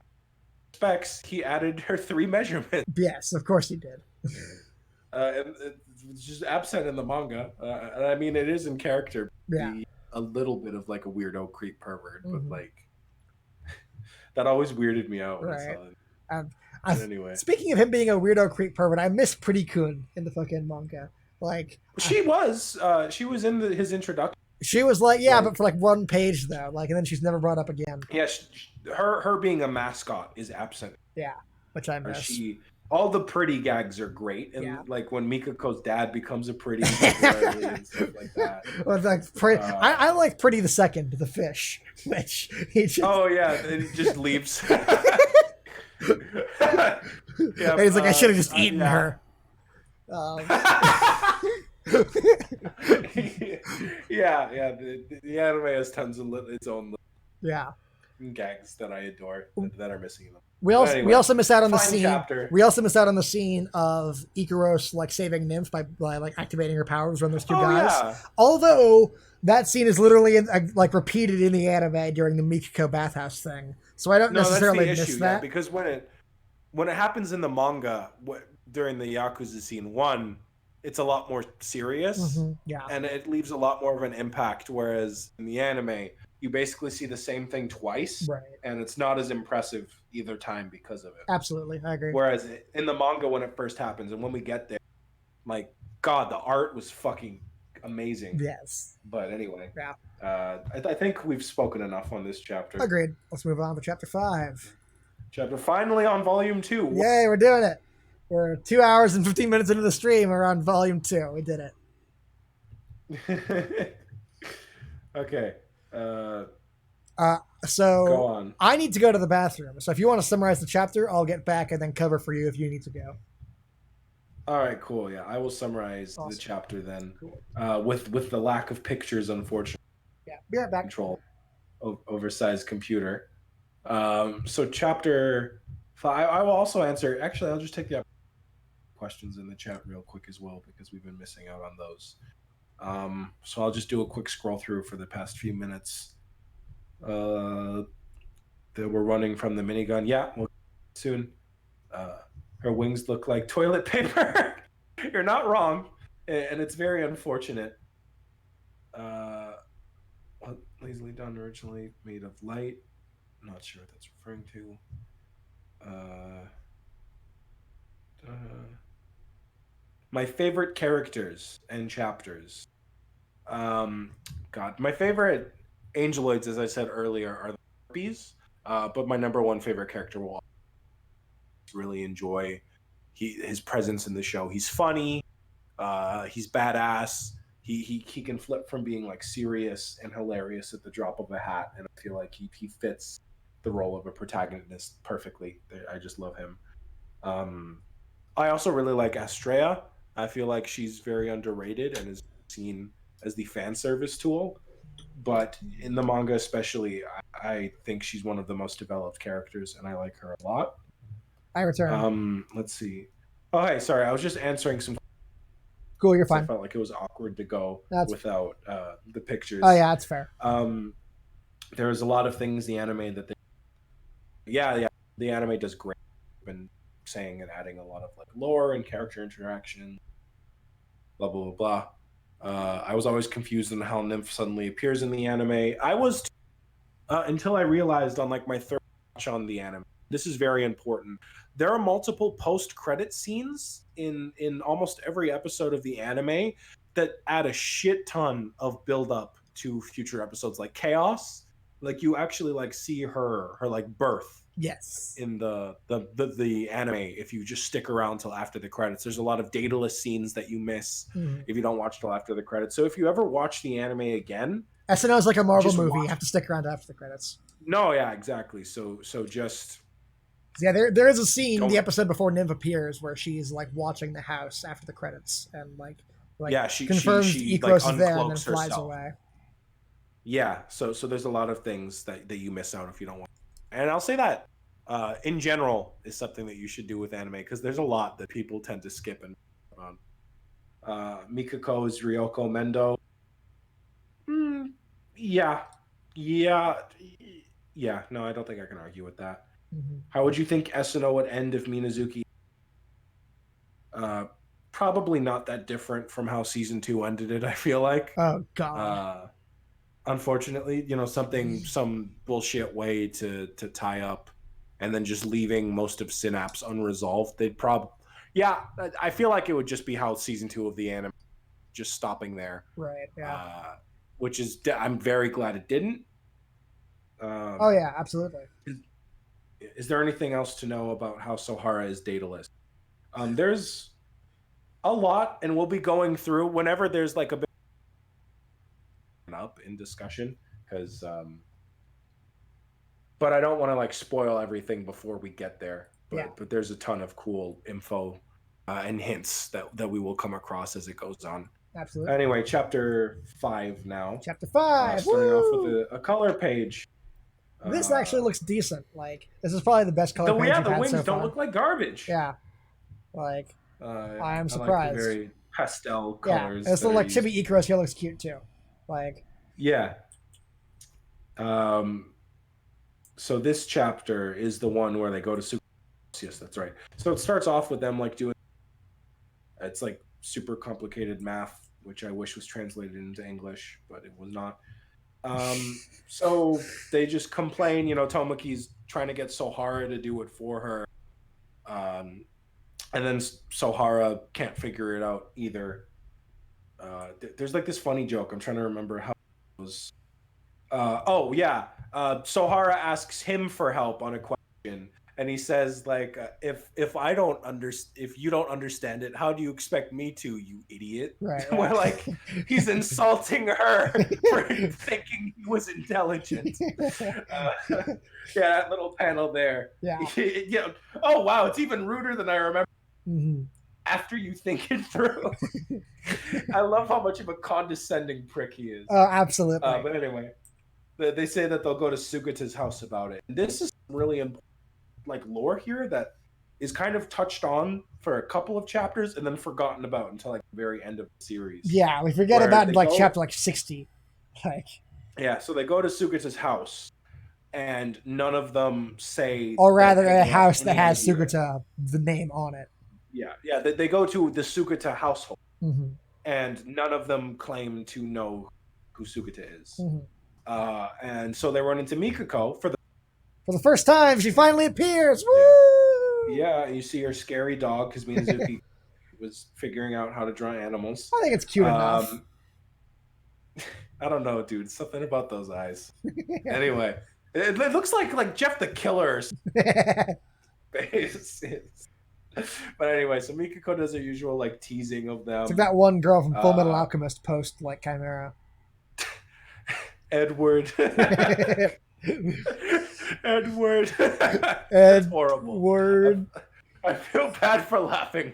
specs, he added her 3 measurements. Yes, of course he did. And it's just absent in the manga. And it is in character. Yeah. A little bit of a weirdo creep pervert, but That always weirded me out when I Right. saw it. Um, But anyway, speaking of him being a weirdo creep pervert, I miss Pretty Kun in the fucking manga. Like, she was in his introduction. she was like, yeah, but Like, for like one page though, like, and then she's never brought up again. yeah, her being a mascot is absent. Yeah, which I miss. All the pretty gags are great, Yeah. and like when Mikako's dad becomes a pretty temporarily and stuff like that. Well, like, I like Pretty the Second, the fish, which he just. Oh yeah, and he just leaves. Yeah, he's like, I should have just eaten her. Yeah. The anime has tons of its own yeah gags that I adore that are missing in them. We also miss out on the scene. Chapter. We also miss out on the scene of Ikaros like saving Nymph by like activating her powers when those two guys. Yeah. Although that scene is literally like repeated in the anime during the Mikako bathhouse thing, so I don't necessarily miss that. Yeah, because when it happens in the manga during the Yakuza scene 1, it's a lot more serious, yeah, and it leaves a lot more of an impact. Whereas in the anime, you basically see the same thing twice, right, and it's not as impressive either time because of it. Absolutely, I agree. Whereas in the manga, when it first happens, and when we get there, like, God, the art was fucking amazing. Yes. But anyway, yeah. I think we've spoken enough on this chapter. Agreed. Let's move on to chapter 5. Finally on volume 2. Yay, we're doing it. We're 2 hours and 15 minutes into the stream. We're on volume 2. We did it. Okay. So go on. I need to go to the bathroom. So if you want to summarize the chapter, I'll get back and then cover for you if you need to go. All right, cool. Yeah, I will summarize the chapter then. Cool. With the lack of pictures, unfortunately. Yeah, be right back. Control oversized computer. So chapter 5. I will also answer. Actually, I'll just take the questions in the chat real quick as well because we've been missing out on those. So I'll just do a quick scroll through for the past few minutes. That we're running from the minigun. Yeah, we'll soon. Her wings look like toilet paper. You're not wrong, and it's very unfortunate. Lazily done, originally made of light. I'm not sure what that's referring to. My favorite characters and chapters. God, my favorite Angeloids, as I said earlier, are the Harpies. But my number one favorite character will really enjoy his presence in the show. He's funny. He's badass. He can flip from being like serious and hilarious at the drop of a hat, and I feel like he fits the role of a protagonist perfectly. I just love him. I also really like Astrea. I feel like she's very underrated and is seen as the fan service tool. But in the manga especially, I think she's one of the most developed characters, and I like her a lot. I return. Let's see. Oh, hey, sorry. I was just answering some. Cool, you're fine. I felt like it was awkward to go without the pictures. Oh, yeah, that's fair. There was a lot of things the anime that they. Yeah, the anime does great. I've been saying and adding a lot of like lore and character interaction. Blah blah blah blah. I was always confused on how Nymph suddenly appears in the anime. I was until I realized on like my third watch on the anime. This is very important. There are multiple post-credit scenes in almost every episode of the anime that add a shit ton of build-up to future episodes, like Chaos. Like you actually like see her like birth. Yes. In the anime, if you just stick around till after the credits, there's a lot of Daedalus scenes that you miss if you don't watch till after the credits. So if you ever watch the anime again, SNO is like a Marvel movie. You have to stick around after the credits. No, yeah, exactly. So just. Yeah, there is a scene in the episode before Nymph appears where she's like watching the house after the credits and like yeah, she confirms she Ikros like is there and then herself. flies away. Yeah, so there's a lot of things that you miss out if you don't watch. And I'll say that in general is something that you should do with anime because there's a lot that people tend to skip and Mikako's Ryoko Mendo. Yeah. No, I don't think I can argue with that. How would you think SNO would end if Minazuki? Probably not that different from how season 2 ended it. I feel like. Oh God. unfortunately, some bullshit way to tie up, and then just leaving most of Synapse unresolved. They'd probably, yeah, I feel like it would just be how season 2 of the anime, just stopping there, Right. Yeah. uh, which is I'm very glad it didn't. Oh Um, yeah, absolutely. is there anything else to know about how Sohara is dataless? There's a lot, and we'll be going through whenever there's like a bit up in discussion, because but I don't want to like spoil everything before we get there. Yeah. But there's a ton of cool info and hints that we will come across as it goes on. Absolutely. Anyway, chapter 5 now. Chapter 5. Starting off with Woo! a color page. This actually looks decent. Like, this is probably the best color page we've The had wings so don't far. look like garbage. Yeah. Like, I am I like the surprised. very pastel Yeah. colors. And this that little are like used. Chibi Ikaros here looks cute too. Like, Yeah. So this chapter is the one where they go to Super. Yes, that's right. So it starts off with them like doing. It's like super complicated math, which I wish was translated into English, but it was not. So they just complain, Tomoki's trying to get Sohara to do it for her. And then Sohara can't figure it out either. There's like this funny joke. I'm trying to remember how it was. Oh yeah. Sohara asks him for help on a question, and he says like, if you don't understand it, how do you expect me to, you idiot? right. Where like he's insulting her for thinking he was intelligent. Yeah, that little panel there. Yeah. Yeah. Oh wow, it's even ruder than I remember. Mm-hmm. After you think it through. I love how much of a condescending prick he is. Oh, absolutely. But anyway, they say that they'll go to Sugata's house about it. And this is really important, like lore here that is kind of touched on for a couple of chapters and then forgotten about until like the very end of the series. Yeah, we forget about in like chapter like 60. Like, yeah, so they go to Sugata's house, and none of them say, or rather, a house that has Sugata the name on it. Yeah, they go to the Sugata household, mm-hmm. and none of them claim to know who Sugata is. Mm-hmm. And so they run into Mikako for the first time. She finally appears. Woo! Yeah, you see her scary dog because Minazuki was figuring out how to draw animals. I think it's cute enough. I don't know, dude. Something about those eyes. Anyway, it looks like Jeff the Killer. But anyway, so Mikako does her usual like teasing of them. It's like that one girl from Full Metal Alchemist post like Chimera. Edward. Edward. That's horrible. Word. I feel bad for laughing.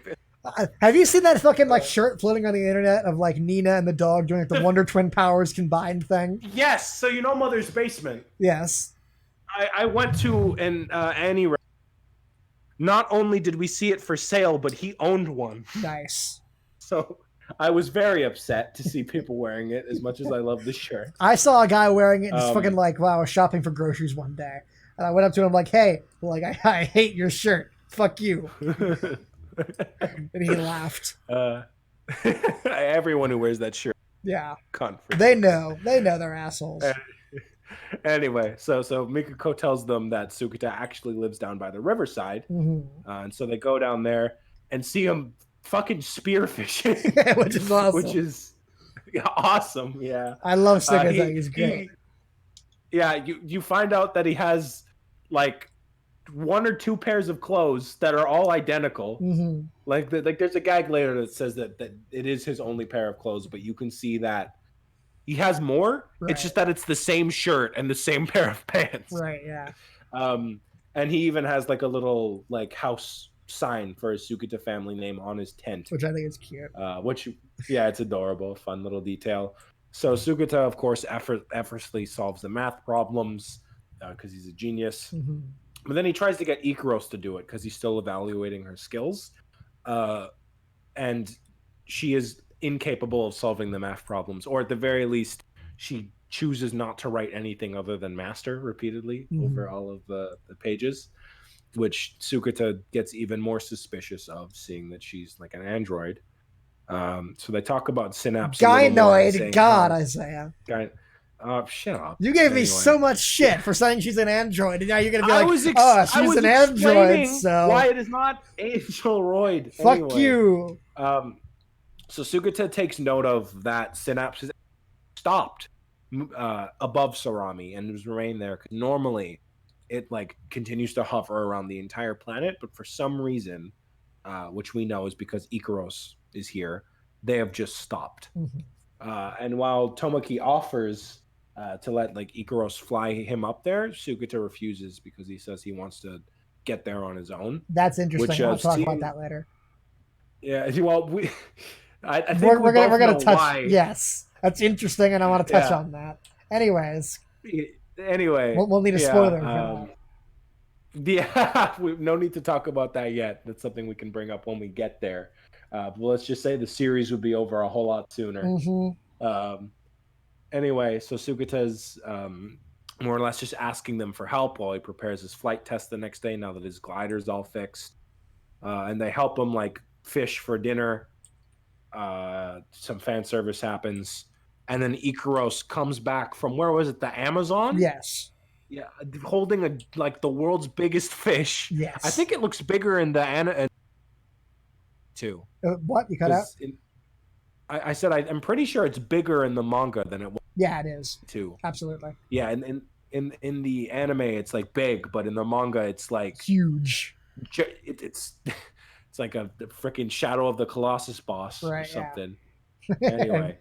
Have you seen that fucking like shirt floating on the internet of like Nina and the dog doing like the Wonder Twin powers combined thing? Yes. So you know Mother's Basement. Yes. I went to an Annie. Not only did we see it for sale, but he owned one. Nice. So I was very upset to see people wearing it as much as I love the shirt. I saw a guy wearing it and just fucking like, wow, I was shopping for groceries one day. And I went up to him like, hey, like I hate your shirt. Fuck you. And he laughed. Everyone who wears that shirt. Yeah. Cunt. They know they're assholes. Anyway, so Mikako tells them that Sugata actually lives down by the riverside. Mm-hmm. And so they go down there and see him fucking spearfishing. Which is awesome. Which is awesome, yeah. I love Sugata. He's great. You find out that he has like one or two pairs of clothes that are all identical. Mm-hmm. Like there's a gag later that says that it is his only pair of clothes, but you can see that he has more. Right. It's just that it's the same shirt and the same pair of pants. Right, yeah. And he even has like a little like house sign for his Sugata family name on his tent. Which I think is cute. It's adorable. Fun little detail. So Sugata, of course, effortlessly solves the math problems because he's a genius. Mm-hmm. But then he tries to get Ikaros to do it because he's still evaluating her skills. And she is incapable of solving the math problems, or at the very least, she chooses not to write anything other than master repeatedly over all of the pages, which Sugata gets even more suspicious of, seeing that she's like an android. So they talk about Synapse. Gynoid, God, Isaiah. Shut up. You gave me Anyway. so much shit for saying she's an android, and now you're gonna be I like, was "Oh, I she's was an android." explaining So why it is not Angel Royd. fuck Anyway, you. so Sugata takes note of that synapse stopped above Sarami and has remained there. Normally, it like continues to hover around the entire planet, but for some reason, which we know is because Ikaros is here, they have just stopped. Mhm. And while Tomoki offers to let like Ikaros fly him up there, Sugata refuses because he says he wants to get there on his own. That's interesting. Which I'll talk about seems, that later. yeah. Well, I think we We're both gonna know touch. why. Yes, that's interesting, and I want to touch Yeah. on that. Anyways, Anyway, we'll need a spoiler for yeah. that. Yeah, no need to talk about that yet. That's something we can bring up when we get there. But let's just say the series would be over a whole lot sooner. Mm-hmm. Anyway, so Sugata's more or less just asking them for help while he prepares his flight test the next day now that his glider's all fixed. And they help him like fish for dinner. Some fan service happens. And then Ikaros comes back from where was it? The Amazon? Yes. Yeah, holding the world's biggest fish. Yes. I think it looks bigger in the Anna too. What you cut out? I said I'm pretty sure it's bigger in the manga than it was. Yeah, it is. Too. Absolutely. Yeah, and in the anime it's like big, but in the manga it's like huge. It's it's like a freaking Shadow of the Colossus boss or something. Yeah. Anyway,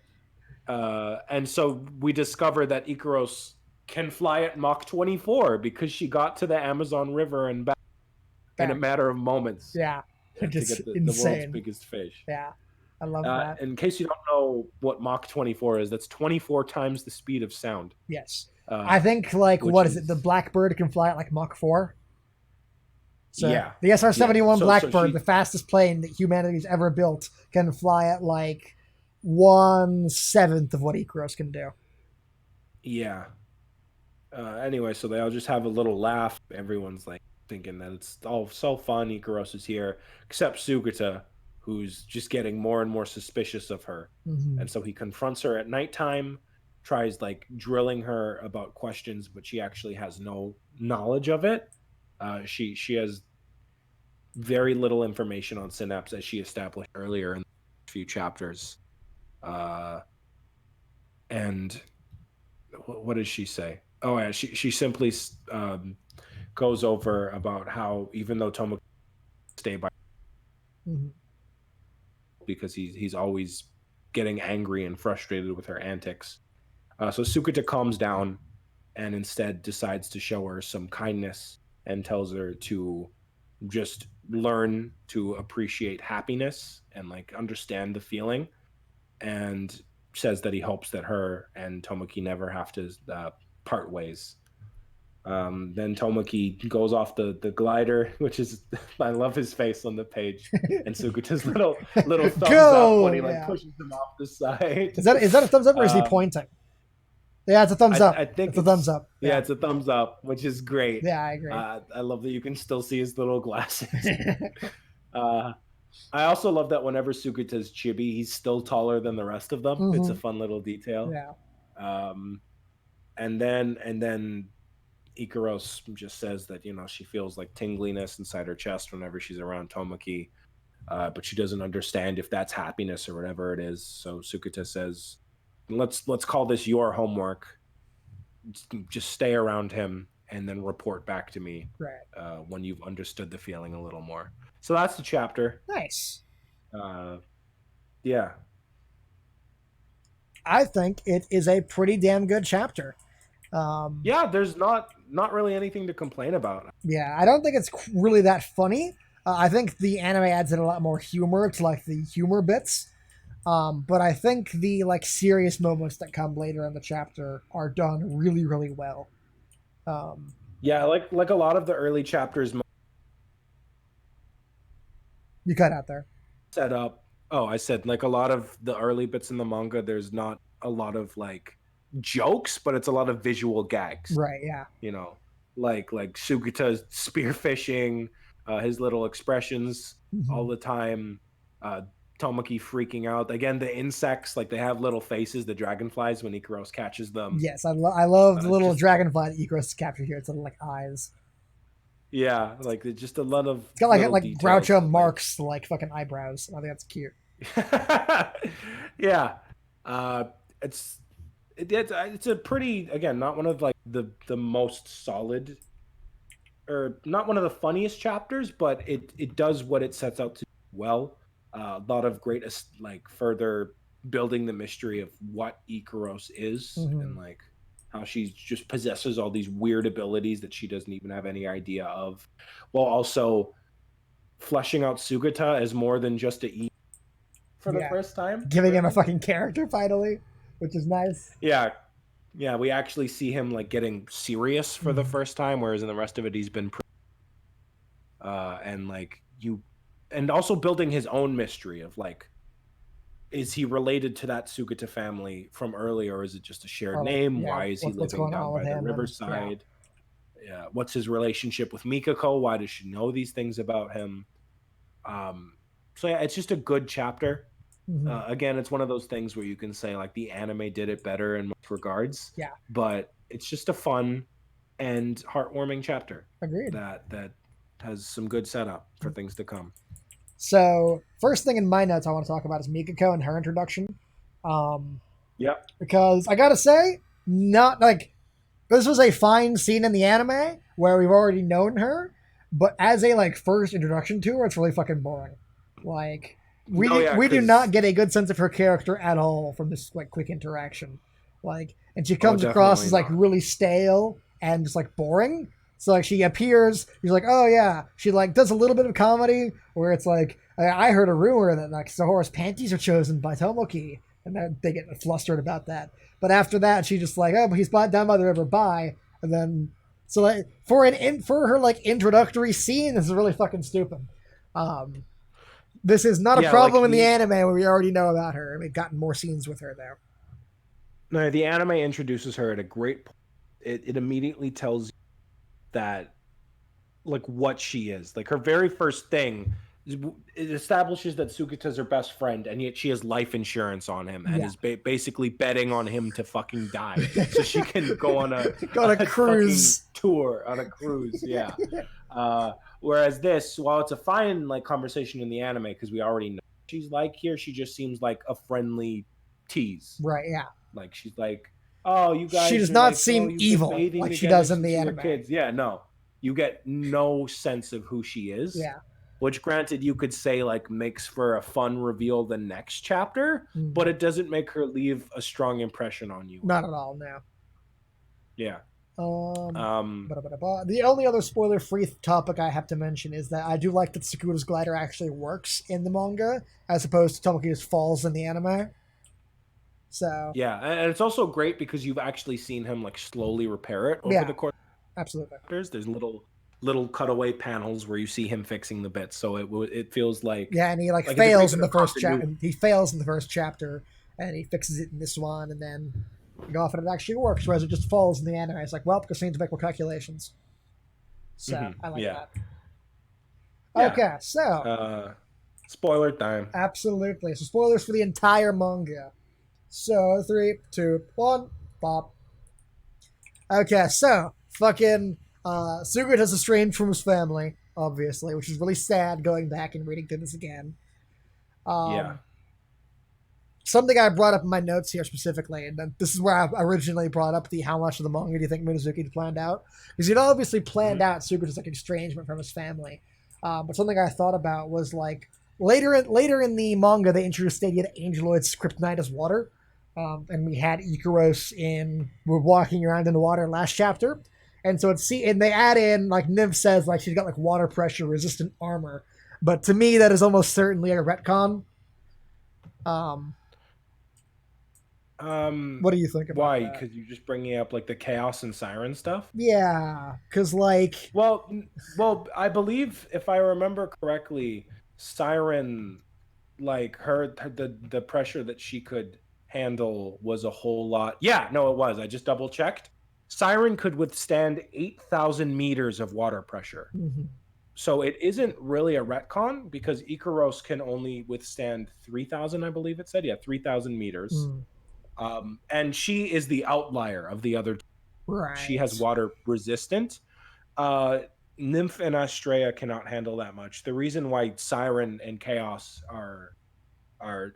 and so we discover that Ikaros can fly at Mach 24 because she got to the Amazon River and back in a matter of moments. Yeah, to get the world's biggest fish. Yeah, I love that. In case you don't know what Mach 24 is, that's 24 times the speed of sound. Yes. I think, like, what is it? The Blackbird can fly at, like, Mach 4? So yeah. The SR-71 Blackbird, the fastest plane that humanity's ever built, can fly at, like, 1/7 of what Ikaros can do. Yeah. Anyway, so they all just have a little laugh. Everyone's, like, thinking that it's all so fun. Ikaros is here, except Sugata, who's just getting more and more suspicious of her. Mm-hmm. And so he confronts her at nighttime, tries like drilling her about questions, but she actually has no knowledge of it. She has very little information on Synapse, as she established earlier in the few chapters. And what does she say? Oh yeah, she simply goes over about how even though Tomoki stay by because he's always getting angry and frustrated with her antics. So Sugata calms down and instead decides to show her some kindness and tells her to just learn to appreciate happiness and like understand the feeling, and says that he hopes that her and Tomoki never have to part ways. Then Tomoki goes off the glider, which is I love his face on the page, and Sugata's little thumbs up when he like pushes him off the side. Is that a thumbs up or is he pointing? Yeah, it's a thumbs up. I think it's a thumbs up. Yeah, it's a thumbs up, which is great. Yeah, I agree. I love that you can still see his little glasses. I also love that whenever Sugata's chibi, he's still taller than the rest of them. Mm-hmm. It's a fun little detail. Yeah. And then Ikaros just says that, you know, she feels like tingliness inside her chest whenever she's around Tomoki, but she doesn't understand if that's happiness or whatever it is. So Sugata says, let's call this your homework. Just stay around him and then report back to me when you've understood the feeling a little more. So that's the chapter. Nice. Yeah. I think it is a pretty damn good chapter. Yeah, there's not really anything to complain about. Yeah, I don't think it's really that funny. I think the anime adds in a lot more humor to like the humor bits. But I think the like serious moments that come later in the chapter are done really, really well. Yeah, like a lot of the early chapters. You cut out there. Set up. Oh, I said like a lot of the early bits in the manga. There's not a lot of like jokes, but it's a lot of visual gags. Right. Yeah. You know, like Sugata's spearfishing, his little expressions all the time. Tomoki freaking out. Again, the insects, like they have little faces, the dragonflies when Ikaros catches them. Yes, I love the little Just dragonfly that Ikaros captured here. It's little like eyes. yeah, like there's just a lot of It's got little like details Groucho that, Marx like fucking eyebrows. I think that's cute. yeah, uh, it's it's a pretty, again, not one of like the most solid, or not one of the funniest chapters, but it does what it sets out to do well. A lot of great like further building the mystery of what Ikaros is, and Mm-hmm. like how she just possesses all these weird abilities that she doesn't even have any idea of, while also fleshing out Sugata as more than just a for the Yeah, first time, giving him a really. fucking character finally, which is nice. Yeah, yeah, we actually see him like getting serious for the Mm-hmm. first time, whereas in the rest of it he's been and like you, and also building his own mystery of like, is he related to that Sugata family from earlier, or is it just a shared Or like, name? yeah, Why is he what's living going down on with by the him? And yeah. riverside? Yeah, what's his relationship with Mikako? Why does she know these things about him? um so yeah, it's just a good chapter. Mm-hmm. Again, it's one of those things where you can say like the anime did it better in most regards, Yeah, but it's just a fun and heartwarming chapter agreed. that has some good setup for things to come. So first thing in my notes I want to talk about is Mikako and her introduction, um, Yep. because I gotta say, not like this was a fine scene in the anime where we've already known her, but as a like first introduction to her, it's really fucking boring. Like No, yeah, we do not because get a good sense of her character at all from this like quick interaction. Like, and she oh, comes across definitely as like not. really stale and just like boring. So like she appears, she's like, oh yeah, she like does a little bit of comedy where it's like I heard a rumor that like Sahora's panties are chosen by Tomoki, and that they get flustered about that. But after that, she just like, oh, but he's down by the river, bye. And then, so like for her like introductory scene, this is really fucking stupid. Um, this is not a Yeah, like problem in the anime where we already know about her, and we've gotten more scenes with her there. no, the anime introduces her at a great point. It immediately tells you that like what she is. Like her very first thing is, it establishes that Sugata's her best friend, and yet she has life insurance on him and Yeah, is basically betting on him to fucking die so she can go on go on a a fucking cruise. tour on a cruise. Yeah. Whereas this, while it's a fine like conversation in the anime because we already know she's like, here she just seems like a friendly tease. Right? Yeah. Like she's like, oh, you She guys does are not like, oh, seem you've been evil bathing like she together does in since the you were anime. kids. Yeah, no, you get no sense of who she is. Yeah. Which, granted, you could say like makes for a fun reveal the next chapter, Mm. but it doesn't make her leave a strong impression on you. Not at all. No. Yeah. Um, Um. the only other spoiler-free topic I have to mention is that I do like that Sakura's glider actually works in the manga, as opposed to Tomoki just falls in the anime. So Yeah, and it's also great because you've actually seen him like slowly repair it over yeah, the course absolutely. of chapters. There's little cutaway panels where you see him fixing the bits, so it feels Yeah, and he like like it's a great fails in bit the of first chapter. continuity. He fails in the first chapter, and he fixes it in this one, and then you go off and it actually works. Whereas it just falls in the anime. It's like, well, because we need to make more calculations. So I like Yeah. that. Yeah. Okay, so Uh, Spoiler time. absolutely. So spoilers for the entire manga. So 3, 2, 1, pop. Okay, so fucking Sugert has estranged from his family, obviously, which is really sad going back and reading through this again. Yeah. Um, Something I brought up in my notes here specifically, and this is where I originally brought up the how much of the manga do you think Minazuki planned out? Because he'd obviously planned Mhm. out Suger's like estrangement from his family, but something I thought about was like later in the manga they introduced the idea that Angeloid's kryptonite is water, and we had Ikaros we're walking around in the water last chapter, and so and they add in like Niv says like she's got like water pressure resistant armor, but to me that is almost certainly a retcon. Um, what do you think about Why? that? Because you're just bringing up like the chaos and siren stuff. Yeah, because like Well, I believe if I remember correctly, siren, like the pressure that she could handle was a whole lot. Yeah, no, it was. I just double checked. Siren could withstand 8,000 meters of water pressure. mhm. So it isn't really a retcon because Ikaros can only withstand 3,000, I believe it said. Yeah, 3,000 meters. Mm, And she is the outlier of the other. She has right. water resistant. Uh, Nymph and Astrea cannot handle that much. The reason why Siren and Chaos are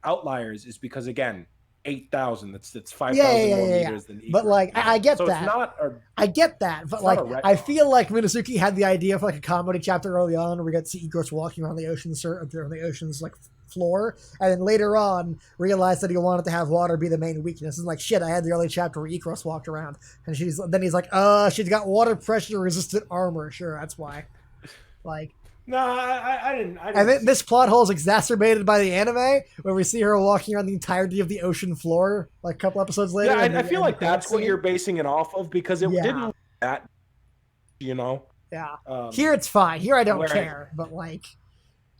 outliers is because again, 8,000. That's Yeah, yeah, 5,000 yeah, more yeah, yeah. meters than But Ikaros. like, I get So it's that. not a I get that, but it's not like, a I retcon. feel like Minazuki had the idea of like a comedy chapter early on where we get to see Igros walking around the ocean's like floor, and then later on realized that he wanted to have water be the main weakness. And like, shit, I had the early chapter where Igros walked around, and he's like, she's got water pressure resistant armor. Sure, that's why. Like, No, I didn't. and then this plot hole is exacerbated by the anime, where we see her walking around the entirety of the ocean floor, like a couple episodes later. Yeah, I In feel the like credits that's what scene. you're basing it off of because it didn't Yeah, look that, you know. yeah. Here Um, it's fine. Here I don't whereas, care, but like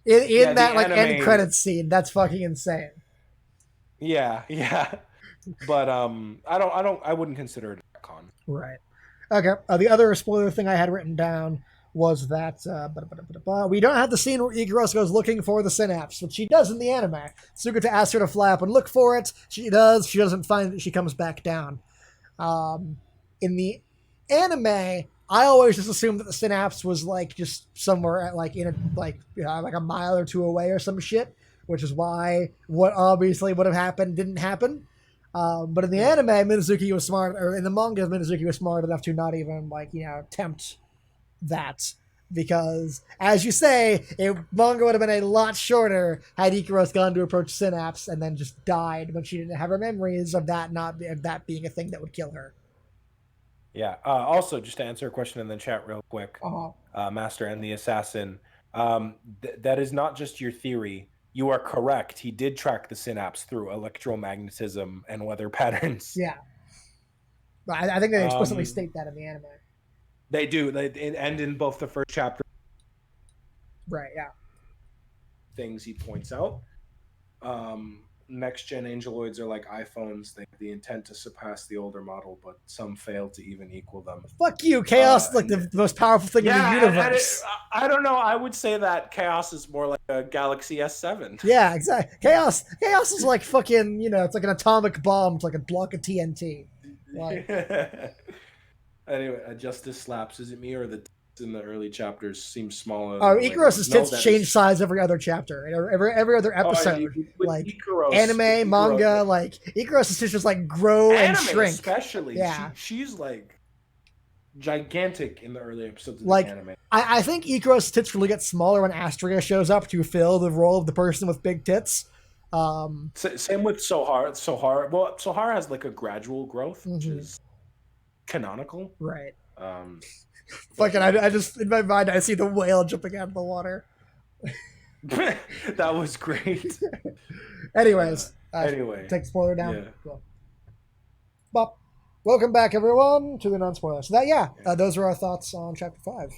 in yeah, the that like end anime, credits scene, that's fucking insane. yeah, yeah. But I wouldn't consider it a con. Right. Okay. The other spoiler thing I had written down was that we don't have the scene where Ikaros goes looking for the synapse, which she does in the anime. Sugata asks her to fly up and look for it. She does. She doesn't find it. She comes back down. Um, in the anime, I always just assumed that the synapse was like just somewhere at like in a like a mile or two away or some shit, which is why what obviously would have happened didn't happen. But in the Hmm. anime, Minazuki was smart, or in the manga, Minazuki was smart enough to not even like tempt that. Because, as you say, manga would have been a lot shorter had Ikaros gone to approach Synapse and then just died, but she didn't have her memories of that being a thing that would kill her. Yeah. Also, just to answer a question in the chat real quick, Uh-huh. Master and the Assassin, that is not just your theory. You are correct. He did track the synapse through electromagnetism and weather patterns. Yeah, but I think they explicitly Um, state that in the anime. they do. They and in both the first chapter Right? Yeah. things he points out. Next gen angeloids are like iPhones. They have the intent to surpass the older model, but some fail to even equal them. Fuck you, Chaos! Like the most powerful thing in the Yeah, universe. I don't know. I would say that Chaos is more like a Galaxy S7. Yeah, exactly. Chaos is like fucking. It's like an atomic bomb. It's like a block of TNT. Like, Anyway, Justice slaps. Is it me or the tits in the early chapters seem smaller oh, than the later ones? Icarus's No, tits that change is. size every other chapter, every other Oh, episode. with Like Ikaros, anime, manga, like Icarus's tits just like grow and anime shrink. especially. Yeah. She's like gigantic in the early episodes of Like the anime. I think Icarus's tits really get smaller when Astria shows up to fill the role of the person with big tits. Same with Sohar. Well, Sohar has like a gradual growth, which is canonical. Right. But I just in my mind I see the whale jumping out of the water. that was great. Anyways, Anyway, take the spoiler down. yeah. Cool. But welcome back, everyone, to the non-spoiler. So those are our thoughts on chapter 5.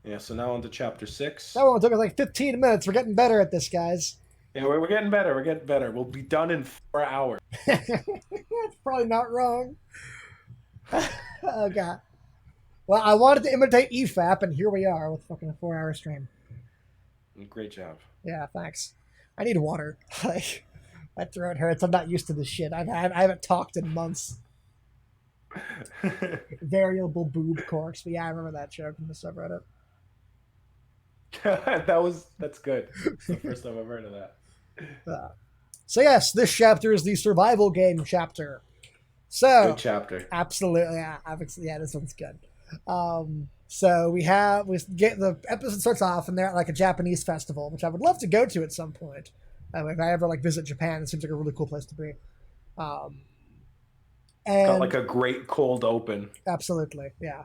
Yeah. So now on to chapter 6. That one took us like 15 minutes. We're getting better at this, guys. Yeah, we're getting better. We're getting better. We'll be done in 4 hours. That's probably not wrong. Oh god. Well, I wanted to imitate EFAP, and here we are with fucking a 4-hour stream. Great job. Yeah, thanks. I need water. Like, my throat hurts. I'm not used to this shit. I haven't talked in months. Variable boob corks. But yeah, I remember that joke from the subreddit. That's good. It's the first time I've heard of that. So yes, this chapter is the survival game chapter. So Good chapter. absolutely, yeah, this one's good. So we get the episode starts off and they're at like a Japanese festival, which I would love to go to at some point. If I ever like visit Japan, it seems like a really cool place to be. And Got like a great cold open. absolutely, yeah.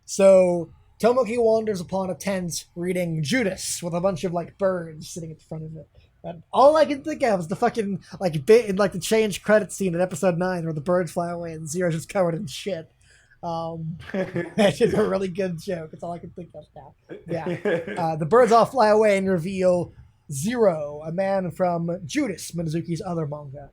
So Tomoki wanders upon a tent reading Judas with a bunch of like birds sitting at the front of it. And all I can think of is the fucking like bit in like the change credit scene in episode 9 where the birds fly away and Zero's just covered in shit. That's just a really good joke. It's all I can think of now. Yeah. The birds all fly away and reveal Zero, a man from Judas, Minazuki's other manga.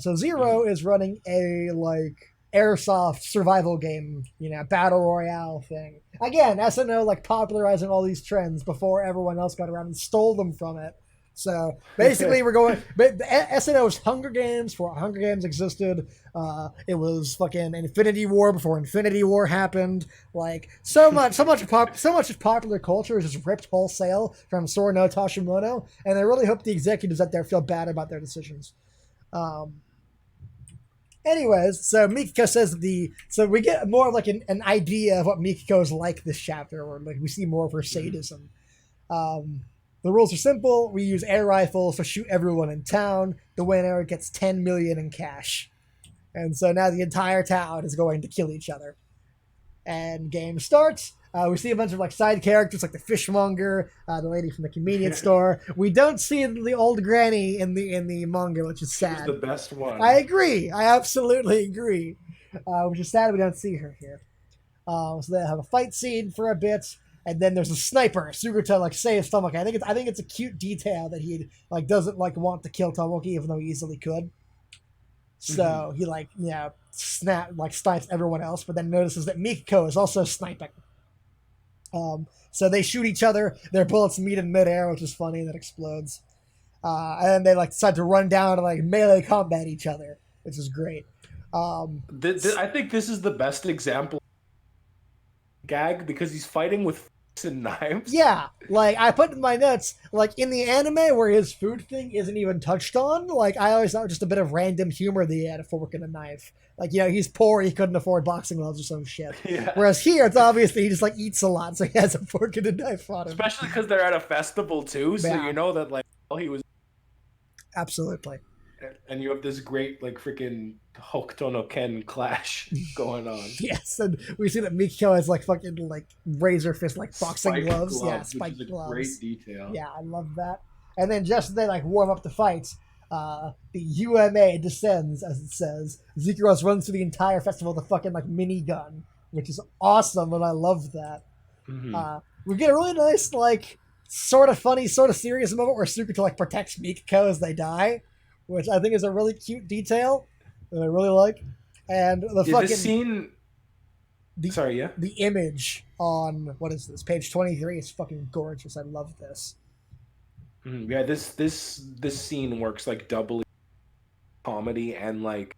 So Zero is running a like airsoft survival game, battle royale thing. Again, SNO like popularizing all these trends before everyone else got around and stole them from it. So basically, we're going. But SNO was Hunger Games before Hunger Games existed. It was fucking Infinity War before Infinity War happened. Like so much of popular culture is just ripped wholesale from Sora no Tashimono, and I really hope the executives out there feel bad about their decisions. Anyways, so Mikiko says so we get more of like an idea of what Mikiko is like this chapter, or like we see more of her sadism. The rules are simple. We use air rifles to shoot everyone in town. The winner gets 10 million in cash. And so now the entire town is going to kill each other. And game starts. We see a bunch of like side characters like the fishmonger, the lady from the convenience store. We don't see the old granny in the manga, which is sad. She's the best one. I agree. I absolutely agree. Which is sad we don't see her here. So they have a fight scene for a bit. And then there's a sniper. Sugata like saves Tomoki. I think it's a cute detail that he like doesn't like want to kill Tomoki even though he easily could. So he snipes everyone else, but then notices that Mikiko is also sniping. So they shoot each other. Their bullets meet in midair, which is funny. That explodes. And then they like decide to run down and like melee combat each other, which is great. I think this is the best example gag because he's fighting with forks and knives. Yeah, like I put in my notes, like in the anime where his food thing isn't even touched on, like I always thought just a bit of random humor that he had a fork and a knife. Like, he's poor, he couldn't afford boxing gloves or some shit. Yeah. Whereas here, it's obvious that he just like eats a lot, so he has a fork and a knife on him. Especially because they're at a festival too, so you know that like he was. Absolutely. And you have this great like freaking Hokuto no Ken clash going on. Yes, and we see that Mikiko has like fucking like razor fist like boxing Spike gloves. Yeah, which spike is a gloves. Great detail. Yeah, I love that. And then just as they like warm up the fight, the UMA descends, as it says. Zikaros runs through the entire festival with a fucking like minigun, which is awesome, and I love that. We get a really nice like sort of funny, sort of serious moment where Sugata like protects Mikiko as they die, which I think is a really cute detail that I really like. And the fucking this scene. The image on what is this page 23 is fucking gorgeous. I love this. Yeah, this scene works like doubly comedy and like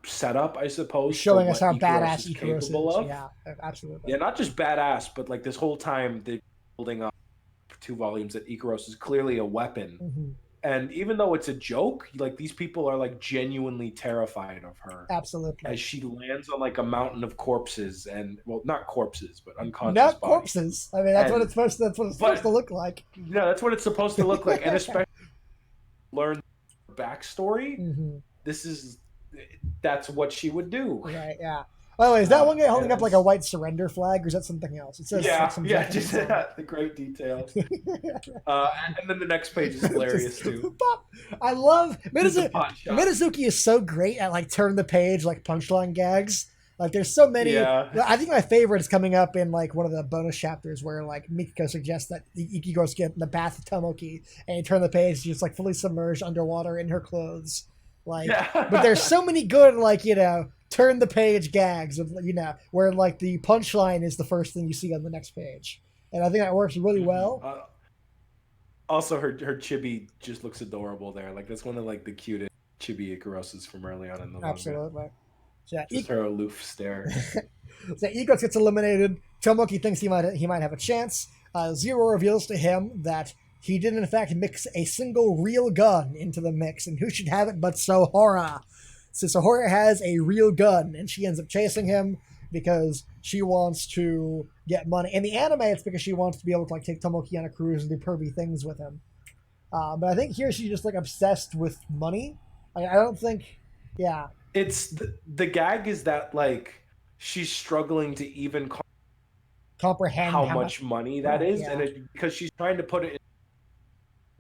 setup, I suppose, showing us how badass Ikaros is. Of. Yeah, absolutely. Yeah, not just badass, but like this whole time they're building up 2 volumes that Ikaros is clearly a weapon. And even though it's a joke, like these people are like genuinely terrified of her. Absolutely. As she lands on like a mountain of corpses and not corpses, but unconscious not bodies. Corpses. I mean, that's what it's supposed to look like. No, that's what it's supposed to look like, and especially learn backstory. That's what she would do. Right. Yeah. By the way, is that one guy holding up like a white surrender flag, or is that something else? It says just the great details. And then the next page is hilarious too. I love Minazuki is so great at like turn the page like punchline gags. Like there's so many. Yeah. I think my favorite is coming up in like one of the bonus chapters where like Mikiko suggests that Ikigo's get in the bath with Tomoki, and you turn the page, she's like fully submerged underwater in her clothes. Like, but there's so many good like turn the page gags of where like the punchline is the first thing you see on the next page, and I think that works really well. Also, her chibi just looks adorable there. Like that's one of like the cutest chibi Ikaroses from early on in the manga. Absolutely. Yeah, just her aloof stare. So Ikos gets eliminated. Tomoki thinks he might have a chance. Zero reveals to him that he did in fact mix a single real gun into the mix, and who should have it but Sohora. So Sohora has a real gun, and she ends up chasing him because she wants to get money. In the anime, it's because she wants to be able to like take Tomoki on a cruise and do pervy things with him. But I think here she's just like obsessed with money. I don't think, yeah. It's the gag is that like she's struggling to even comprehend how much money that is, yeah. And because she's trying to put it in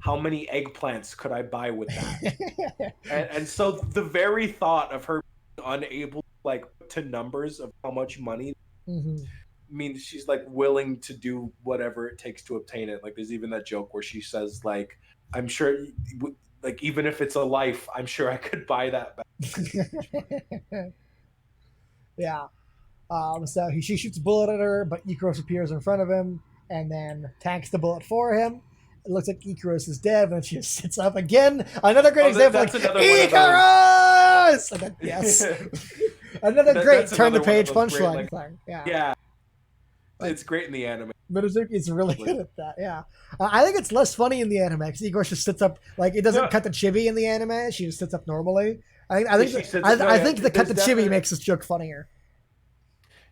how many eggplants could I buy with that? and so the very thought of her unable like to numbers of how much money means she's like willing to do whatever it takes to obtain it. Like there's even that joke where she says like, I'm sure like even if it's a life, I'm sure I could buy that back. Yeah. So she shoots a bullet at her, but Ikaros appears in front of him and then tanks the bullet for him. It looks like Ikaros is dead, and she just sits up again. Another great example, that's like another Ikaros. And then, yes, another great that's turn the another one of page those great, punchline like, thing. Yeah, yeah, like it's great in the anime. Mizuki's really good at that. Yeah, I think it's less funny in the anime because Ikaros just sits up, like it doesn't Yeah. cut the chibi in the anime. She just sits up normally. I She think sits- I, no, I yeah, think the cut the there's chibi definitely- makes this joke funnier.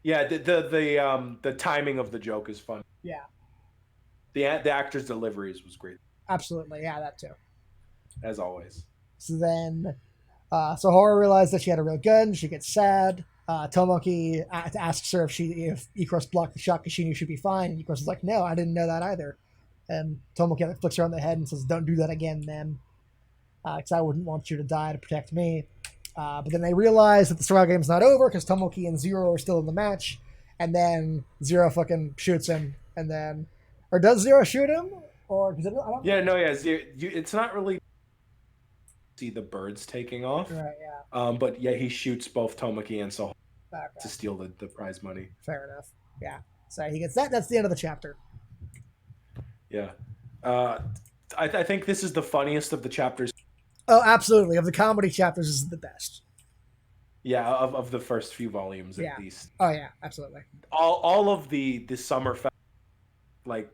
Yeah, the timing of the joke is fun. Yeah, The actor's deliveries was great absolutely. Yeah, that too. as always. So then, Sahara realized that she had a real gun. She gets sad. Tomoki asks her if Ikaros blocked the shot because she knew she'd be fine. And Ikaros is like, no, I didn't know that either. And Tomoki flicks her on the head and says, don't do that again, then. Because I wouldn't want you to die to protect me. But then they realize that the survival game's not over because Tomoki and Zero are still in the match. And then Zero fucking shoots him. And then, or does Zero shoot him? Or because I don't. Yeah, no, yeah, it's not really see the birds taking off. Right. Yeah. But yeah, he shoots both Tomoki and Sahara Okay. to steal the prize money. Fair enough. Yeah. So he gets that. That's the end of the chapter. Yeah. I think this is the funniest of the chapters. Oh, absolutely. Of the comedy chapters, this is the best. Yeah, of the first few volumes Yeah. at least. Oh yeah, absolutely. All of the summer like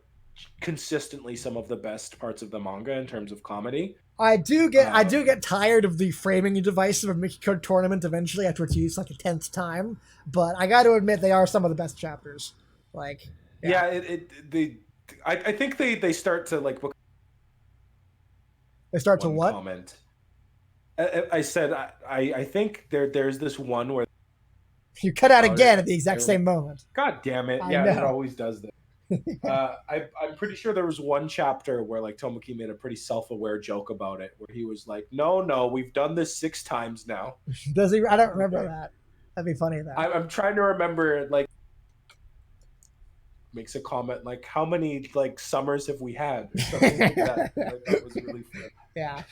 consistently some of the best parts of the manga in terms of comedy. I do get tired of the framing device of a Mickey Code tournament eventually after it's used like a 10th time, but I got to admit they are some of the best chapters. Like Yeah, I think they start to like they start to one what? comment. I said I think there's this one where You cut out again at the exact same moment. God damn it! I Yeah, know. it always does that. I'm pretty sure there was one chapter where like Tomoki made a pretty self-aware joke about it, where he was like, "No, we've done this 6 times now." Does he? I don't remember that. That'd be funny though. I'm trying to remember. Like, makes a comment like, "How many like summers have we had?" Or something like that. Like, that was really fun. Yeah.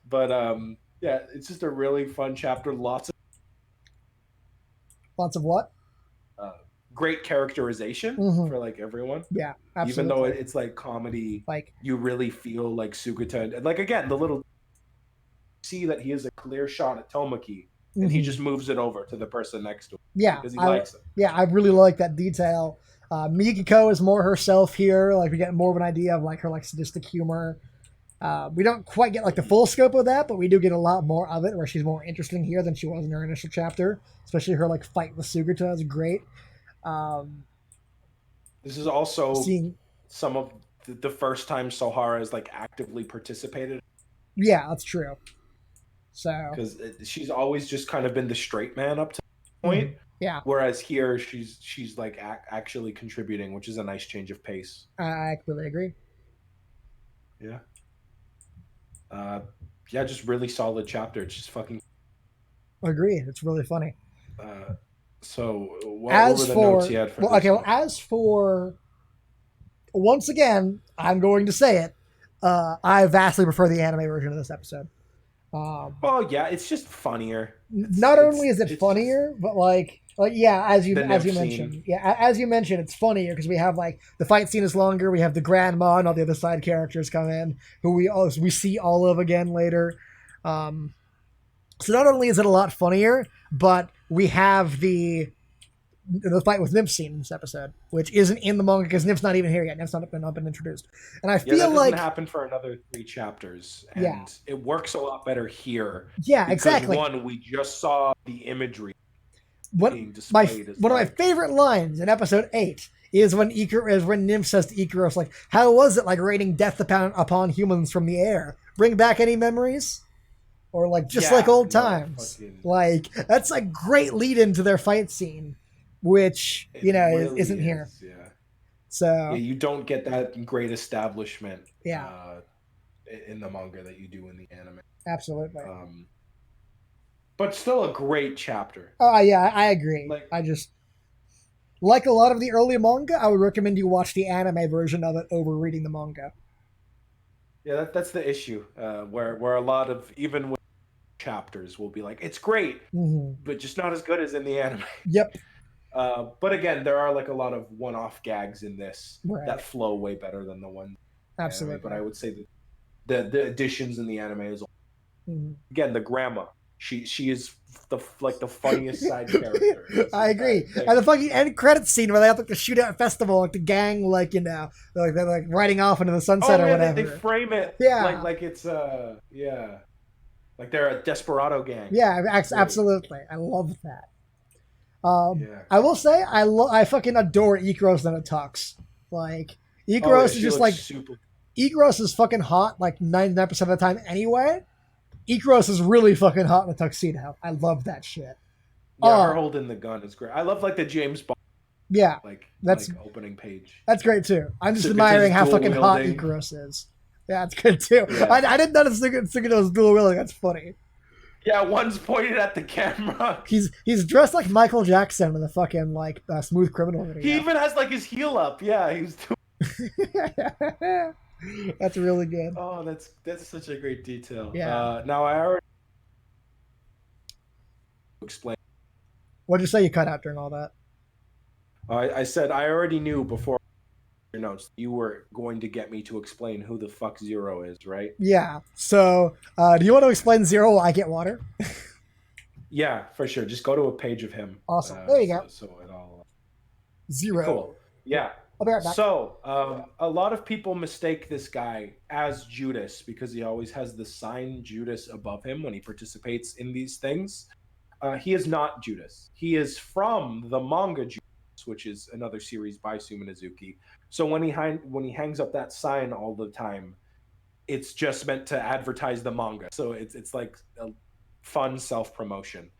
But yeah, it's just a really fun chapter. Lots of what? great characterization for like everyone. Yeah, absolutely. Even though it's like comedy, like you really feel like Sugata, and like again, the little see that he has a clear shot at Tomoki, and he just moves it over to the person next to him. Yeah, because he likes it. Yeah, I really like that detail. Miyako is more herself here. Like we get more of an idea of like her like sadistic humor. We don't quite get like the full scope of that, but we do get a lot more of it where she's more interesting here than she was in her initial chapter. Especially her like fight with Sugata is great. This is also seeing some of the first time Sohara has like actively participated. Yeah, that's true. So because she's always just kind of been the straight man up to the point. Yeah. Whereas here she's like actually contributing, which is a nice change of pace. I completely agree. Yeah. Yeah, just really solid chapter. It's just fucking. Agree. It's really funny. So what were the notes you had for this okay. one? Well, as for once again, I'm going to say it. I vastly prefer the anime version of this episode. Well, yeah, it's just funnier. Not only is it funnier, but like yeah, as you mentioned, scene. yeah, as you mentioned, it's funnier because we have like the fight scene is longer. We have the grandma and all the other side characters come in, who we see all of again later. So not only is it a lot funnier, but we have the fight with Nymph scene in this episode, which isn't in the manga because Nymph's not even here yet. Nymph's not been introduced, and I feel that like doesn't happen for another 3 chapters, and Yeah. it works a lot better here. Yeah, because, exactly. One, we just saw the imagery One being of displayed. as my like- favorite lines in episode 8 is when Nymph says to Ikaros, like, "How was it like raining death upon humans from the air? Bring back any memories?" Or like just Yeah, like old no, times. fucking- Like that's a great lead into their fight scene, which It really isn't here. is, Yeah. So Yeah, you don't get that great establishment Yeah. In the manga that you do in the anime. absolutely. But still a great chapter. Oh yeah, I agree. Like- I just like a lot of the early manga. I would recommend you watch the anime version of it over reading the manga. Yeah, that's the issue. Where a lot of even with chapters will be like, it's great, Hmm. but just not as good as in the anime. Yep. But again, there are like a lot of one-off gags in this that Right. flow way better than the one in the anime. But Absolutely. I would say that the additions in the anime is Mhm. again the grandma. She is the funniest side character. In this I entire agree. thing. And the fucking end credit scene where they have like the shootout festival, like the gang, like they're like riding off into the sunset Oh or yeah, they whatever. frame it Yeah. like it's yeah, like they're a desperado gang. Yeah. It's great. Absolutely. I love that. Yeah. I will say I fucking adore Ikaros in a tux. Like Oh yeah, Ikaros is she just looks like super. Ikaros is fucking hot like 99% of the time anyway. Ikaros is really fucking hot in a tuxedo. I love that shit. Yeah, her Oh holding the gun is great. I love like the James Bond yeah, that's like opening page. that's great too. I'm just So because admiring it's how dual fucking hot wielding. Ikaros is. Yeah, it's good too. Yeah. I didn't notice Sugino's dual wielding. That's funny. Yeah, one's pointed at the camera. He's dressed like Michael Jackson in the fucking like Smooth Criminal He video. even has like his heel up. Yeah, he was doing. That's really good. Oh, that's such a great detail. Yeah. Now I already explained. What'd you say you cut out during all that? I said I already knew before your notes you were going to get me to explain who the fuck Zero is, right? Yeah. So, do you want to explain Zero while I get water? Yeah, for sure. Just go to a page of him. Awesome. There you go. So it all Zero. cool. Yeah. I'll be right back. So a lot of people mistake this guy as Judas because he always has the sign Judas above him when he participates in these things. He is not Judas. He is from the manga Judas, which is another series by Suminazuki. So when he hangs up that sign all the time, it's just meant to advertise the manga. So it's like a fun self promotion.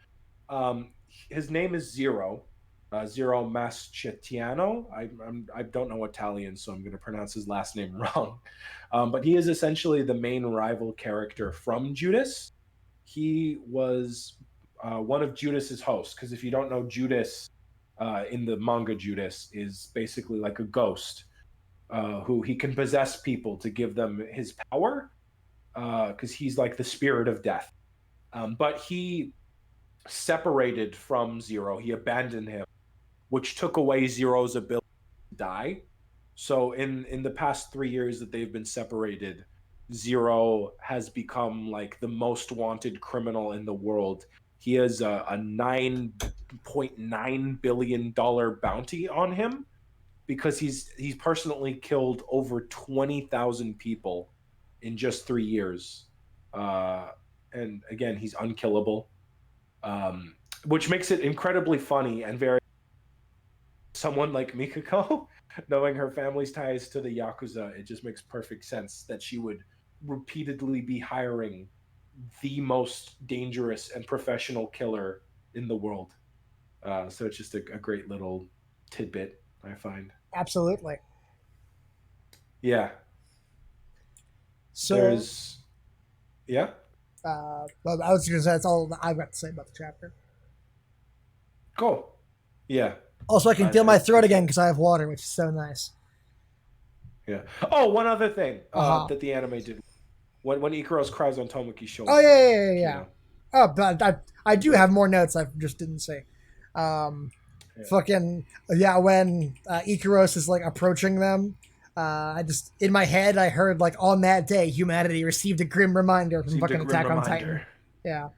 His name is Zero, Zero Maschettiano. I don't know Italian, so I'm going to pronounce his last name wrong. But he is essentially the main rival character from Judas. He was one of Judas's hosts, because if you don't know, Judas in the manga Judas is basically like a ghost who he can possess people to give them his power because he's like the spirit of death. But he separated from Zero. He abandoned him, which took away Zero's ability to die. So in the past 3 years that they've been separated, Zero has become like the most wanted criminal in the world. He has a $9.9 billion bounty on him because he's personally killed over 20,000 people in just 3 years. And again, he's unkillable, which makes it incredibly funny and very someone like Mikako, knowing her family's ties to the Yakuza, it just makes perfect sense that she would repeatedly be hiring the most dangerous and professional killer in the world. So it's just a great little tidbit, I find. Absolutely. Yeah. So, There's, yeah. well, I was going to say that's all I've got to say about the chapter. Cool. Yeah. Also, I can feel my throat again because I have water, which is so nice. Yeah. Oh, one other thing Uh-huh. that the anime did when Ikaros cries on Tomoki's shoulder. Oh yeah. You know. Oh, but I do have more notes I just didn't say. Yeah. Fucking yeah, when Ikaros is like approaching them, I just in my head I heard like on that day humanity received a grim reminder from fucking Attack on Titan. Yeah.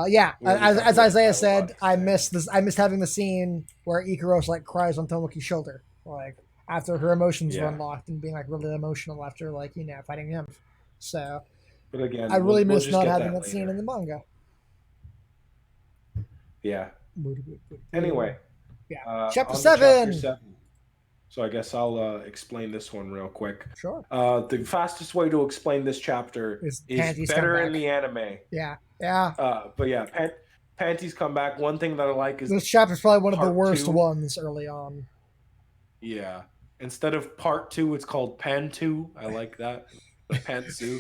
Yeah, as Isaiah said, I missed this. I missed having the scene where Ikaros like cries on Tomoki's shoulder, like after her emotions were Yeah. unlocked and being like really emotional after like fighting him. So But again, I really we'll missed just not get having that that scene later. in the manga. Yeah. Anyway. Yeah. Chapter on to 7. Chapter 7. So I guess I'll explain this one real quick. Sure. The fastest way to explain this chapter is Panties better come in back. the anime. Yeah. But yeah, Panties come back. One thing that I like is This chapter's probably one of the part worst 2. ones early on. Yeah. Instead of part 2, it's called Pantu. I like that. The Pantsu.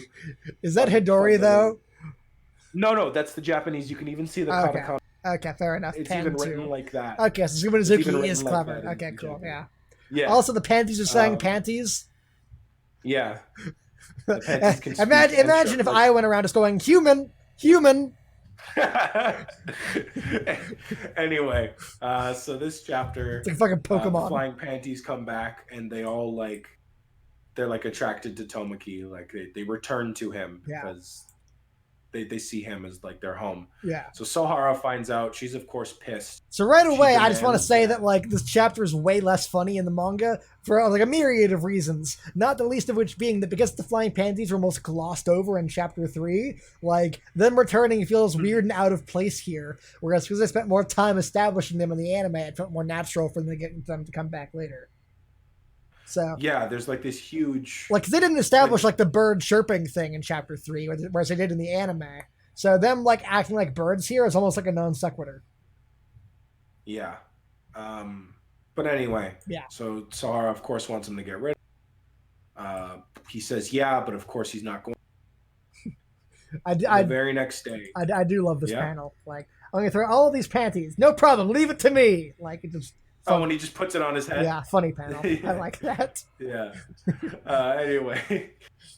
Is that Hidori though? No, that's the Japanese. You can even see the katakana. Okay, fair enough. It's Pen even too. written like that. Okay, so It's even Sumizuki written is like clever. that in Okay, cool. Japanese. Yeah. Also, the panties are saying panties. Yeah. The panties can speak Imagine if I went around just going, human, human. Anyway, so this chapter, It's like fucking the Pokemon. flying panties come back, and they all like they're like attracted to Tomoki. Like they return to him because they see him as like their home. Yeah. So Sohara finds out. She's of course pissed. So right away, I just want to demands say that like this chapter is way less funny in the manga for like a myriad of reasons. Not the least of which being that because the flying panties were most glossed over in chapter 3, like them returning feels weird and out of place here. Whereas because I spent more time establishing them in the anime, it felt more natural for them to come back later. So yeah, there's like this huge like they didn't establish like the bird chirping thing in chapter 3, whereas they did in the anime. So them like acting like birds here is almost like a non sequitur. Yeah. But anyway, yeah. So Sahara, of course, wants him to get rid of him. He says, yeah, but of course he's not going. The very next day. I do love this panel. Like, I'm going to throw all of these panties. No problem. Leave it to me. Like, it just... Oh, when he just puts it on his head? Yeah, funny panel. I like that. Yeah. Anyway.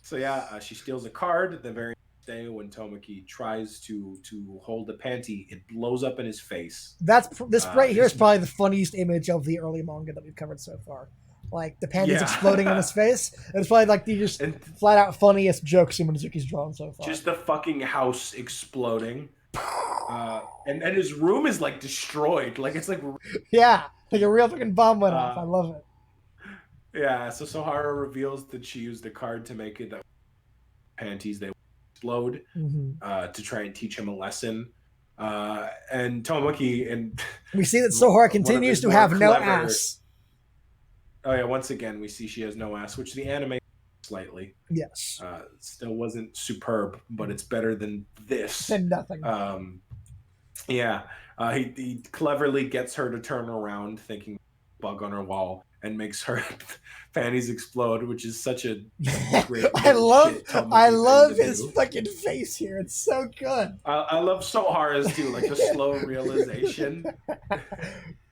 So, yeah, she steals a card the very day when Tomoki tries to hold the panty, it blows up in his face. This right here is probably the funniest image of the early manga that we've covered so far. Like the panties exploding in his face. It's probably like the just flat out funniest joke Shimonosuke's drawn so far. Just the fucking house exploding. And his room is like destroyed. Like it's like like a real fucking bomb went off. I love it. Yeah, so Sohara reveals that she used the card to make it that panties they explode to try and teach him a lesson. And Tomoki and we see that Sohara continues to have no ass. Oh yeah, once again we see she has no ass, which the anime slightly. Yes. Still wasn't superb, but it's better than this. Than nothing. He cleverly gets her to turn around, thinking bug on her wall, and makes her panties explode, which is such a great I love his fucking face here. It's so good. I love Sohara's too, like the slow realization.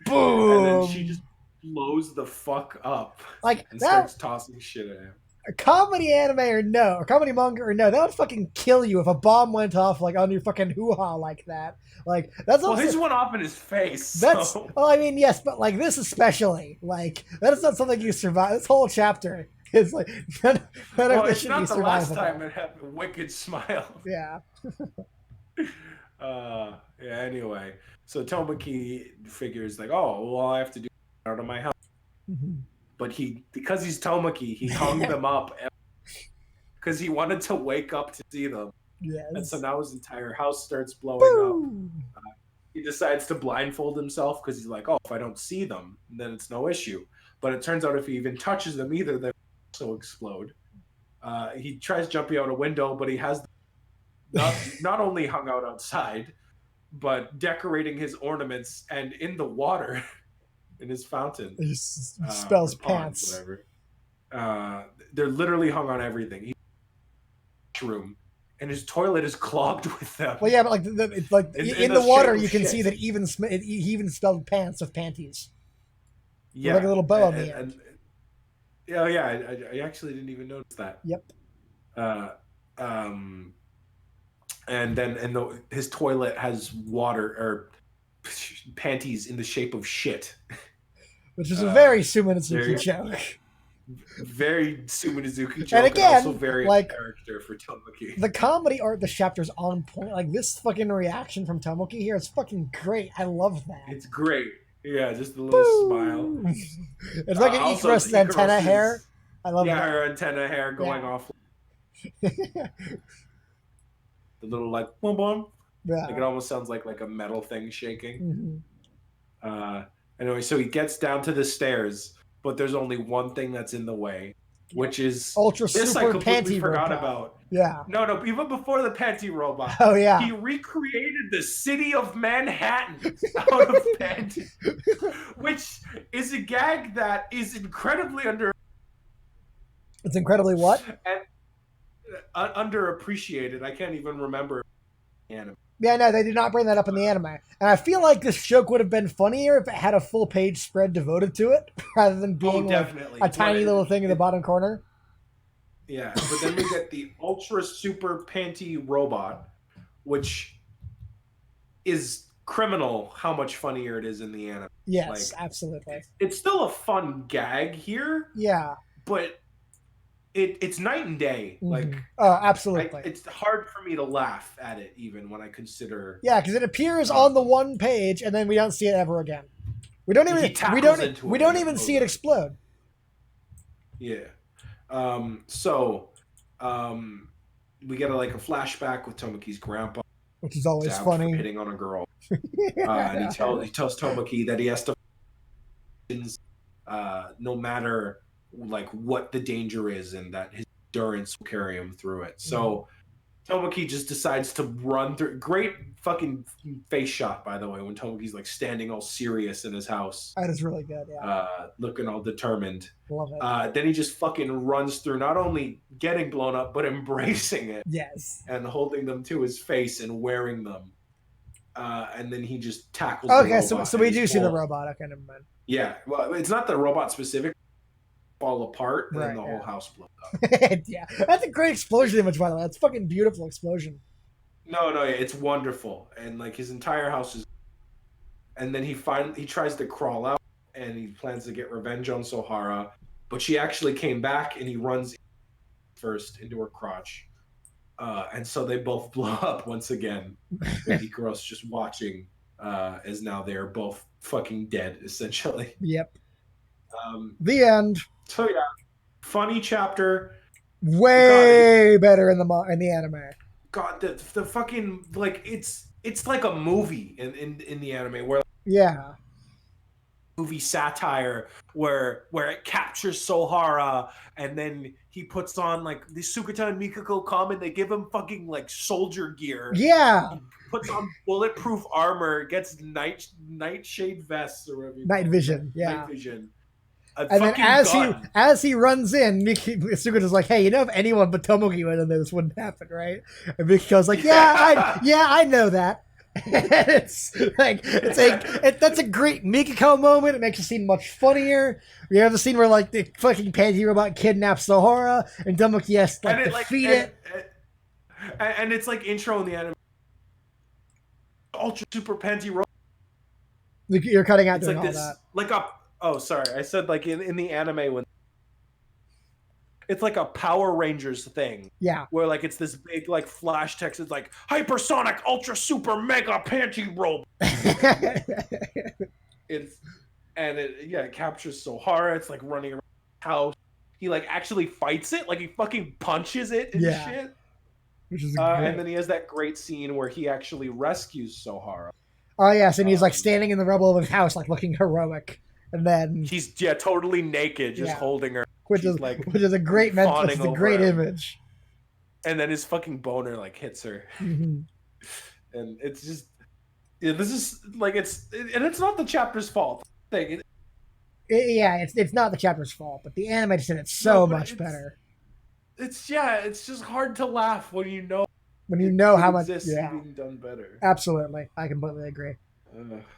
Boom. And then she just blows the fuck up, like and starts tossing shit at him. A comedy anime or comedy manga or no, that would fucking kill you if a bomb went off like on your fucking hoo-ha like that. Like that's also, his went off in his face. That's well, I mean, yes, but like this especially, like that is not something you survive. This whole chapter is like none of this it's not the survivable. last time it had a wicked smile. Yeah. Anyway, so Tomoki figures like, oh, well, I have to do out of my house. But because he's Tomoki, he hung them up because he wanted to wake up to see them. Yes. And so now his entire house starts blowing up. He decides to blindfold himself because he's like, oh, if I don't see them, then it's no issue. But it turns out if he even touches them either, they also explode. He tries jumping out a window, but he has not only hung out outside, but decorating his ornaments and in the water in his fountain. He spells pants. Whatever. They're literally hung on everything. He's room. And his toilet is clogged with them. Well, yeah, but like it's like in the water, you can see that he even spelled pants with panties. Yeah, with like a little bow on the end. I actually didn't even notice that. Yep. And then his toilet has water or panties in the shape of shit, which is a very Shimonosuke joke. Very Shimonosuke joke, and again, also very like character for Tomoki. The comedy art, the chapter's on point. Like this fucking reaction from Tomoki here is fucking great. I love that. It's great. Yeah, just a little smile. It's like an Icarus antenna hair. I love that. Yeah, her antenna hair going off. The little like boom boom. Yeah. Like it almost sounds like a metal thing shaking. Anyway, so he gets down to the stairs, but there's only one thing that's in the way, which is ultra this super I completely panty forgot robot. About. Yeah. No, even before the panty robot. Oh yeah. He recreated the city of Manhattan out of panty, which is a gag that is incredibly It's incredibly what? And underappreciated. I can't even remember. Yeah, no, they did not bring that up in the anime. And I feel like this joke would have been funnier if it had a full page spread devoted to it, rather than being like definitely. a But tiny little thing in the bottom corner. yeah, but then we get the ultra super panty robot, which is criminal how much funnier it is in the anime. Yes, Like absolutely. it's still a fun gag here, Yeah. but it's night and day. Like Oh, absolutely. it's hard for me to laugh at it even when I consider. Yeah, because it appears on the one page, and then we don't see it ever again. We don't even He tackles into we it don't and even goes see it up. explode. Yeah. So we get like a flashback with Tomoki's grandpa Which is always out for funny. hitting on a girl. And he tells Tomoki that he has to no matter like what the danger is, and that his endurance will carry him through it. So Tomoki just decides to run through. Great fucking face shot, by the way, when Tomoki's like standing all serious in his house, That is really good. Yeah, looking all determined. love it. Then he just fucking runs through, not only getting blown up, but embracing it Yes. and holding them to his face and wearing them. And then he just tackles Okay, the robot. so we do see the robot. Okay, never mind. Yeah, well, it's not the robot specific. Fall apart, and then the Right, whole house blows up. Yeah, that's a great explosion image, by the way. That's a fucking beautiful explosion. No, it's wonderful, and like his entire house is. And then he tries to crawl out, and he plans to get revenge on Sohara, but she actually came back, and he runs first into her crotch, and so they both blow up once again. With Ikaros just watching, as now they're both fucking dead, essentially. Yep. The end. So yeah, funny chapter. Way better in the anime. God, the fucking like it's like a movie in the anime where Yeah. movie satire where it captures Sohara, and then he puts on like the Sukata and Mikako come and they give him fucking like soldier gear. Yeah. He puts on bulletproof armor, gets nightshade vests or whatever. Night vision. Yeah. Night vision. And then as he runs in, Sukata's like, "Hey, you know, if anyone but Tomoki went in there, this wouldn't happen, right?" And Mikiko's like, I know that." It's like that's a great Mikiko moment. It makes the scene much funnier. We have the scene where like the fucking panty robot kidnaps Sohara, and Tomoki has to defeat it. And it's like intro in the anime. Ultra super panty robot. You're cutting out doing like all this, that. like a. Oh, sorry. I said like in the anime when it's like a Power Rangers thing. Yeah. Where like it's this big like flash text. It's like hypersonic ultra super mega panty robot. It captures Sohara. It's like running around the house. He like actually fights it. Like he fucking punches it and shit. Which is and then he has that great scene where he actually rescues Sohara. Oh yes, and he's like standing in the rubble of his house, like looking heroic. And then he's totally naked, just holding her, which is a great image. And then his fucking boner like hits her, and it's just this is like it's not the chapter's fault. It's not the chapter's fault, but the anime just did it so much better. It's just hard to laugh when you know how much being done better. Absolutely, I completely agree.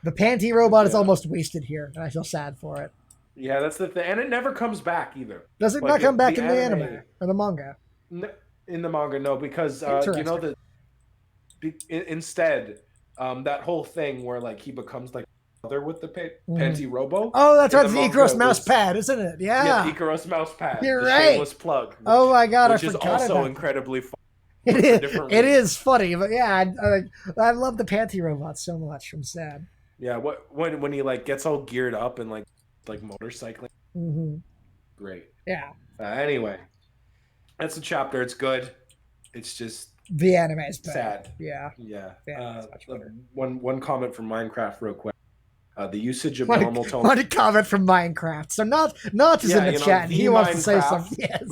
The panty robot is almost wasted here, and I feel sad for it. Yeah, that's the thing, and it never comes back either. Does it not come back in the anime or the manga? In the manga, no, because you know that instead that whole thing where like he becomes like mother with the panty robo. Oh, that's right, the Ikaros mouse pad, isn't it? Yeah, Ikaros mouse pad. You're the right. Shameless plug. Oh my god, which is also incredibly fun. It is funny, but yeah, I love the panty robot so much. I'm sad. Yeah, when he like gets all geared up and like motorcycling. Great. Yeah. Anyway, that's the chapter. It's good. It's just the anime is sad. Yeah. One comment from Minecraft real quick. The usage of normal tone. One comment from Minecraft. So not is in the chat. He wants to say something. Yes.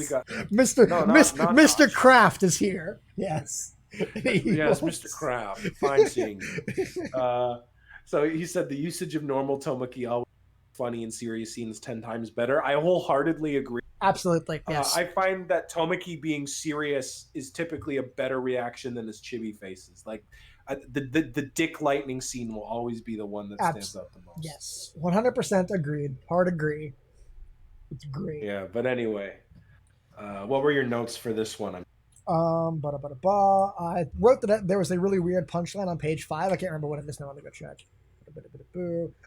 Mr. Craft is here. Yes. Yes, Mr. Craft. Fine seeing you. So he said the usage of normal Tomoki always funny and serious scenes 10 times better. I wholeheartedly agree. Absolutely. Yes. I find that Tomoki being serious is typically a better reaction than his chibi faces. Like the Dick Lightning scene will always be the one that stands out the most. Yes, 100% agreed. Hard agree. It's great. Yeah, but anyway, what were your notes for this one? I wrote that there was a really weird punchline on page 5. I can't remember what it is now. Let me go check.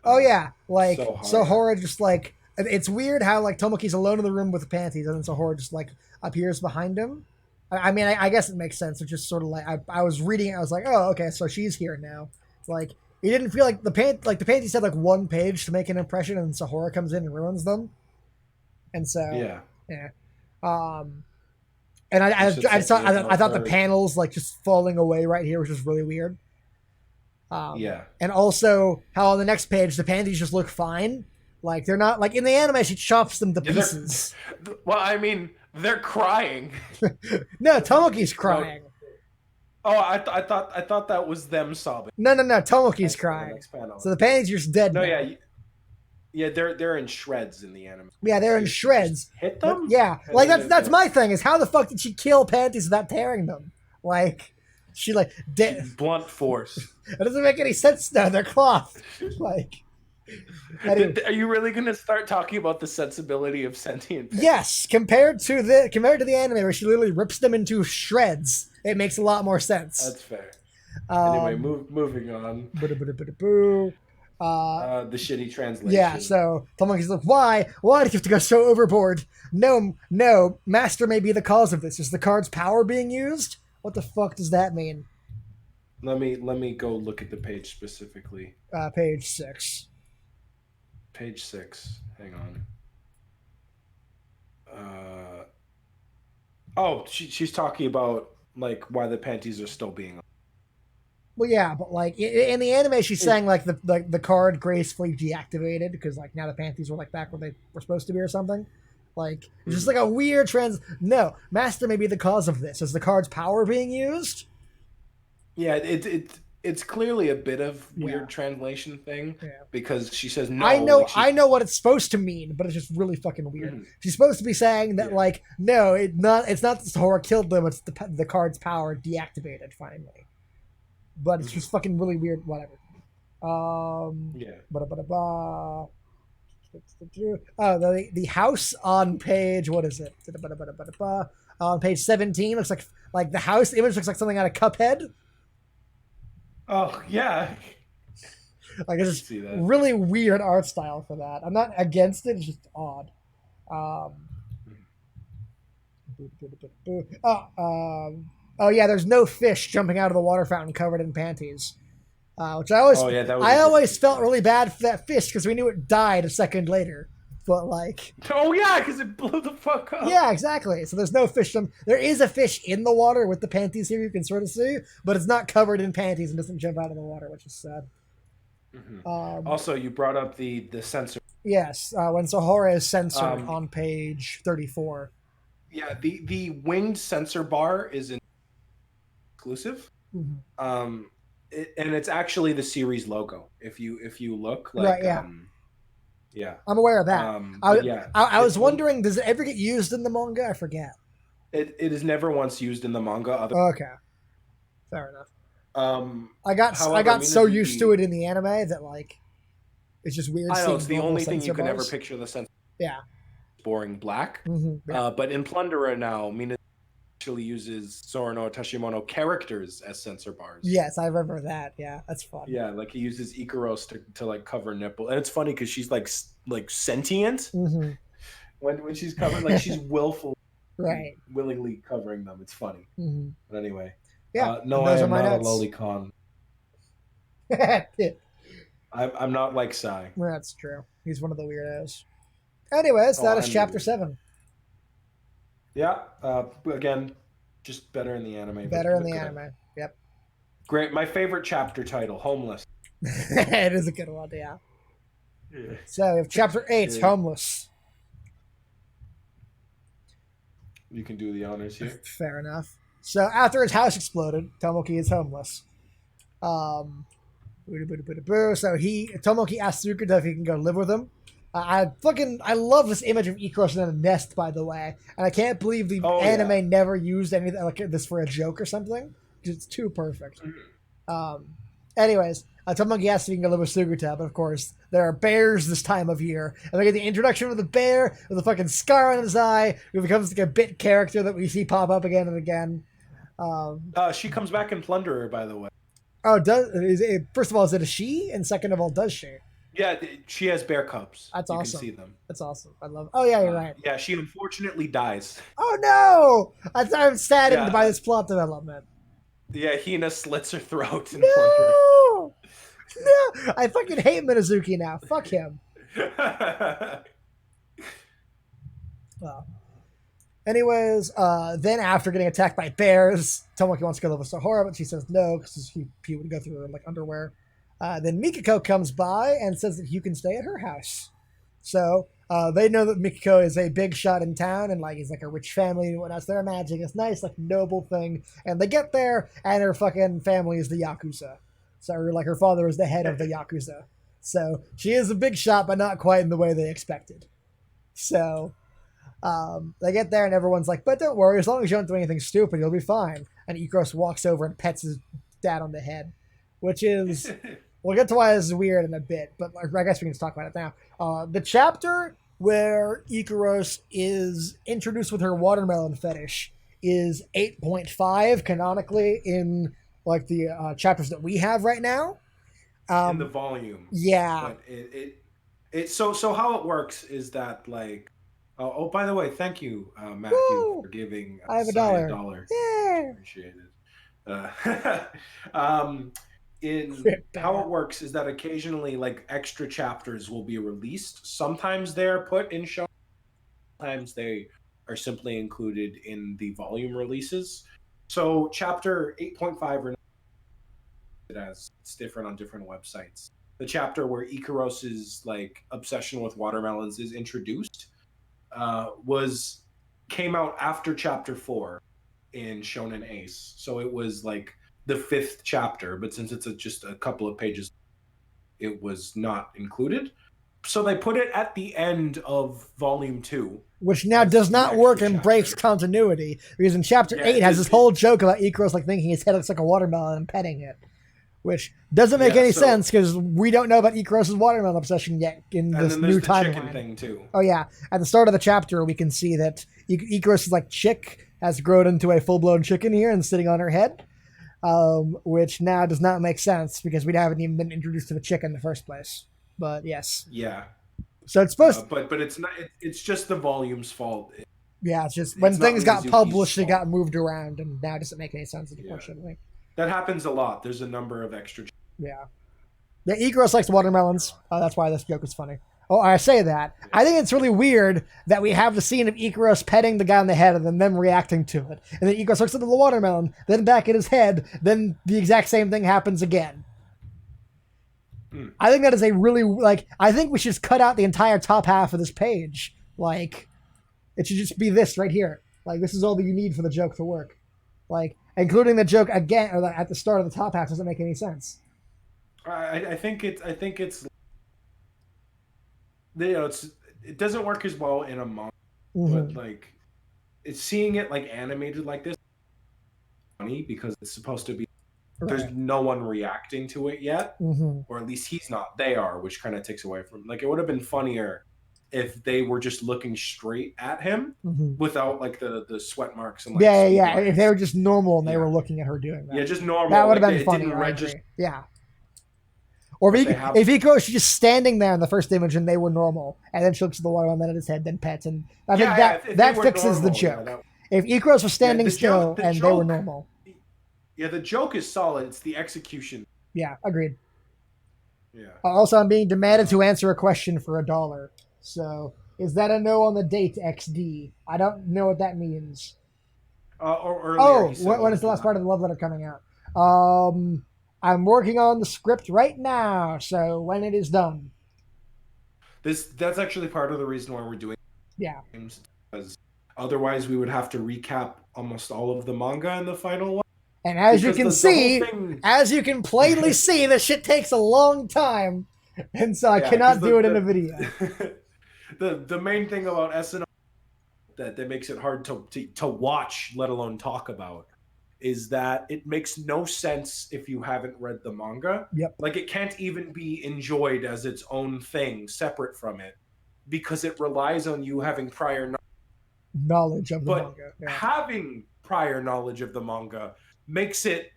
Oh yeah, like Sahara just like it's weird how like Tomoki's alone in the room with the panties, and then Sahara just like appears behind him. I mean, I guess it makes sense. It's just sort of like I was reading it. I was like, oh, okay, so she's here now. Like it didn't feel like the panties had like one page to make an impression, and Sahara comes in and ruins them. And so yeah. And I thought the panels like just falling away right here was just really weird. And also how on the next page the panties just look fine, like they're not like in the anime she chops them to pieces. Well, I mean they're crying. No, Tomoki's crying. No. Oh, I thought that was them sobbing. No, Tomoki's crying. So the panties are just dead. No, now. Yeah, they're in shreds in the anime. Yeah, they're in shreds. Hit them? But, yeah, like that's my thing is how the fuck did she kill panties without tearing them? Like. She like blunt force. It doesn't make any sense now. They're cloth. Like, anyway. Are you really going to start talking about the sensibility of sentient? Yes, compared to the anime where she literally rips them into shreds, it makes a lot more sense. That's fair. Anyway, moving on. The shitty translation. Yeah, so Tomoki's like, why did you have to go so overboard? No, Master may be the cause of this. Is the card's power being used? What the fuck does that mean? Let me go look at the page specifically. Page 6. Page 6. Hang on. She's talking about like why the panties are still being. Well, yeah, but like in the anime, she's saying like the card gracefully deactivated because like now the panties were like back where they were supposed to be or something. Like, it's just like a weird No, Master may be the cause of this. Is the card's power being used? Yeah, it's clearly a bit of weird translation thing because she says no. I know what it's supposed to mean, but it's just really fucking weird. Mm-hmm. She's supposed to be saying that like, no, it's not that Sahara killed them. It's the card's power deactivated finally. But it's just fucking really weird. Whatever. Oh, the house on page, what is it? On page 17 looks like the house image looks like something out of Cuphead. Oh yeah, like it's just really weird art style for that. I'm not against it; it's just odd. Oh yeah, there's no fish jumping out of the water fountain covered in panties. Which I always felt really bad for that fish because we knew it died a second later. But like, oh yeah, because it blew the fuck up. Yeah, exactly. So there's no fish. There is a fish in the water with the panties here. You can sort of see, but it's not covered in panties and doesn't jump out of the water, which is sad. Mm-hmm. Also, you brought up the censor. Yes, when Sahara is censored on page 34. Yeah, the winged censor bar is exclusive. Mm-hmm. And it's actually the series logo. If you look, like, right, yeah, yeah, I'm aware of that. I was wondering, does it ever get used in the manga? I forget. It is never once used in the manga. Okay, fair enough. I got so used to it in the anime that like it's just weird. I know it's the only thing you can ever picture the sense. Yeah, boring black. Mm-hmm, yeah. But in Plunderer now, Mina actually uses Sorono Tashimono characters as censor bars. Yes, I remember that. Yeah, that's fun. Yeah, like he uses Ikaros to like cover nipple, and it's funny because she's like sentient mm-hmm. when she's covered, like she's willingly covering them. It's funny. Mm-hmm. But anyway, yeah. No, I am not a lolicon. I'm not like Sai. That's true. He's one of the weirdos. Anyways, that is chapter 7. Yeah. Again, just better in the anime. Better in the anime. Yep. Great. My favorite chapter title, Homeless. It is a good one, yeah. So we have chapter 8, Homeless. You can do the honors here. Fair enough. So after his house exploded, Tomoki is homeless. So Tomoki asks Tsukuta if he can go live with him. I love this image of Ikaros in a nest, by the way, and I can't believe the anime never used anything like this for a joke or something. It's too perfect. Um, anyways, Tomoki asks if he can go live with Suguta, but of course, there are bears this time of year. And we get the introduction of the bear with a fucking scar on his eye, who becomes like a bit character that we see pop up again and again. She comes back in Plunderer, by the way. Oh, first of all, is it a she? And second of all, does she? Yeah, she has bear cubs. That's you awesome. can see them. That's awesome. I love. Oh yeah, you're right. Yeah, she unfortunately dies. Oh no! I'm saddened Yeah. by this plot development. Yeah, Hina slits her throat in Plunderer. No! No! I fucking hate Minazuki now. Fuck him. Well, anyways, then after getting attacked by bears, Tomoki wants to go live with Sahara, but she says no because he would go through her like underwear. Then Mikiko comes by and says that you can stay at her house. So they know that Mikiko is a big shot in town and like he's like a rich family and whatnot. So they're imagining this nice like noble thing, and they get there and her fucking family is the Yakuza. So like her father is the head of the Yakuza. So she is a big shot, but not quite in the way they expected. So they get there and everyone's like, but don't worry, as long as you don't do anything stupid, you'll be fine. And Ikaros walks over and pets his dad on the head, which is, we'll get to why this is weird in a bit, but I guess we can just talk about it now. The chapter where Ikaros is introduced with her watermelon fetish is 8.5 canonically in like the chapters that we have right now. In the volume. Yeah. But so how it works is that like, oh by the way, thank you, Matthew, Woo! for giving I have a Sai dollar. Yeah. Appreciate it. How it works is that occasionally like extra chapters will be released. Sometimes they're put in show. Sometimes they are simply included in the volume releases. So chapter 8.5 or as it's different on different websites. The chapter where Ikaros's like obsession with watermelons is introduced came out after chapter 4 in Shonen Ace. So it was like the 5th chapter, but since it's just a couple of pages, it was not included. So they put it at the end of volume 2. Which now does not work and breaks continuity, because in chapter 8 has this whole joke about Ikaros like thinking his head looks like a watermelon and petting it. Which doesn't make any sense because we don't know about Ikaros' watermelon obsession yet in this new timeline. Chicken thing too. Oh yeah, at the start of the chapter we can see that Ikaros' like chick has grown into a full-blown chicken here and sitting on her head, which now does not make sense because we haven't even been introduced to the chick in the first place. But yes. Yeah. So it's supposed, but it's not. It's just the volume's fault. Yeah, it's just when things got published, it got moved around, and now it doesn't make any sense, unfortunately. Yeah. That happens a lot. There's a number of extra. Yeah. Yeah, Ikaros likes watermelons. That's why this joke is funny. Oh, I say that. Yeah. I think it's really weird that we have the scene of Ikaros petting the guy on the head and then them reacting to it. And then Ikaros looks at the watermelon, then back at his head, then the exact same thing happens again. I think that is a really, like, I think we should just cut out the entire top half of this page. Like, it should just be this right here. Like, this is all that you need for the joke to work. Like, including the joke again or at the start of the top half doesn't make any sense. I think it's you know, it doesn't work as well in a manga, but like it's seeing it like animated like this funny because it's supposed to be there's no one reacting to it yet, or at least he's not. They are, which kind of takes away from like it would have been funnier if they were just looking straight at him without like the sweat marks and like yeah. If they were just normal and they were looking at her doing that, yeah, just normal. That would have been funny. Yeah. Or if Iko was just standing there in the first image and they were normal, and then she looks at the watermelon at his head, then pets, and I think that fixes the joke. If Ikaros was standing still and they were normal. Yeah, the joke is solid. It's the execution. Yeah, agreed. Yeah. Also, I'm being demanded to answer a question for $1. So, is that a no on the date, XD? I don't know what that means. When is the last part of the love letter coming out? I'm working on the script right now, so when it is done. That's actually part of the reason why we're doing games, because otherwise we would have to recap almost all of the manga in the final one. And as you can see, as you can plainly see, this shit takes a long time, and so I cannot do it in a video. The main thing about SnO that makes it hard to watch, let alone talk about, is that it makes no sense if you haven't read the manga. Yep. Like, it can't even be enjoyed as its own thing separate from it because it relies on you having prior knowledge of the but manga. Yeah. having prior knowledge of the manga makes it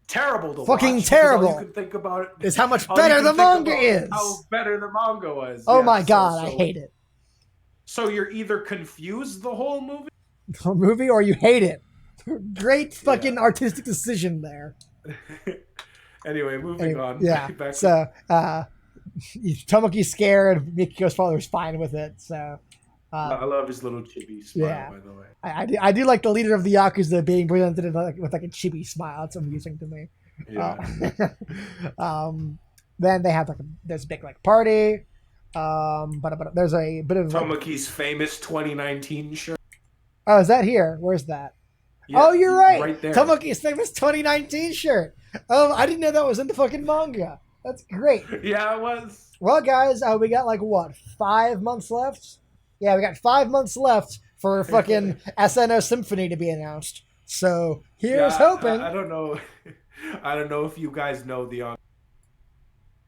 terrible to fucking watch. terrible. All you can think about it is how much better the manga is. How better the manga was. Oh my god, I hate it. So you're either confused the whole movie, or you hate it. Great fucking artistic decision there. Anyway, moving on. Yeah. Back so Tomoki's scared. Mikiko's father's fine with it. So. I love his little chibi smile, by the way. I do like the leader of the Yakuza being presented with like a chibi smile. It's amusing to me. Yeah. Then they have there's a big party. But there's a bit of Tomoki's famous 2019 shirt. Oh, is that here? Where's that? Yeah, oh, you're right. Right there. Tomoki's famous 2019 shirt. Oh, I didn't know that was in the fucking manga. That's great. Yeah, it was. Well, guys, we got 5 months left? Yeah, we got 5 months left for fucking SNO Symphony to be announced. So here's hoping. I don't know. I don't know if you guys know the.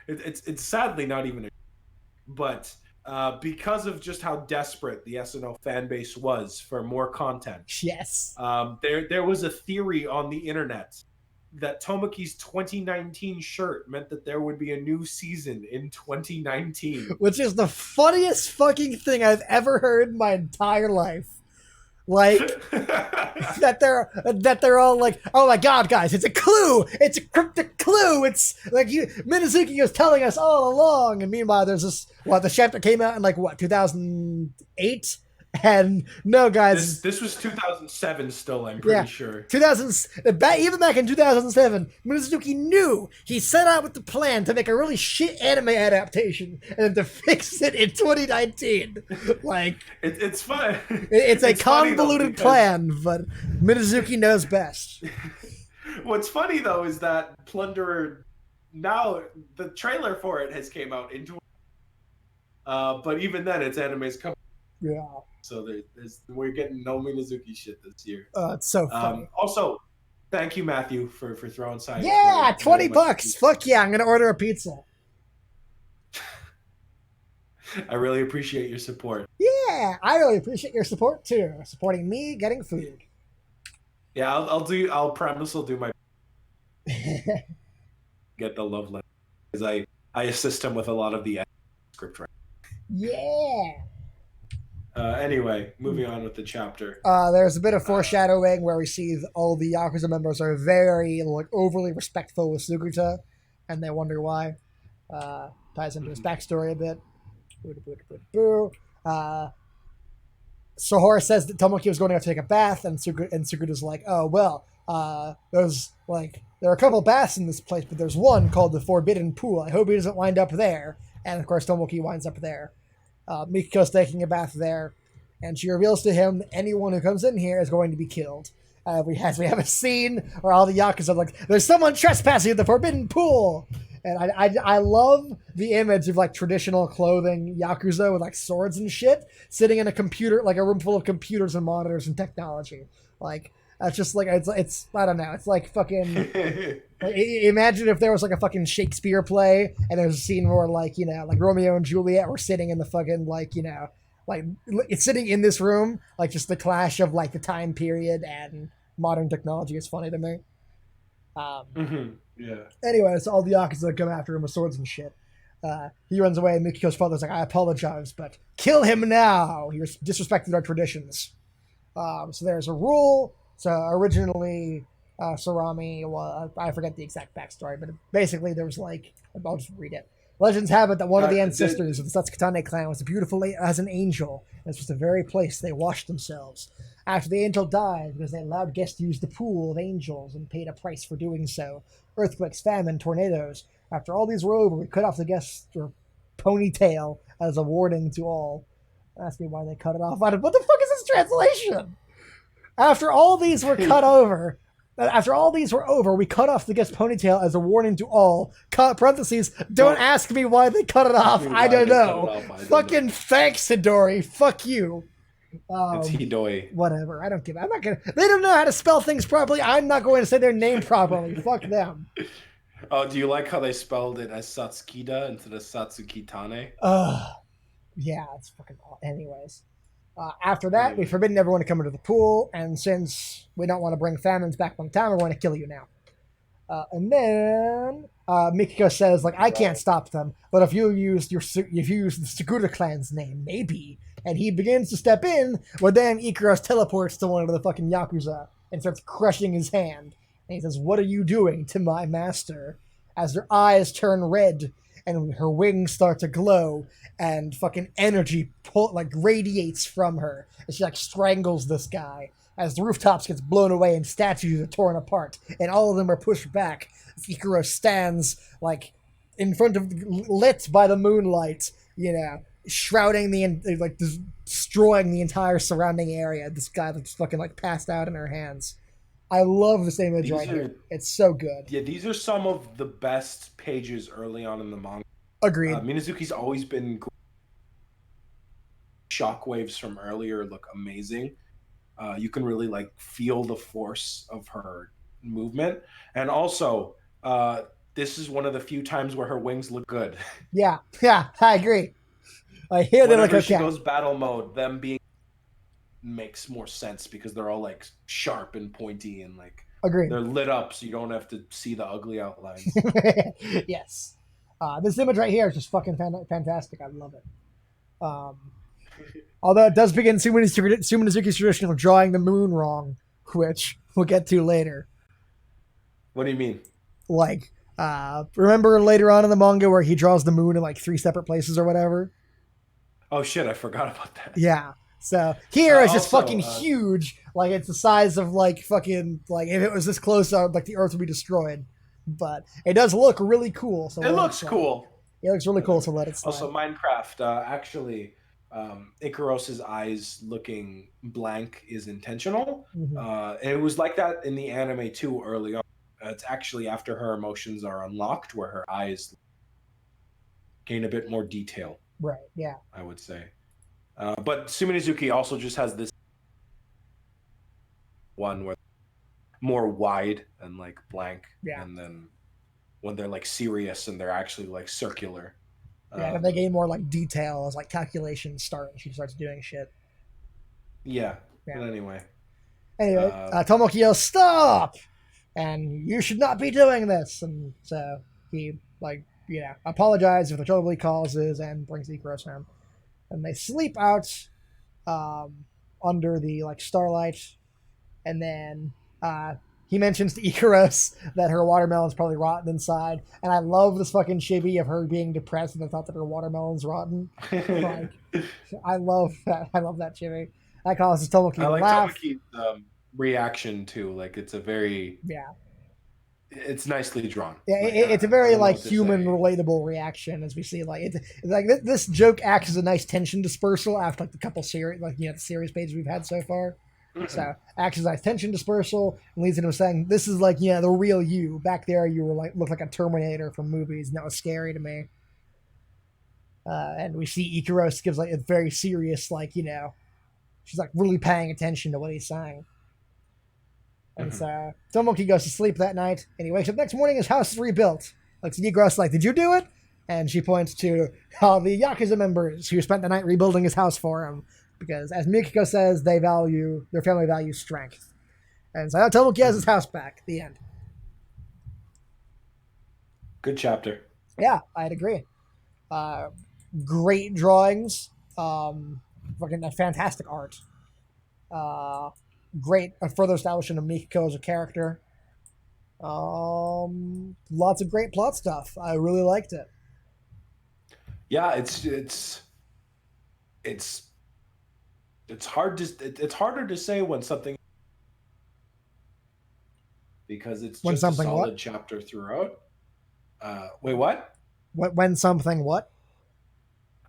It's sadly not even. But because of just how desperate the SNO fan base was for more content, yes, there was a theory on the internet that Tomoki's 2019 shirt meant that there would be a new season in 2019. Which is the funniest fucking thing I've ever heard in my entire life. that they're all like, oh my god, guys, it's a clue! It's a cryptic clue! It's like Minazuki was telling us all along, and meanwhile there's this the chapter came out in 2008? And no, guys, this was 2007 still, I'm pretty sure. Even back in 2007, Minazuki knew. He set out with the plan to make a really shit anime adaptation and then to fix it in 2019. It's fun. It's a convoluted plan, but Minazuki knows best. What's funny though is that Plunderer, now the trailer for it has came out into, but even then its anime's coming. Yeah. So we're getting no Minazuki shit this year. It's so funny. Also, thank you, Matthew, for throwing science. Yeah, $20. Fuck yeah, I'm gonna order a pizza. I really appreciate your support. Yeah, I really appreciate your support too. Supporting me getting food. Yeah, I'll promise I'll do my get the love letter because I assist him with a lot of the script writing. Yeah. Anyway, moving on with the chapter. There's a bit of foreshadowing where we see all the Yakuza members are very overly respectful with Suguta, and they wonder why. Ties into his backstory a bit. Sohora says that Tomoki was going to have to take a bath, and Suguta's like, oh, well, there are a couple baths in this place, but there's one called the Forbidden Pool. I hope he doesn't wind up there. And, of course, Tomoki winds up there. Mikiko's taking a bath there, and she reveals to him that anyone who comes in here is going to be killed. We have a scene where all the Yakuza are like, there's someone trespassing at the Forbidden Pool! And I love the image of traditional clothing Yakuza with swords and shit sitting in a computer, a room full of computers and monitors and technology. That's just it's I don't know. It's fucking. Imagine if there was a fucking Shakespeare play and there's a scene where Romeo and Juliet were sitting in the fucking it's sitting in this room, just the clash of the time period and modern technology is funny to me. Yeah. Anyway, so all the Yakuza come after him with swords and shit. He runs away, and Mikiko's father's like, I apologize, but kill him now! He disrespected our traditions. So there's a rule. So originally, Sarami, I forget the exact backstory, but basically there was I'll just read it. Legends have it that one of the ancestors of the Satsukatane clan was beautiful as an angel, and this was the very place they washed themselves. After the angel died, because they allowed guests to use the pool of angels and paid a price for doing so. Earthquakes, famine, tornadoes. After all these were over, we cut off the guest's ponytail as a warning to all. Ask me why they cut it off. What the fuck is this translation? After all these were over, we cut off the guest's ponytail as a warning to all. Parentheses, don't ask me why they cut it off. I don't know. Fucking thanks, Hidori. Fuck you. It's Hidoi. Whatever. I don't give. I'm not gonna. They don't know how to spell things properly. I'm not going to say their name properly. Fuck them. Oh, do you like how they spelled it as Satsukida instead of Satsukitane? Ugh. Yeah, it's fucking. Anyways, after What do that, you we've mean? forbidden everyone to come into the pool, and since we don't want to bring famines back on town, we're going to kill you now. And then Mikiko says, like, I can't Right. stop them, but if you use the Segura clan's name, maybe. And he begins to step in, but then Ikaros teleports to one of the fucking Yakuza and starts crushing his hand. And he says, "What are you doing to my master?" As her eyes turn red and her wings start to glow, and fucking energy like radiates from her, and she like strangles this guy as the rooftops gets blown away and statues are torn apart and all of them are pushed back. Ikaros stands like in front of, lit by the moonlight, shrouding like destroying the entire surrounding area. This guy looks fucking like passed out in her hands. I love this image right These here. are It's so good. Yeah, these are some of the best pages early on in the manga. Agreed. Minazuki's always been shockwaves from earlier look amazing. You can really like feel the force of her movement, and also this is one of the few times where her wings look good. Yeah, yeah, I agree. I hear they look Whenever she okay. goes battle mode, them being makes more sense because they're all like sharp and pointy and like Agreed. they're lit up, so you don't have to see the ugly outlines. Yes. This image right here is just fucking fantastic. I love it. Um, Although it does begin Suminazuki's tradition of drawing the moon wrong, which we'll get to later. What do you mean? Like, remember later on in the manga where he draws the moon in like 3 separate places or whatever? Oh shit, I forgot about that. Yeah. So here it's just Also, fucking huge. Like it's the size of like fucking like if it was this close, like the Earth would be destroyed. But it does look really cool. So it looks cool. It looks really cool. So let it slide. Also, Minecraft, actually, Icaros's eyes looking blank is intentional. Mm-hmm. And it was like that in the anime too early on. It's actually after her emotions are unlocked where her eyes gain a bit more detail. Right. Yeah. I would say. But Suminazuki also just has this one where more wide and like blank, Yeah. and then when they're like serious and they're actually like circular. Yeah, and they gain more like detail as like calculations start and she starts doing shit. Yeah. Yeah. But anyway. Anyway, Tomoki yells, "Stop!" And you should not be doing this. And so he like, apologizes for the trouble he causes and brings Ikaros home. And they sleep out under the like starlight. And then he mentions to Ikaros that her watermelon's probably rotten inside. And I love this fucking chibi of her being depressed and the thought that her watermelon's rotten. Like, I love that. I love that chibi. That causes Tomoki to laugh. Tomoki's reaction too. Like it's a very it's nicely drawn. Yeah, like, it's a very like human, say. Relatable reaction as we see. Like it's like this joke acts as a nice tension dispersal after like the couple series, like the series pages we've had so far. So acts as a nice tension dispersal and leads into saying, "This is like the real you. Back there, you were like looked like a Terminator from movies, and that was scary to me." And we see Ikaros gives like a very serious, like she's like really paying attention to what he's saying. And so Tomoki goes to sleep that night, and he wakes up next morning. His house is rebuilt. Looks at Ikaros like, "Did you do it?" And she points to all the Yakuza members who spent the night rebuilding his house for him, because as Mikiko says, their family values strength. And so Tomoki has his house back. The end. Good chapter. Yeah, I'd agree. Great drawings. Fucking fantastic art. Great further establishment of Mikiko as a character. Lots of great plot stuff. I really liked it. Yeah, it's hard to it's harder to say when something because it's When just a something solid what? chapter throughout. Wait, what? When something what?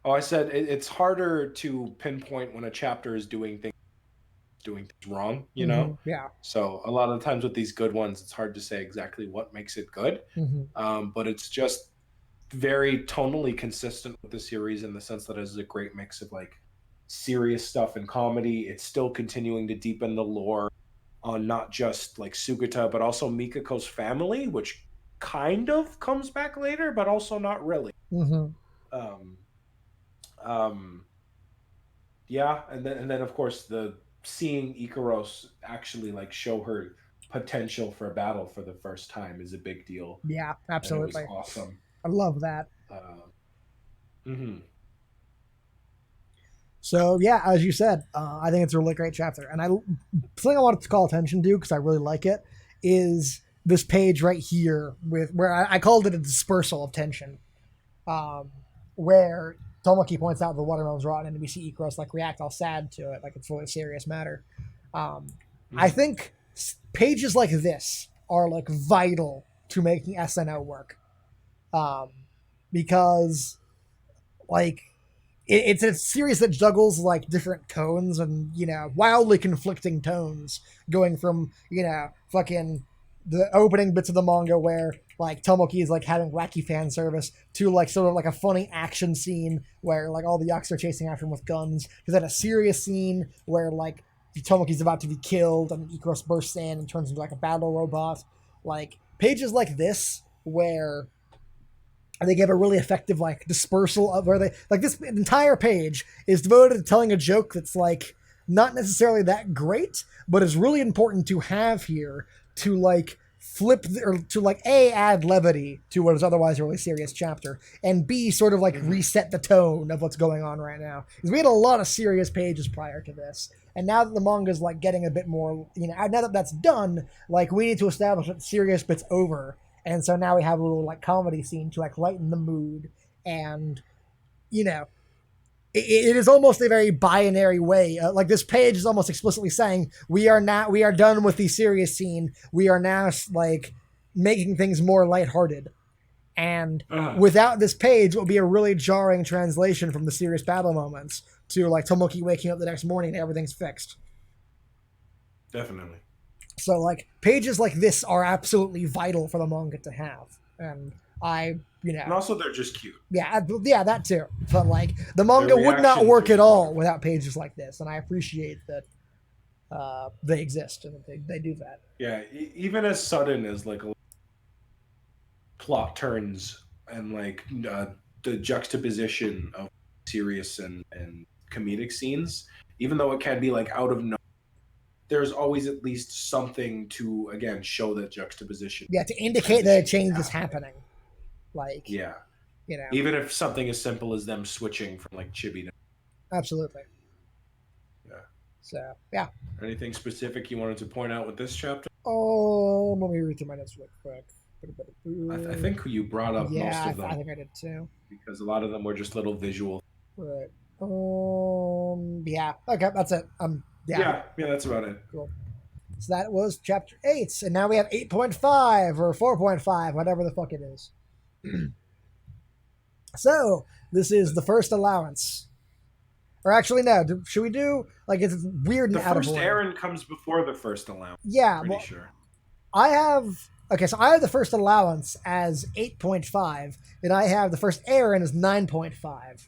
Oh, I said it's harder to pinpoint when a chapter is doing things wrong, Yeah. So a lot of the times with these good ones, it's hard to say exactly what makes it good. But it's just very tonally consistent with the series in the sense that it's a great mix of like serious stuff and comedy. It's still continuing to deepen the lore on not just like Sugata, but also Mikako's family, which kind of comes back later, but also not really. Mm-hmm. Um, um, yeah, and then of course the seeing Ikaros actually like show her potential for battle for the first time is a big deal, Yeah, and it was absolutely. awesome. I love that. Uh, mhm. So yeah, as you said, I think it's a really great chapter, and something I wanted to call attention to because I really like it is this page right here with where I called it a dispersal of tension, um, where Tomoki points out the watermelon's rotten, and we see Ikaros like react all sad to it, like it's really a serious matter. Um, I Mhm. think pages like this are like vital to making SNO work, um, because like it's a series that juggles like different tones and wildly conflicting tones, going from fucking the opening bits of the manga where like Tomoki is like having wacky fan service to like sort of like a funny action scene where like all the yakuza are chasing after him with guns, to then a serious scene where like Tomoki's about to be killed and Ikaros bursts in and turns into like a battle robot. Like pages like this where they give a really effective like dispersal of where they like this entire page is devoted to telling a joke that's like not necessarily that great, but is really important to have here to like or to like a add levity to what is otherwise a really serious chapter, and b sort of like Mhm. reset the tone of what's going on right now, because we had a lot of serious pages prior to this, and now that the manga is like getting a bit more, now that that's done, like we need to establish that serious bit's over, and so now we have a little like comedy scene to like lighten the mood. And you know it is almost a very binary way, like this page is almost explicitly saying we are done with the serious scene, we are now like making things more lighthearted. And Ah, without this page, it will be a really jarring translation from the serious battle moments to like Tomoki waking up the next morning and everything's fixed. definitely. So like pages like this are absolutely vital for the manga to have, and I And also, they're just cute. yeah, that too. But like the Their manga would not reactions are work at just all wonderful. without pages like this, and I appreciate that they exist and that they do that. Yeah, even as sudden as like a plot turns and like the juxtaposition of serious and comedic scenes, even though it can be like out of no, there's always at least something to again show that juxtaposition Yeah, to indicate that a transition is change is happening. happening. Like Yeah, you know, even if something as simple as them switching from like chibi to absolutely. yeah. So yeah. Anything specific you wanted to point out with this chapter? Oh, let me read through my notes real quick. I think you brought up most Yeah, of them I think I did too. because a lot of them were just little visual. Right. Yeah. Okay, that's it. Yeah. Yeah, that's about it. Cool. So that was chapter 8, and now we have 8.5 or 4.5, whatever the fuck it is. So this is the first allowance. Or actually, no. Should we do like it's weird and The out of first order? errand comes before the first allowance. Yeah. Pretty Well, sure. I have okay. So I have the first allowance as 8.5, and I have the first errand as 9.5.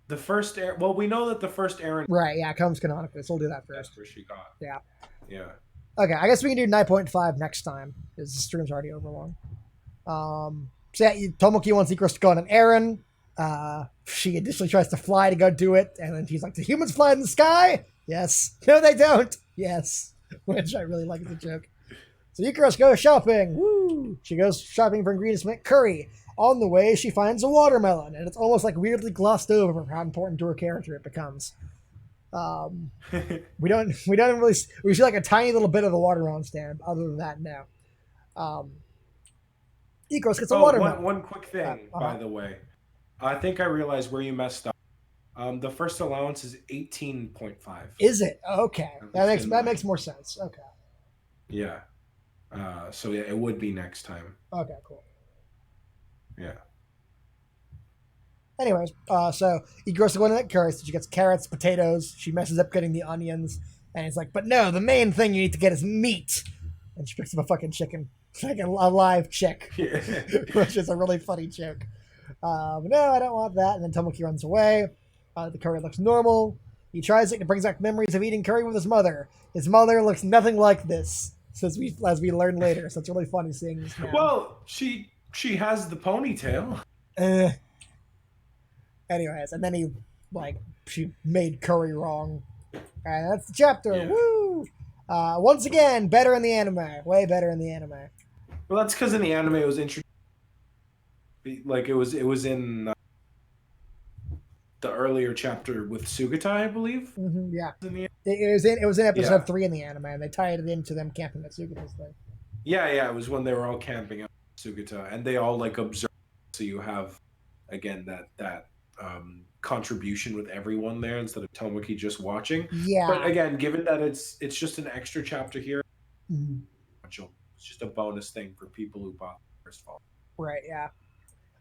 The first errand. Well, we know that the first errand. Right. Yeah. It comes canonically, so we'll do that That's first. where she got. Yeah. Yeah. Okay. I guess we can do 9.5 next time because the stream's already over long. So yeah, Tomoki wants Ikaros to go on an errand. She initially tries to fly to go do it, and then she's like, "Do humans fly in the sky?" Yes. No, they don't. Yes. Which I really like as a joke. So Ikaros goes shopping. Woo! She goes shopping for ingredients to make curry. On the way, she finds a watermelon, and it's almost like weirdly glossed over how important to her character it becomes. We don't really we see like a tiny little bit of the watermelon stand. Other than that, no. Um, Ikaros gets a Oh, watermelon. one quick thing, Uh-huh. by the way. I think I realized where you messed up. The first allowance is 18.5. Is it? Okay. At That least makes in that makes mine. more sense. Okay. Yeah. So yeah, it would be next time. Okay, cool. Yeah. Anyways, so Ikaros is going to that curry, so she gets carrots, potatoes, she messes up getting the onions, and he's like, but no, the main thing you need to get is meat. And she picks up a fucking chicken. Like a live chick. Yeah. Which is a really funny joke. No, I don't want that. And then Tomoki runs away. The curry looks normal. He tries it and brings back memories of eating curry with his mother. His mother looks nothing like this, as we learn later. So it's really funny seeing this now. Well, she has the ponytail. Anyways, and then she made curry wrong. And that's the chapter. Yeah. Woo! Once again, better in the anime. Way better in the anime. Well, that's because in the anime it was introduced. Like it was in the earlier chapter with Sugata, I believe. Mm-hmm, yeah, In it was in episode 3 in the anime, and they tied it into them camping at Sugata's thing. Yeah, it was when they were all camping at Sugata, and they all like observe. So you have again that contribution with everyone there instead of Tomoki just watching. Yeah. But again, given that it's just an extra chapter here, mm-hmm. it's just a bonus thing for people who bought the first volume. Right. Yeah.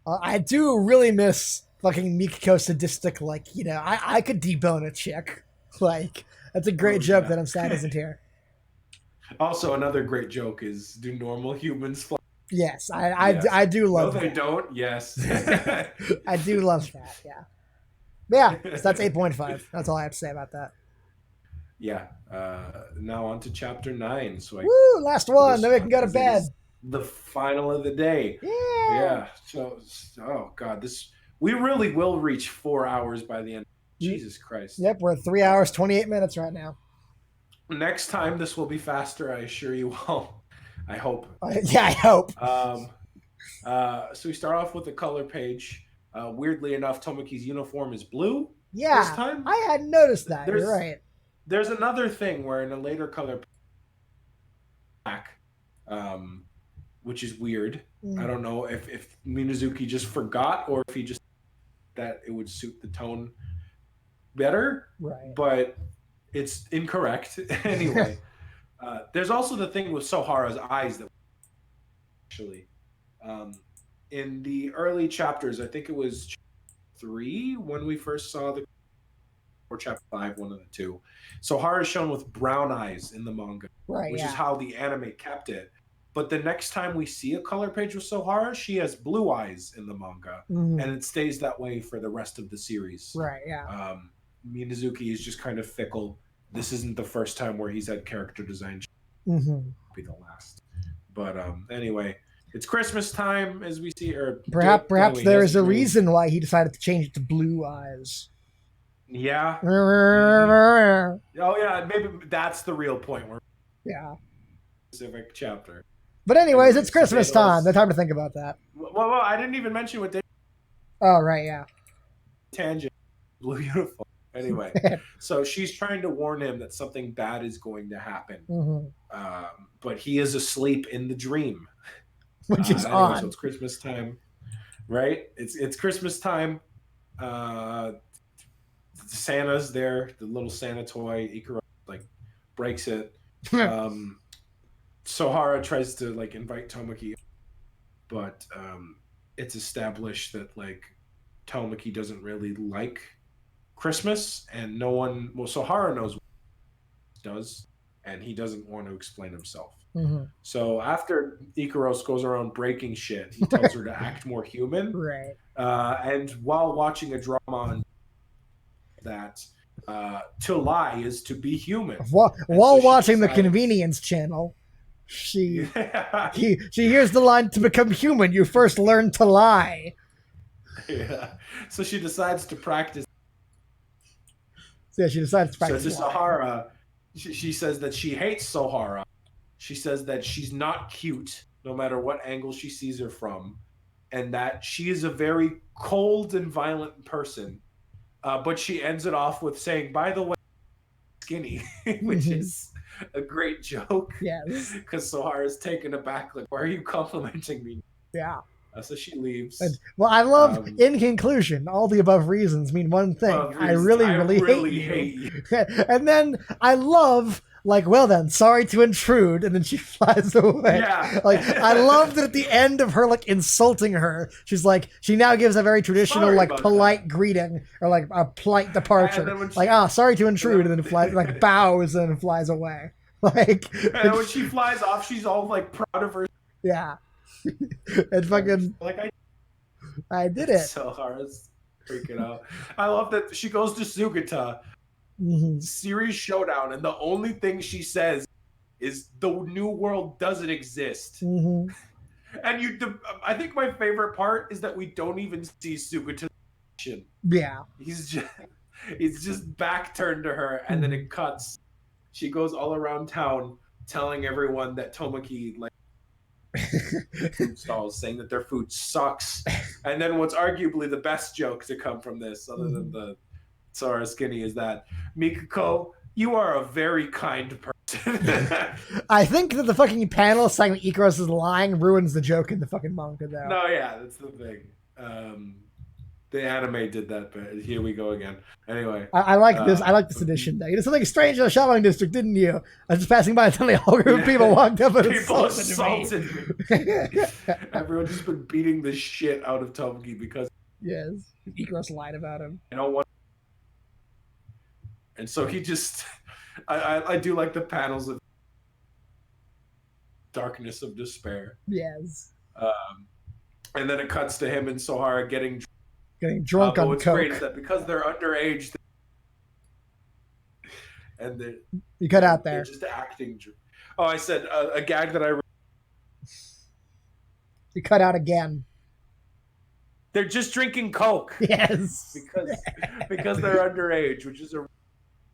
I do really miss fucking Mikiko sadistic. Like, I could debone a chick. Like, that's a great joke that I'm sad isn't here. Also, another great joke is: do normal humans fly? Yes, I do love that. No, they don't. Yes. I do love that. Yeah. Yeah, so that's 8.5. That's all I have to say about that. Yeah. Now on to chapter 9. So woo, last one. Then we can go to bed. The final of the day. Yeah. So, oh god, we really will reach 4 hours by the end. Jesus Christ. Yep, we're at 3 hours 28 minutes right now. Next time this will be faster, I assure you all. I hope. Yeah, I hope. So we start off with the color page. Weirdly enough, Tomoki's uniform is blue. Yeah, this time. I hadn't noticed that. You're right. There's another thing where in a later color black, which is weird. I don't know if Minazuki just forgot or if he just that it would suit the tone better. Right. But it's incorrect anyway. There's also the thing with Sohara's eyes that actually. In the early chapters, I think it was 3 when we first saw or chapter 5, one of the two. Sohara is shown with brown eyes in the manga, right? Which is how the anime kept it. But the next time we see a color page with Sohara, she has blue eyes in the manga, and it stays that way for the rest of the series. Right. Yeah. Minazuki is just kind of fickle. This isn't the first time where he's had character design. Be the last. But anyway. It's Christmas time, as we see. Or perhaps there is a reason why he decided to change it to blue eyes. Yeah. Oh yeah, maybe that's the real point. Yeah. Specific chapter. But anyways, it's Christmas time. No time to think about that. Well, I didn't even mention what they. Oh right, yeah. Tangent. Blue uniform. Anyway, so she's trying to warn him that something bad is going to happen. But he is asleep in the dream. Which is odd. So it's Christmas time, right? It's Christmas time. Santa's there, the little Santa toy. Ikaro breaks it. Sohara tries to invite Tomoki, but it's established that Tomoki doesn't really like Christmas, and no one. Well, Sohara knows what he does, and he doesn't want to explain himself. So after Ikaros goes around breaking shit, he tells her to act more human. Right. And while watching a drama on that, to lie is to be human. While watching the Convenience Channel, she hears the line, "To become human, you first learn to lie." Yeah. So she decides to practice. Yeah, she decides to practice. So to Sohara, she says that she hates Sohara. She says that she's not cute, no matter what angle she sees her from, and that she is a very cold and violent person. But she ends it off with saying, "By the way, skinny," which is a great joke. Yes. Because Sohara's taken aback, why are you complimenting me? Yeah. So she leaves. Well, I love, in conclusion, all the above reasons mean one thing. I really hate you. And then I love, well then, sorry to intrude, and then she flies away. Yeah. I love that at the end of her, insulting her, she's she now gives a very traditional, polite greeting, or a polite departure. Sorry to intrude, and then flies, bows and flies away. And when she flies off, she's all, proud of her. Yeah. And fucking, I did it. Sohara's freaking out. I love that she goes to Sugata, series showdown, and the only thing she says is the new world doesn't exist. And I think my favorite part is that we don't even see Sugata. Yeah. He's just back turned to her, and then it cuts. She goes all around town telling everyone that Tomoki like food stalls, saying that their food sucks. And then what's arguably the best joke to come from this, other than the Sora skinny, is that Mikako, you are a very kind person. I think that the fucking panel saying that Ikaros is lying ruins the joke in the fucking manga, though. No, yeah, that's the thing. The anime did that, but here we go again. Anyway, I like this. I like this edition. Though. You did something strange in the shopping district, didn't you? I was just passing by and suddenly a whole group of people walked up and assaulted me. Everyone's just been beating the shit out of Tomoki because Ikaros lied about him. I don't want. And so he just, I do like the panels of darkness of despair. Yes. And then it cuts to him and Sohara getting drunk on what's coke. great is that because they're underage, and you cut out there. They're just acting. Oh, I said a gag that I. You cut out again. They're just drinking Coke. Yes. because they're underage, which is a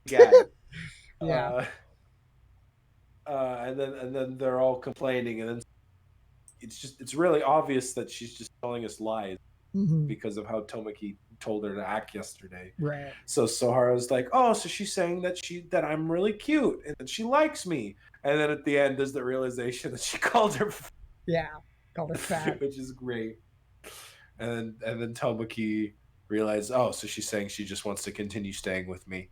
gag. Yeah. And then they're all complaining, and then it's really obvious that she's just telling us lies because of how Tomoki told her to act yesterday. Right. So Sohara's like, oh, so she's saying that I'm really cute and that she likes me, and then at the end there's the realization that she called her. Called her fat, which is great. And then Tomoki realized, oh, so she's saying she just wants to continue staying with me.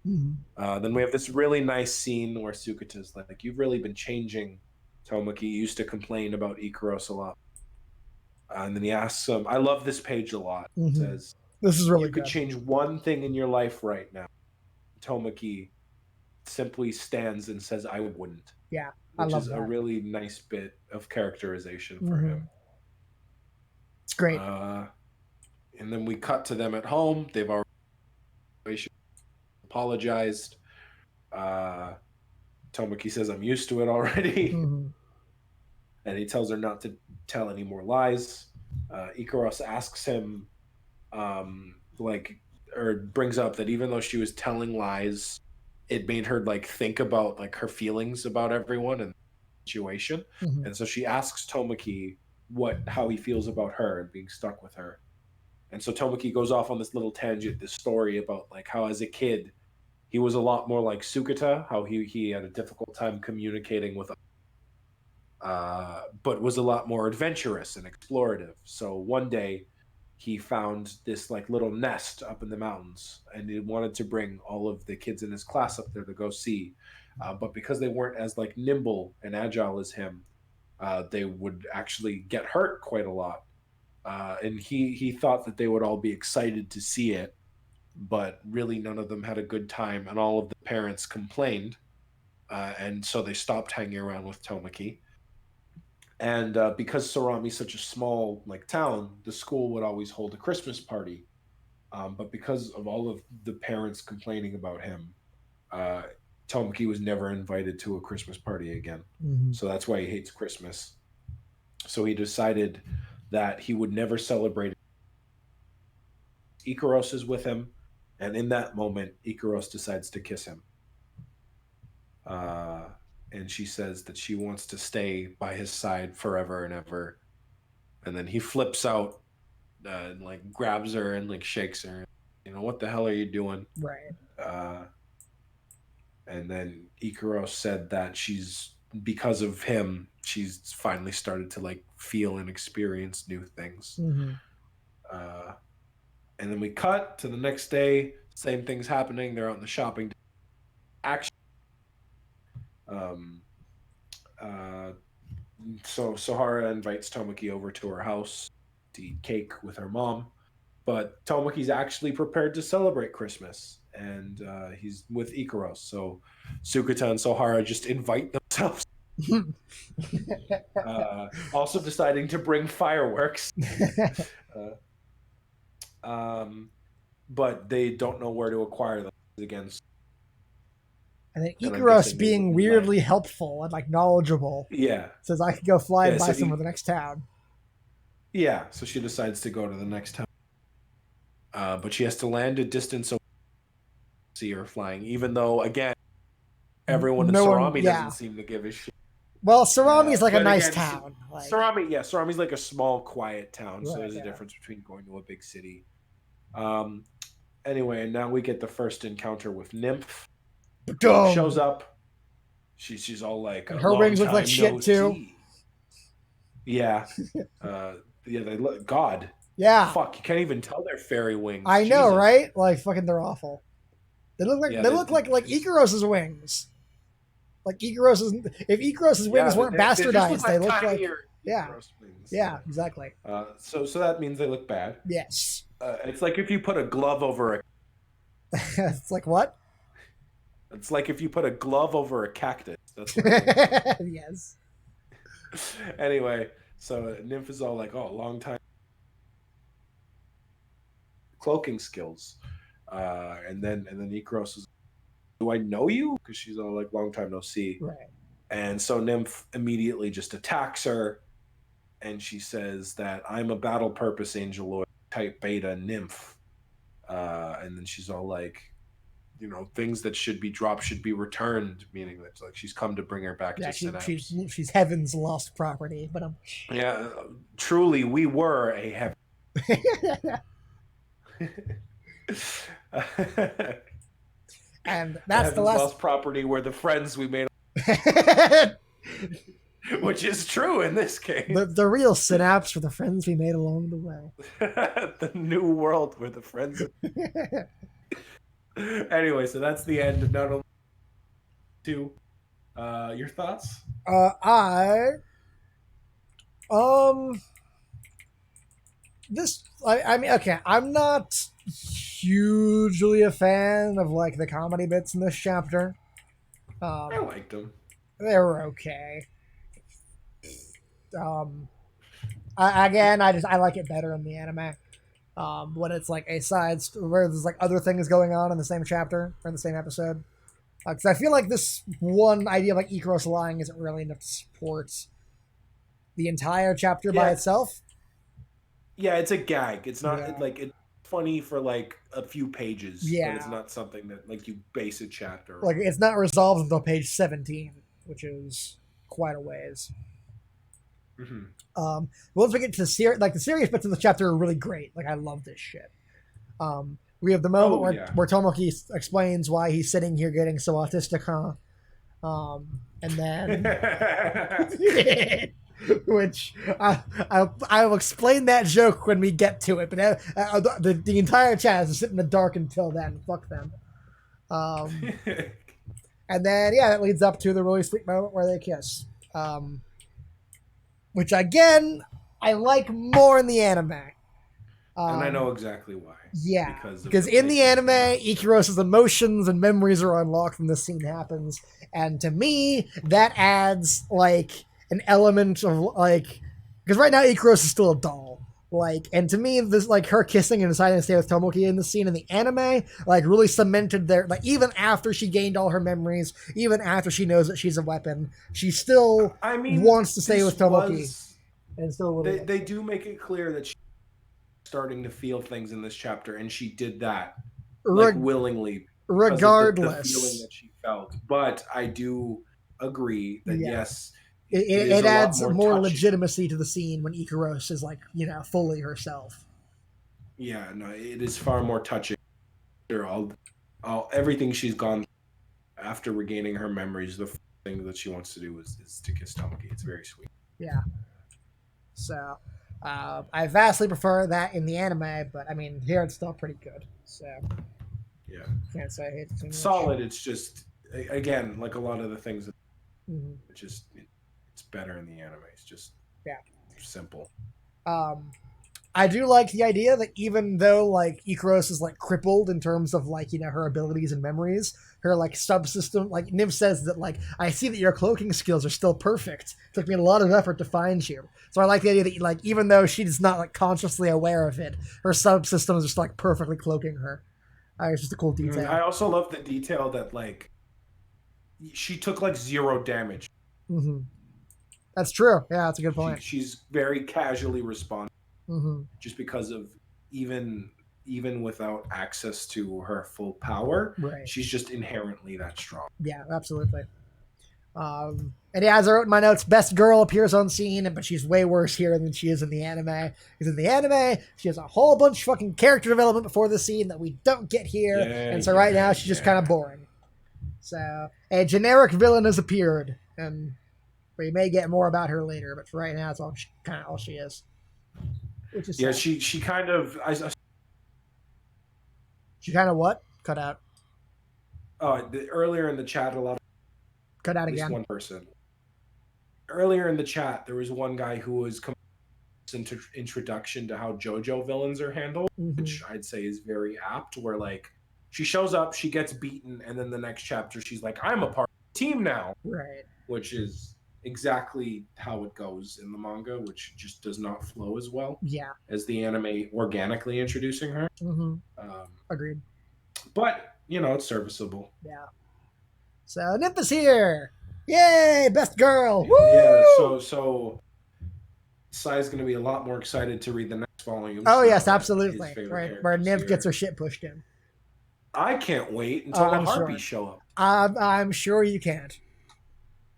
Then we have this really nice scene where Sugata's like, you've really been changing, Tomoki. You used to complain about Ikaros a lot. And then he asks him, I love this page a lot. It says, this is really you could change one thing in your life right now. Tomoki simply stands and says, I wouldn't. Yeah, which is a really nice bit of characterization for him. It's great. And then we cut to them at home. They've already apologized. Tomoki says, I'm used to it already. And he tells her not to tell any more lies. Ikaros asks him, or brings up that even though she was telling lies, it made her think about her feelings about everyone and the situation. And so she asks Tomoki how he feels about her and being stuck with her. And so Tomoki goes off on this little tangent, this story about how as a kid he was a lot more like Sugata, how he had a difficult time communicating with but was a lot more adventurous and explorative. So one day he found this little nest up in the mountains, and he wanted to bring all of the kids in his class up there to go see. But because they weren't as nimble and agile as him, they would actually get hurt quite a lot. And he thought that they would all be excited to see it, but really none of them had a good time, and all of the parents complained. And so they stopped hanging around with Tomoki. And because Sorami's such a small town, the school would always hold a Christmas party. But because of all of the parents complaining about him, Tomoki was never invited to a Christmas party again. So that's why he hates Christmas. So he decided that he would never celebrate it. Ikaros is with him, and in that moment, Ikaros decides to kiss him. And she says that she wants to stay by his side forever and ever. And then he flips out and grabs her and shakes her. What the hell are you doing? Right. And then Ikaros said that because of him, she's finally started to feel and experience new things. And then we cut to the next day. Same thing's happening. They're out in the shopping. Action. So Sohara invites Tomoki over to her house to eat cake with her mom, but Tomoki's actually prepared to celebrate Christmas, and he's with Ikaros. So Sugata and Sohara just invite themselves. Also deciding to bring fireworks. but they don't know where to acquire them against. And then And I'm Ikaros, guessing they being wouldn't let. weirdly helpful and like knowledgeable, Yeah, says I could go fly and yeah. buy So some of the next town. yeah, so she decides to go to the next town, but she has to land a distance away to see her flying. Even though, again, everyone in No one, Sarami yeah. doesn't seem to give a shit. Well, Sarami is like a But nice again, town. Like, Sarami's like a small, quiet town, so right, there's a yeah. difference between going to a big city. Um, anyway, and now we get the first encounter with Nymph. Shows Dumb. up. She's all like, And a her long wings look like time shit no too. see. Yeah, yeah. They look God. Yeah, Fuck, you can't even tell they're fairy wings. I know, Jesus. right? Like, fucking, they're awful. They look like Yeah, they look like Ikaros's wings. Like Ikaros's, if Ikaros's wings weren't they just look bastardized, they like look like tinier yeah, gross wings. yeah, exactly. So that means they look bad. Yes. It's like if you put a glove over a. It's like what? It's like if you put a glove over a cactus. That's what it Yes. is. Anyway, so Nymph is all like, "Oh, long time cloaking skills," and then Ikaros is, "Do I know you?" Because she's all like, "Long time no see." Right. And so Nymph immediately just attacks her, and she says that I'm a battle purpose angeloid type beta nymph, and then she's all like, things that should be dropped should be returned, meaning that like she's come to bring her back to Synapse. She's heaven's lost property, but Yeah, truly, we were a heaven. and that's the heaven's last lost property were the friends we made, which is true in this case. the real Synapse for the friends we made along the way. The new world where the friends. Anyway, so that's the end of not only two. Your thoughts? I mean, okay, I'm not hugely a fan of like the comedy bits in this chapter. I liked them. They were okay. I like it better in the anime. When it's like a where there's like other things going on in the same chapter or the same episode. Because I feel like this one idea of like Ikaros lying isn't really enough to support the entire chapter by itself. Yeah, it's a gag. It's not like it's funny for like a few pages, but it's not something that like you base a chapter. Like it's not resolved until page 17, which is quite a ways. Mm-hmm. Once we get to the serious bits of the chapter are really great. Like I love this shit. We have the moment where Tomoki explains why he's sitting here getting so autistic, huh? And then, which I'll explain that joke when we get to it. But the entire chat has to sit in the dark until then. Fuck them. And then that leads up to the really sweet moment where they kiss. Which again, I like more in the anime. And I know exactly why. Yeah, because in the anime, Ikaros's emotions and memories are unlocked when this scene happens, and to me, that adds like an element of like, because right now Ikaros is still a doll, like, and to me, this like her kissing and deciding to stay with Tomoki in the scene in the anime, like, really cemented their like even after she gained all her memories, even after she knows that she's a weapon, she still wants to stay with Tomoki, and still they do make it clear that she's starting to feel things in this chapter, and she did that like willingly, regardless the feeling that she felt. But I do agree that yes, it adds more legitimacy to the scene when Ikaros is like fully herself. Yeah, no, it is far more touching. Everything she's gone through after regaining her memories, the thing that she wants to do is to kiss Tomoki. It's very sweet. Yeah. So, I vastly prefer that in the anime, but I mean, here it's still pretty good. So, yeah, can't say I hate it too much. Solid. It's just again like a lot of the things that it's better in the anime. It's just simple. I do like the idea that even though like Ikaros is like crippled in terms of like her abilities and memories, her like subsystem, like Niv says that like I see that your cloaking skills are still perfect. It took me a lot of effort to find you. So I like the idea that like even though she's not like consciously aware of it, her subsystem is just like perfectly cloaking her. It's just a cool I detail. also love the detail that like she took like 0 damage. Mm-hmm. That's true. Yeah, that's a good point. She's very casually responding Mm-hmm. just because of even even without access to her full power, Right. she's just inherently that strong. Yeah, absolutely. And yeah, as I wrote in my notes, best girl appears on scene, but she's way worse here than she is in the anime. Because in the anime, she has a whole bunch of fucking character development before the scene that we don't get here, Yeah, and so right now yeah, she's just yeah. kind of boring. So a generic villain has appeared, and we may get more about her later, but for right now, it's all kind of all she is, which is Yeah, sad. she kind of She kind of what? Cut out. earlier in the chat a lot of, Cut out at least again. one person. Earlier in the chat there was one guy who was introduction to how JoJo villains are handled, Mm-hmm. which I'd say is very apt. Where like she shows up, she gets beaten, and then the next chapter she's like, "I'm a part of the team now," Right. which is exactly how it goes in the manga, which just does not flow as well Yeah. as the anime organically introducing her. Mm-hmm. Agreed. But you know, it's serviceable. Yeah. So Nymph is here. Yay, best girl. Yeah. Woo! So Sai's going to be a lot more excited to read the next volume. Oh yes, That his absolutely. favorite Right, where characters Nymph here. gets her shit pushed in. I can't wait until the I'm Harpies sure. show up. I'm sure you can't.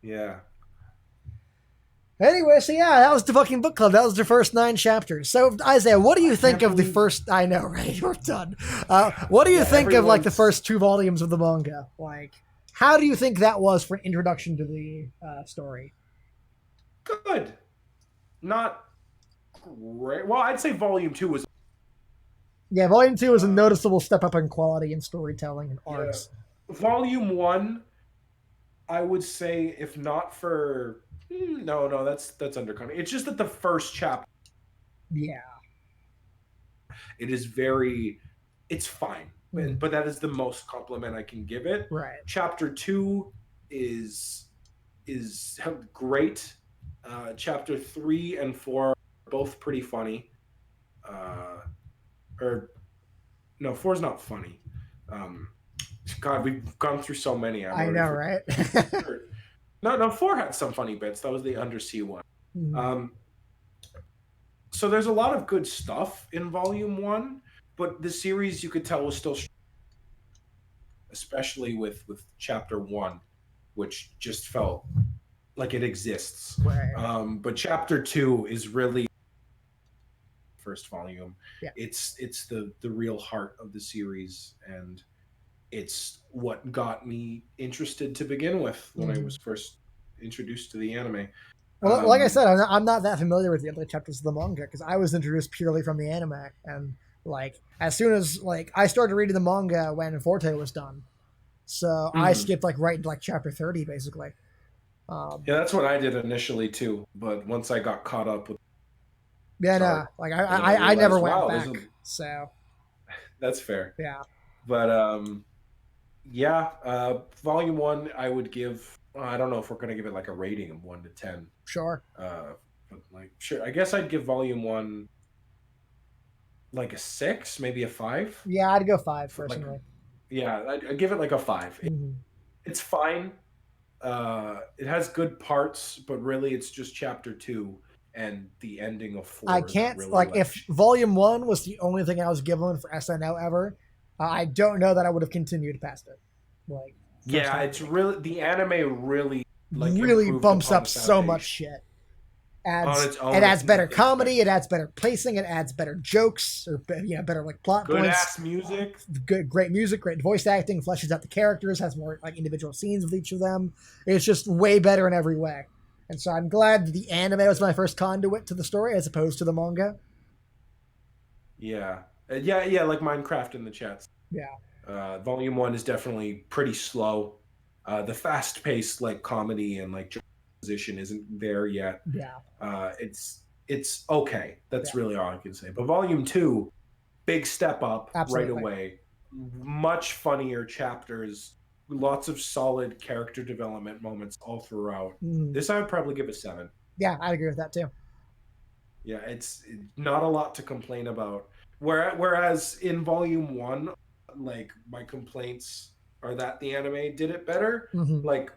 Yeah. Anyway, so yeah, that was the fucking book club. That was the first 9 chapters. So Isaiah, what do you think of the first? I know, right? You're done. What do you think of like the first 2 volumes of the manga? Like, how do you think that was for an introduction to the story? Good. Not great. Well, I'd say volume 2 was. Yeah, volume 2 is a noticeable step up in quality and storytelling and arcs. Yeah. Volume 1, I would say, if not for no, that's undercutting. It's just that the first chapter. Yeah. It is it's fine. But that is the most compliment I can give it. Right. Chapter 2 is great. Chapter 3 and 4 are both pretty funny. Or no, 4 is not funny. God, we've gone through so many. I know, right? No, 4 had some funny bits. That was the undersea one. Mm-hmm. So there's a lot of good stuff in volume 1, but the series you could tell was still, especially with chapter 1, which just felt like it exists. Right. But chapter 2 is really first volume. Yeah. It's the real heart of the series, and it's what got me interested to begin with when I was first introduced to the anime. Well, like I said, I'm not that familiar with the other chapters of the manga because I was introduced purely from the anime, and like as soon as like I started reading the manga when Forte was done, so I skipped like right into like chapter 30 basically. Yeah, that's what I did initially too, but once I got caught up with like I never went back. So that's fair. Yeah. But volume 1 I would give. I don't know if we're gonna give it like a rating of 1 to 10. Sure. But like sure, I guess I'd give volume 1 like a 6, maybe a 5. Yeah, I'd go 5 personally. Like, yeah, I'd give it like a 5. It's fine. It has good parts, but really it's just chapter 2 and the ending of 4. I can't really like if volume 1 was the only thing I was given for SNO ever, I don't know that I would have continued past it. Like yeah, it's really the anime really really bumps up so much shit. It adds better comedy, it adds better pacing, it adds better jokes or better like plot good points. Ass music, great music, great voice acting, fleshes out the characters, has more like individual scenes with each of them. It's just way better in every way. And so I'm glad that the anime was my first conduit to the story as opposed to the manga. Yeah, like Minecraft in the chats. Yeah. Volume 1 is definitely pretty slow. The fast-paced like comedy and like position isn't there yet. Yeah. it's okay. That's Yeah. really all I can say. But volume 2, big step up right Absolutely. away. Much funnier chapters, lots of solid character development moments all throughout. Mhm. This I would probably give a 7. Yeah, I'd agree with that too. Yeah, it's not a lot to complain about. Whereas in volume 1, like my complaints are that the anime did it better. Hmm. Like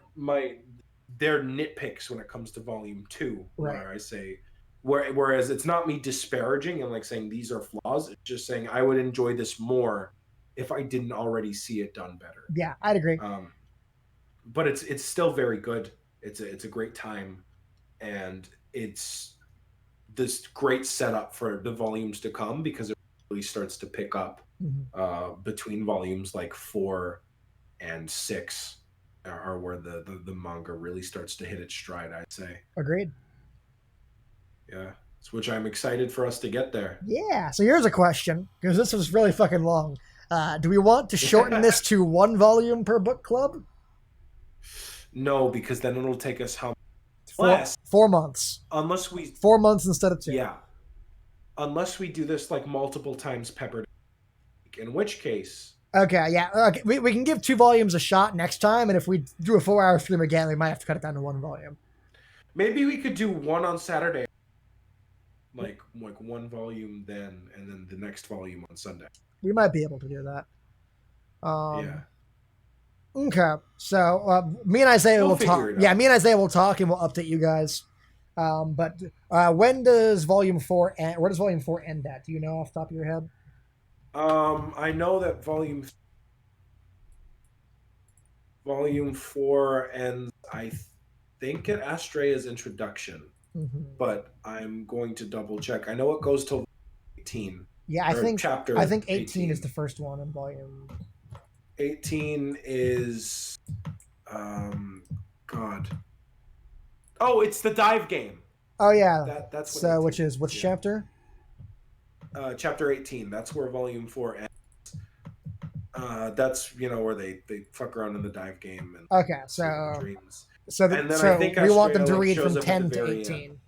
they're nitpicks when it comes to volume 2, Right. where I say whereas it's not me disparaging and like saying these are flaws, it's just saying I would enjoy this more if I didn't already see it done better. Yeah, I'd agree. But it's still very good. It's a great time, and it's this great setup for the volumes to come because it really starts to pick up Mhm. between volumes like 4 and 6 are where the manga really starts to hit its stride, I'd say. Agreed. Yeah, which I'm excited for us to get there. Yeah. So here's a question, because this was really fucking long. Do we want to shorten this to 1 volume per book club? No, because then it'll take us how Four, less 4 months. unless we 4 months instead of 2. yeah unless we do this like multiple times peppered, in which case Okay, yeah. Okay, we can give 2 volumes a shot next time, and if we do a 4-hour stream again, we might have to cut it down to 1 volume. maybe we could do one on Saturday, like 1 volume then, and then the next volume on Sunday. We might be able to do that. Yeah. Okay, so me and Isaiah We'll will figure talk. it out. Yeah, me and Isaiah will talk, and we'll update you guys. But when does Volume 4 end? Where does Volume 4 end at? Do you know off the top of your head? I know that volume 4 ends, I think, at Astrea's introduction, Mm-hmm. but I'm going to double check. I know it goes till 18. Yeah, I think chapter 18 is the first one in Volume. 18 is God. Oh, it's the dive game. Oh yeah. That's so which chapter? Chapter 18. That's where volume 4 ends. That's where they fuck around in the dive game and Okay, dreams. So and then so I think we want them to Astrea, read shows from up at 10 the to very 18. end.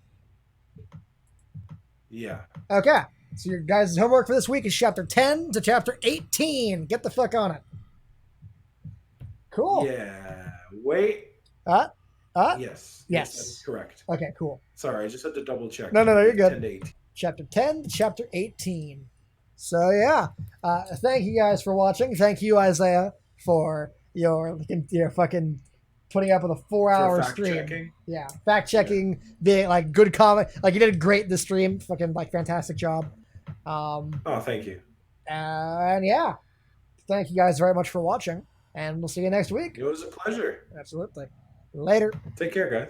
Yeah. Okay. So your guys' homework for this week is chapter 10 to chapter 18. Get the fuck on it. Cool. Yeah. Wait. Yes. Yes. That is correct. Okay, cool. Sorry, I just had to double check. No, you're good. 10 to 18. Chapter 10 to chapter 18. So yeah. Thank you guys for watching. Thank you, Isaiah, for your fucking putting up with a 4-hour stream. Checking. Yeah, fact checking, being like good comment. Like you did great this stream. Fucking like fantastic job. Oh, thank you. And yeah, thank you guys very much for watching, and we'll see you next week. It was a pleasure. Absolutely. Later. Take care, guys.